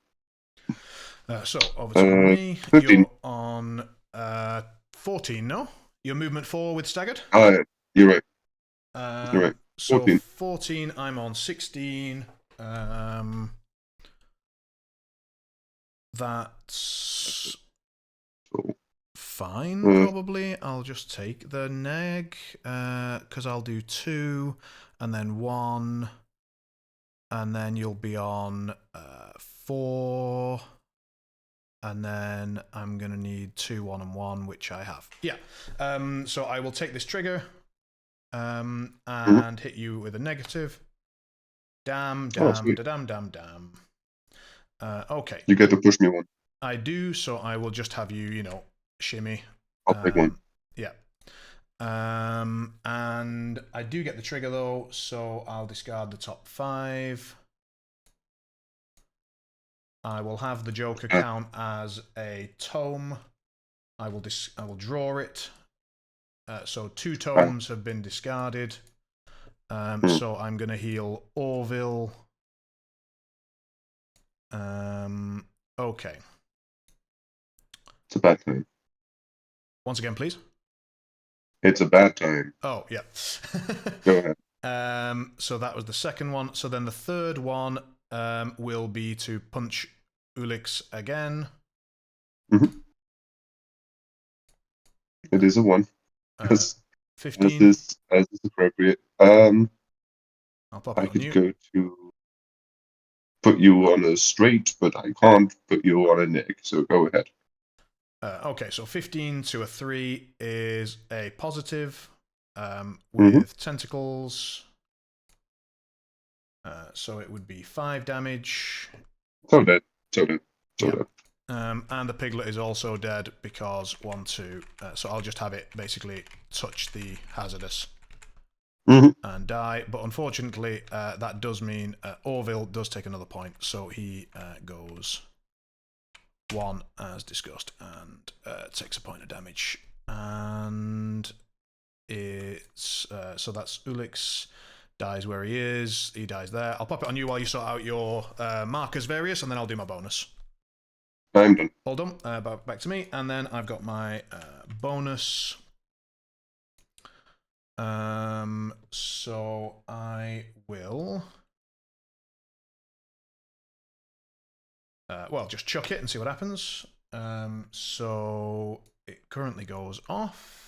S2: So over to me.
S1: 15.
S2: You're on 14, no? Your movement 4 with staggered?
S1: You're right. You're right.
S2: So
S1: 14.
S2: 14, I'm on 16. That's
S1: So,
S2: fine, probably. I'll just take the neg, because I'll do 2, and then 1, and then you'll be on 4, and then I'm going to need 2, 1, and 1, which I have. Yeah. So I will take this trigger and hit you with a negative. Damn, damn, damn, damn, damn. Okay.
S1: You get to push me 1.
S2: I do, so I will just have you, shimmy.
S1: I'll take 1.
S2: Yeah. And I do get the trigger though, so I'll discard the top 5. I will have the Joker count as a tome. I will draw it. So 2 tomes have been discarded. So I'm going to heal Orville. Okay.
S1: It's a bad time.
S2: Once again, please.
S1: It's a bad time.
S2: Oh, yeah.
S1: Go ahead.
S2: So that was the second one. So then the third one will be to punch Ulix again.
S1: Mm-hmm. It is a 1.
S2: 15.
S1: As is appropriate.
S2: I'll pop it
S1: I
S2: on
S1: could
S2: you.
S1: go to put you on a straight, but I can't put you on a neg, so go ahead.
S2: Okay, so 15 to a 3 is a positive with tentacles. So it would be 5 damage.
S1: So dead.
S2: And the piglet is also dead because 1, 2. So I'll just have it basically touch the hazardous and die. But unfortunately, that does mean Orville does take another point. So he goes 1 as discussed and takes a point of damage. And it's so that's Ulix dies where he is. He dies there. I'll pop it on you while you sort out your markers various, and then I'll do my bonus.
S1: I'm done.
S2: All done. Back to me, and then I've got my bonus. So I will. Well, just chuck it and see what happens. So it currently goes off.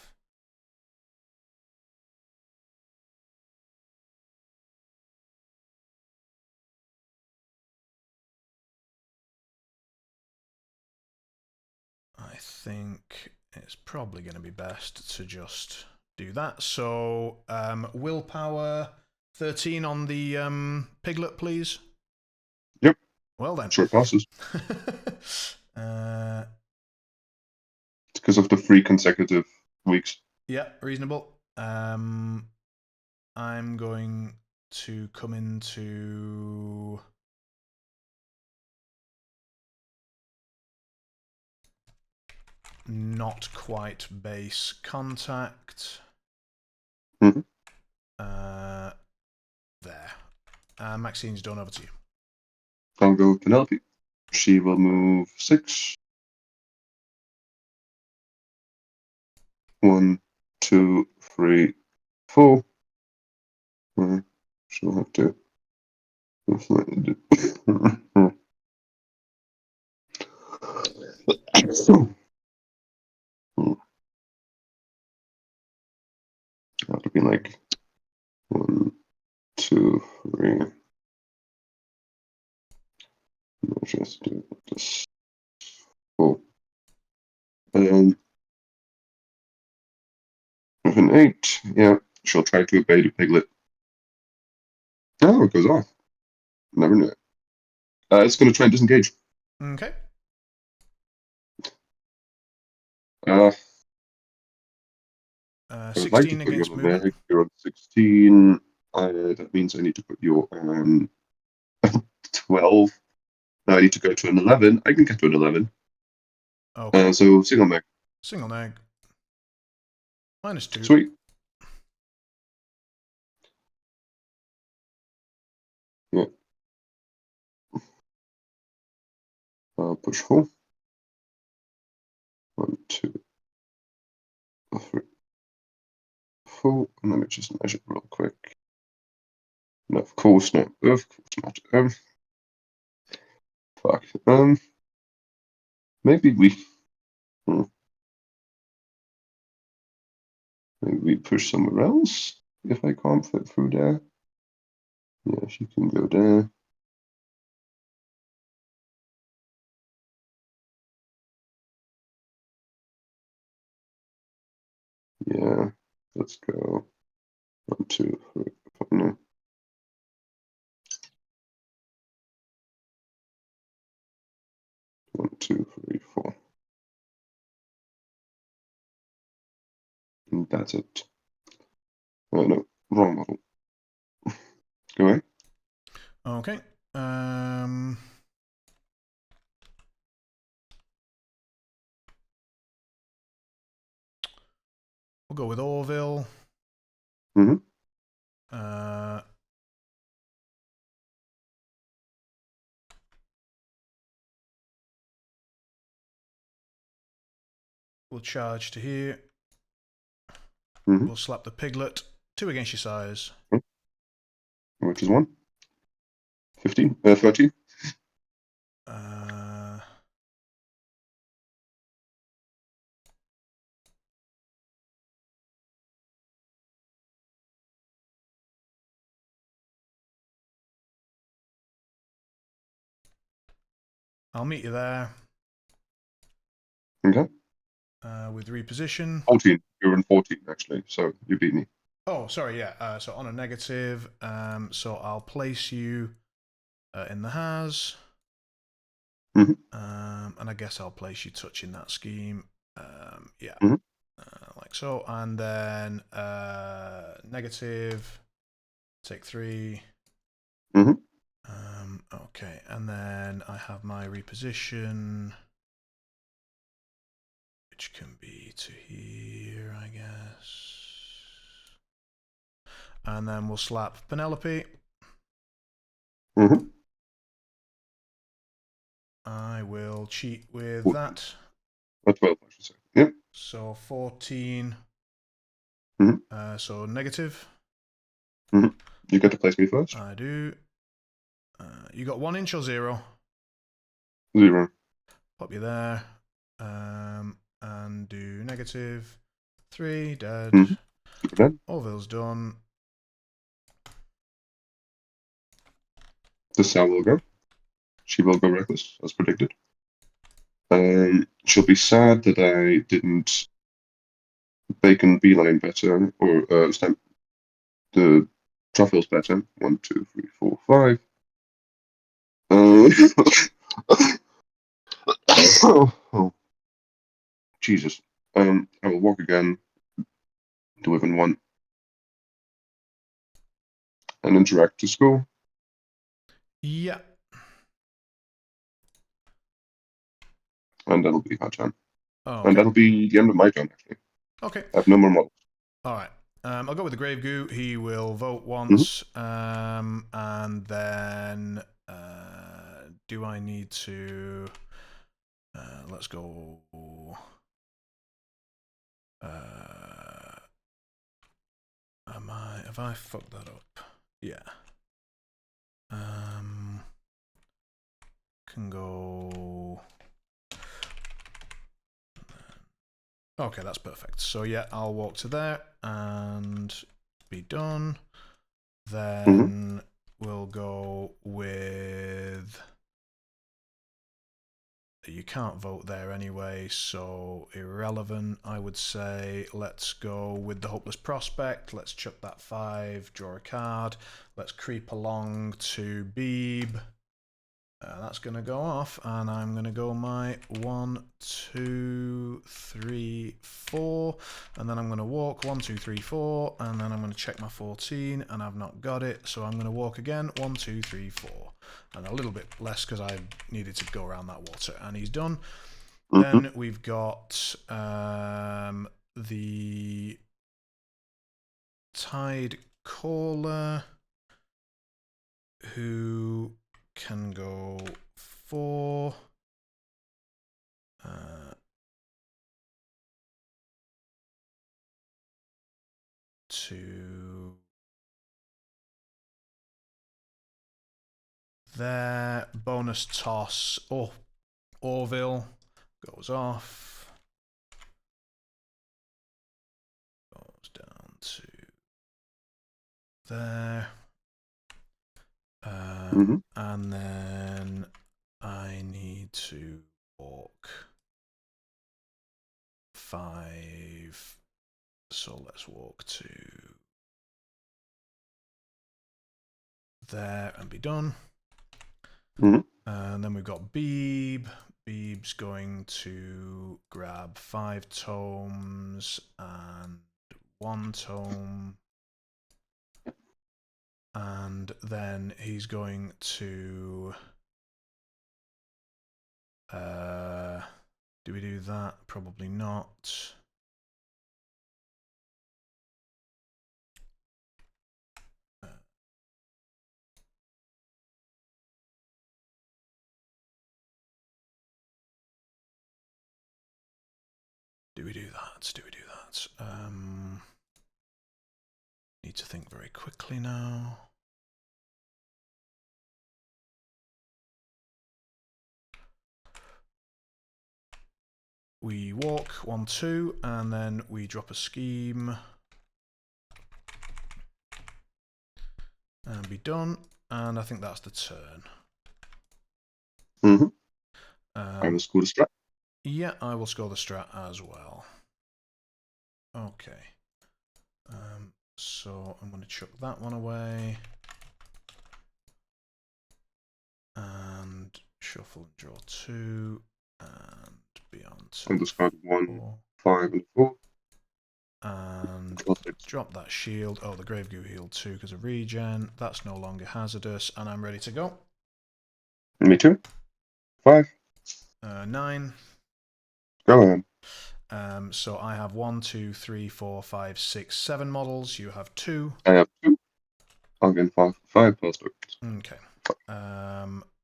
S2: I think it's probably going to be best to just do that. So willpower 13 on the piglet, please.
S1: Yep.
S2: Well then.
S1: Sure passes.
S2: It's
S1: because of the 3 consecutive weeks.
S2: Yeah, reasonable. I'm going to come into not quite base contact.
S1: Mm-hmm.
S2: There. Maxine's done. Over to you.
S1: I'll go with Penelope. She will move 6. 1, 2, 3, 4. She'll have to. That would be like 1, 2, 3. Let's just do this. 4. With an 8, yeah, she'll try to evade a piglet. Oh, it goes off. Never knew it. It's going to try and disengage.
S2: Okay.
S1: I would like to
S2: 16
S1: put you
S2: against
S1: on the
S2: movement.
S1: mag. You're on 16. That means I need to put you on 12. Now I need to go to an 11. I can get to an 11.
S2: Okay.
S1: So single mag.
S2: Single neg. -2.
S1: Sweet. Yeah. Push 4. 1, 2, 3, 4. And let me just measure real quick. No, of course not. Of course not. Fuck. Maybe we. Maybe we push somewhere else if I can't fit through there. Yeah, she can go there. Yeah, let's go. 1, 2, 3, 4. No. 1, 2, 3, 4. And that's it. No, wrong model. Go away.
S2: Okay. We'll go with Orville.
S1: Mm-hmm.
S2: We'll charge to here.
S1: Mm-hmm.
S2: We'll slap the piglet. 2 against your size.
S1: Which is 1. 15. 13.
S2: I'll meet you there.
S1: Okay.
S2: With reposition.
S1: 14. You're in 14 actually, so you beat me.
S2: Oh, sorry, yeah. So on a negative, so I'll place you in the has.
S1: Mm-hmm.
S2: And I guess I'll place you touching that scheme. Yeah.
S1: Mm-hmm.
S2: Like so. And then negative, take 3.
S1: Mm-hmm.
S2: Okay, and then I have my reposition, which can be to here, I guess. And then we'll slap Penelope.
S1: Mm-hmm.
S2: I will cheat with
S1: 14.
S2: that.
S1: 12, I should say. Yep.
S2: So 14.
S1: Mm-hmm.
S2: So negative.
S1: Mm-hmm. You get to place me first.
S2: I do. You got 1 inch or 0?
S1: 0.
S2: Pop you there. And do negative. 3, dead.
S1: Mm-hmm. Dead.
S2: Orville's done.
S1: The cell will go. She will go reckless, as predicted. She'll be sad that I didn't bacon beeline better, or stamp the truffles better. 1, 2, 3, 4, 5. Oh, Jesus. I will walk again. Do within 1. and interact to school.
S2: Yeah.
S1: And that'll be her turn.
S2: Oh,
S1: And
S2: okay.
S1: that'll be the end of my turn, actually.
S2: Okay.
S1: I have no more models.
S2: All right. I'll go with the Grave Goo. He will vote once, and then do I need to? Let's go. Have I fucked that up? Yeah. Can go. Okay, that's perfect. So yeah, I'll walk to there and be done. Then we'll go with. You can't vote there anyway, so irrelevant. I would say let's go with the Hopeless Prospect. Let's chuck that 5, draw a card. Let's creep along to Beeb. That's going to go off, and I'm going to go my 1, 2, 3, 4, and then I'm going to walk 1, 2, 3, 4, and then I'm going to check my 14, and I've not got it, so I'm going to walk again 1, 2, 3, 4, and a little bit less because I needed to go around that water, and he's done. Then we've got the Tide Caller, who can go 4. To there. Bonus toss. Oh, Orville goes off. Goes down to there. And then I need to walk 5. So let's walk to there and be done. And then we've got Beeb. Beeb's going to grab 5 tomes and 1 tome. And then he's going to... do we do that? Probably not. Do we do that? Do we do that? Need to think very quickly now. We walk 1, 2, and then we drop a scheme. And be done. And I think that's the turn.
S1: I will score the strat.
S2: Yeah, I will score the strat as well. Okay. So I'm going to chuck that one away. And shuffle and draw 2. And be on to
S1: And discard 1,
S2: 4.
S1: 5, and 4.
S2: And drop that shield. Oh, the Grave Goo healed 2 because of regen. That's no longer hazardous. And I'm ready to go.
S1: Me too. 5.
S2: 9.
S1: Go ahead.
S2: So I have 1, 2, 3, 4, 5, 6, 7 models. You have 2.
S1: I have 2. I'll get 5 prospects.
S2: Okay.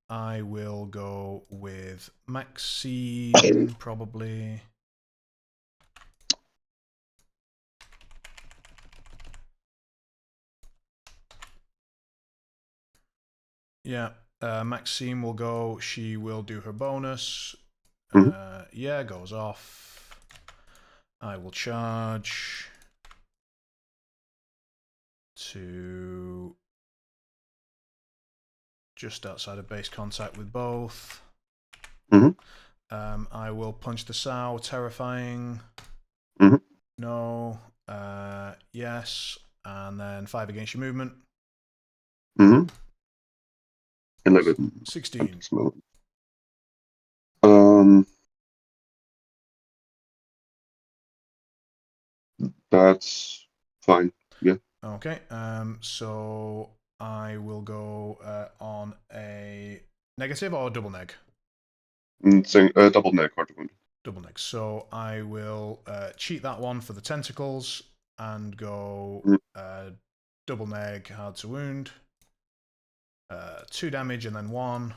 S2: I will go with Maxine, probably. Yeah, Maxine will go. She will do her bonus. Yeah, goes off. I will charge to just outside of base contact with both. I will punch the sow. Terrifying. No. Yes. And then 5 against your movement.
S1: 11.
S2: 16.
S1: That's fine. Yeah.
S2: Okay. So I will go on a negative or double neg.
S1: Double neg, heart wound.
S2: Double neg. So I will cheat that one for the tentacles and go double neg, hard to wound. 2 damage and then 1.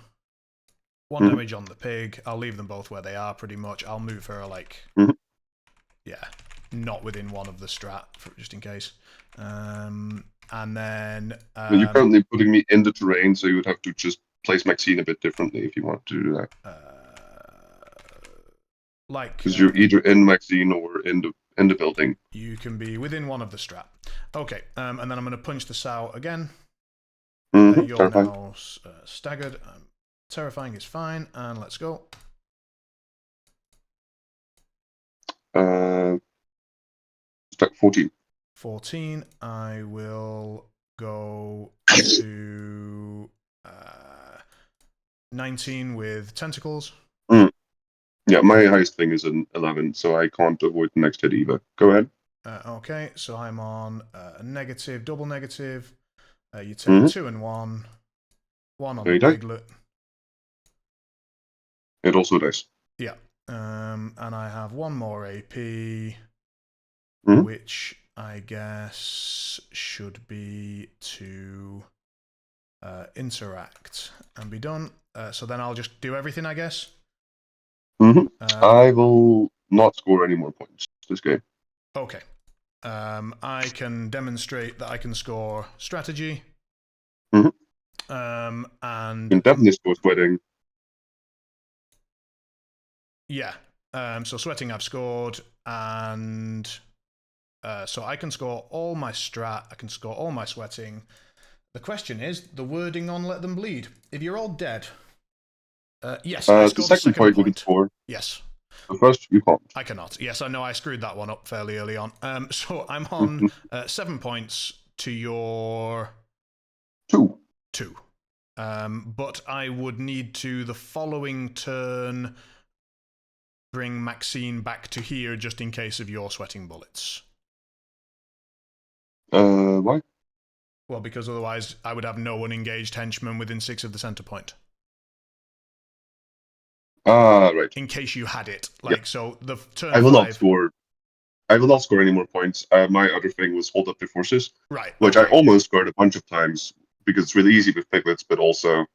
S2: 1 damage on the pig. I'll leave them both where they are pretty much. I'll move her like, yeah, not within 1 of the strat, just in case. And then...
S1: You're currently putting me in the terrain, so you would have to just place Maxine a bit differently if you want to do that.
S2: Like...
S1: Because you're either in Maxine or in the building.
S2: You can be within 1 of the strat. Okay, and then I'm going to punch the sow again. You're
S1: Terrifying.
S2: now staggered. Terrifying is fine, and let's go.
S1: 14.
S2: 14. I will go to 19 with tentacles.
S1: Yeah, my highest thing is an 11, so I can't avoid the next hit either. Go ahead.
S2: Okay, so I'm on a negative, double negative. You take 2 and 1. 1 on the piglet.
S1: It also dies.
S2: Yeah. And I have 1 more AP, which I guess should be to interact and be done. So then I'll just do everything, I guess.
S1: I will not score any more points this game.
S2: Okay. I can demonstrate that I can score strategy. And
S1: you can definitely score sweating.
S2: Yeah. So sweating I've scored, and so I can score all my strat, I can score all my sweating. The question is the wording on let them bleed. If you're all dead. Yes, I scored
S1: the second point you can score.
S2: Yes.
S1: The first you can't.
S2: I cannot. Yes, I know I screwed that one up fairly early on. So I'm on 7 points to your
S1: 2.
S2: But I would need to the following turn bring Maxine back to here just in case of your sweating bullets.
S1: Why?
S2: Well, because otherwise I would have no unengaged henchmen within 6 of the center point.
S1: Right.
S2: In case you had it. Like, so the turn
S1: I will
S2: 5...
S1: not score. I will not score any more points. My other thing was hold up the forces.
S2: Right.
S1: Which I almost scored a bunch of times because it's really easy with piglets, but also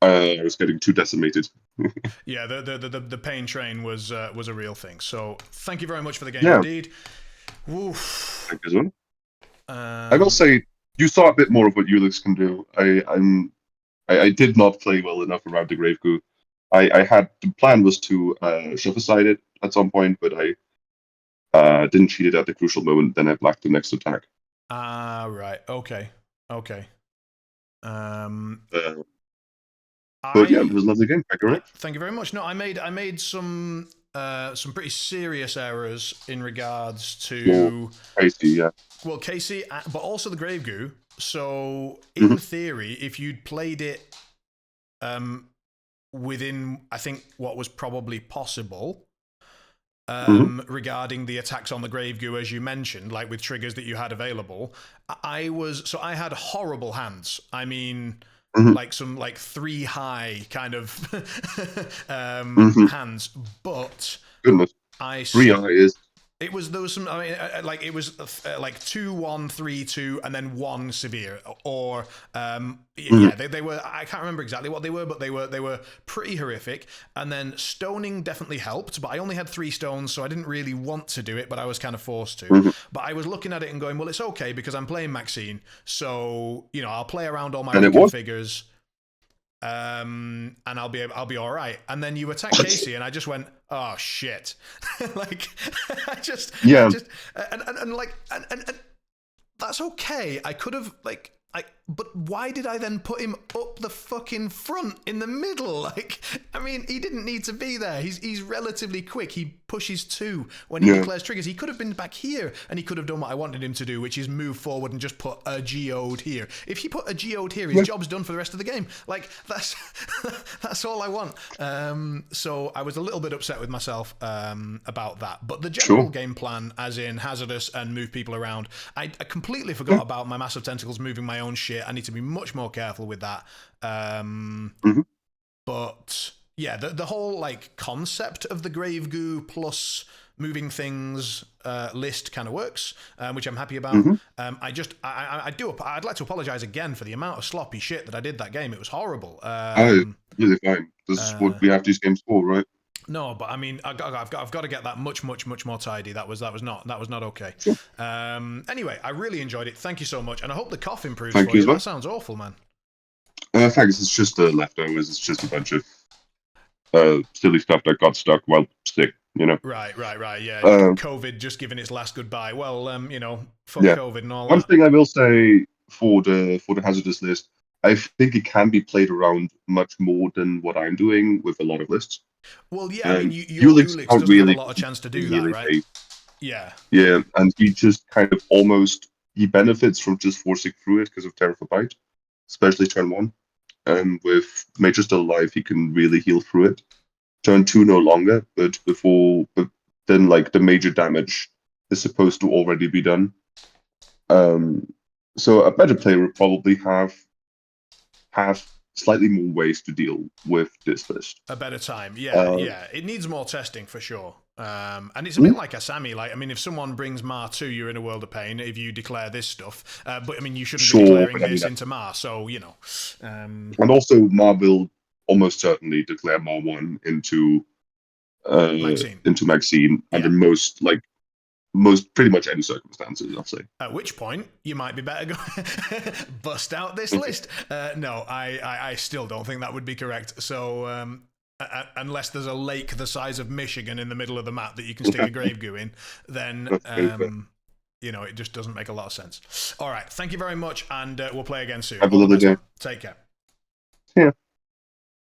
S1: I was getting too decimated.
S2: Yeah, the pain train was a real thing. So thank you very much for the game indeed. Oof.
S1: Thank you, Zone. I will say you saw a bit more of what Ulix can do. I did not play well enough around the Grave Goo. The plan was to shove aside it at some point, but I didn't cheat it at the crucial moment. Then I blacked the next attack.
S2: Right. Okay.
S1: But yeah, it was a lovely game.
S2: Thank you very much. No, I made some pretty serious errors in regards to
S1: Casey, yeah.
S2: Well, Casey, but also the Grave Goo. So in theory, if you'd played it within, I think, what was probably possible regarding the attacks on the Grave Goo, as you mentioned, like with triggers that you had available, I had horrible hands. I mean, like some 3 high kind of hands, but
S1: goodness, 3 high is.
S2: There was some. I mean, it was like 2, 1, 3, 2, and then 1 severe. Or yeah, they were. I can't remember exactly what they were, but they were pretty horrific. And then stoning definitely helped, but I only had 3 stones, so I didn't really want to do it, but I was kind of forced to. But I was looking at it and going, well, it's okay because I'm playing Maxine, so I'll play around all my figures. And I'll be all right. And then you attack Casey, and I just went, oh shit, like and that's okay. I could have but why did I then put him up the fucking front in the middle? Like, I mean, he didn't need to be there. He's relatively quick. He pushes 2 when he declares triggers. He could have been back here, and he could have done what I wanted him to do, which is move forward and just put a geode here. If he put a geode here, his job's done for the rest of the game. Like, that's all I want. So I was a little bit upset with myself about that. But the general game plan, as in hazardous and move people around, I completely forgot about my massive tentacles moving my own own shit. I need to be much more careful with that. But yeah, the whole like concept of the grave goo plus moving things list kind of works, which I'm happy about. I'd like to apologize again for the amount of sloppy shit that I did that game. It was horrible.
S1: Really fine. This is what we have these games for, right?
S2: No, but I mean, I've got to get that much more tidy. That was not okay.
S1: Sure.
S2: Anyway, I really enjoyed it. Thank you so much, and I hope the cough improves
S1: Thank
S2: for
S1: you
S2: you.
S1: as well.
S2: That sounds awful, man.
S1: Thanks. It's just the leftovers. It's just a bunch of silly stuff that got stuck while sick. You know.
S2: Right. Yeah, COVID just giving its last goodbye. Well, fuck COVID and all
S1: One
S2: that.
S1: thing I will say for the hazardous list, I think it can be played around much more than what I'm doing with a lot of lists.
S2: Well, yeah, I mean, your Ulix doesn't have a lot of chance to do that, right?
S1: Safe.
S2: Yeah,
S1: and he just kind of he benefits from just forcing through it because of Terror for Bite, especially turn 1. And with Major still alive, he can really heal through it. Turn 2 no longer, but then like the major damage is supposed to already be done. So a better player would probably have slightly more ways to deal with this list.
S2: a better time. Yeah. It needs more testing for sure. And it's a bit like Asami. Like, I mean, if someone brings Mar 2, you're in a world of pain if you declare this stuff. But I mean, you shouldn't be declaring this into Mar. So you know.
S1: And also, Mar will almost certainly declare Mar 1 into Maxine under pretty much any circumstances, I'll say.
S2: At which point, you might be better bust out this list. No, I still don't think that would be correct. So, unless there's a lake the size of Michigan in the middle of the map that you can stick a grave goo in, then, it just doesn't make a lot of sense. All right, thank you very much, and we'll play again soon.
S1: Have a lovely day.
S2: Take care.
S1: Yeah.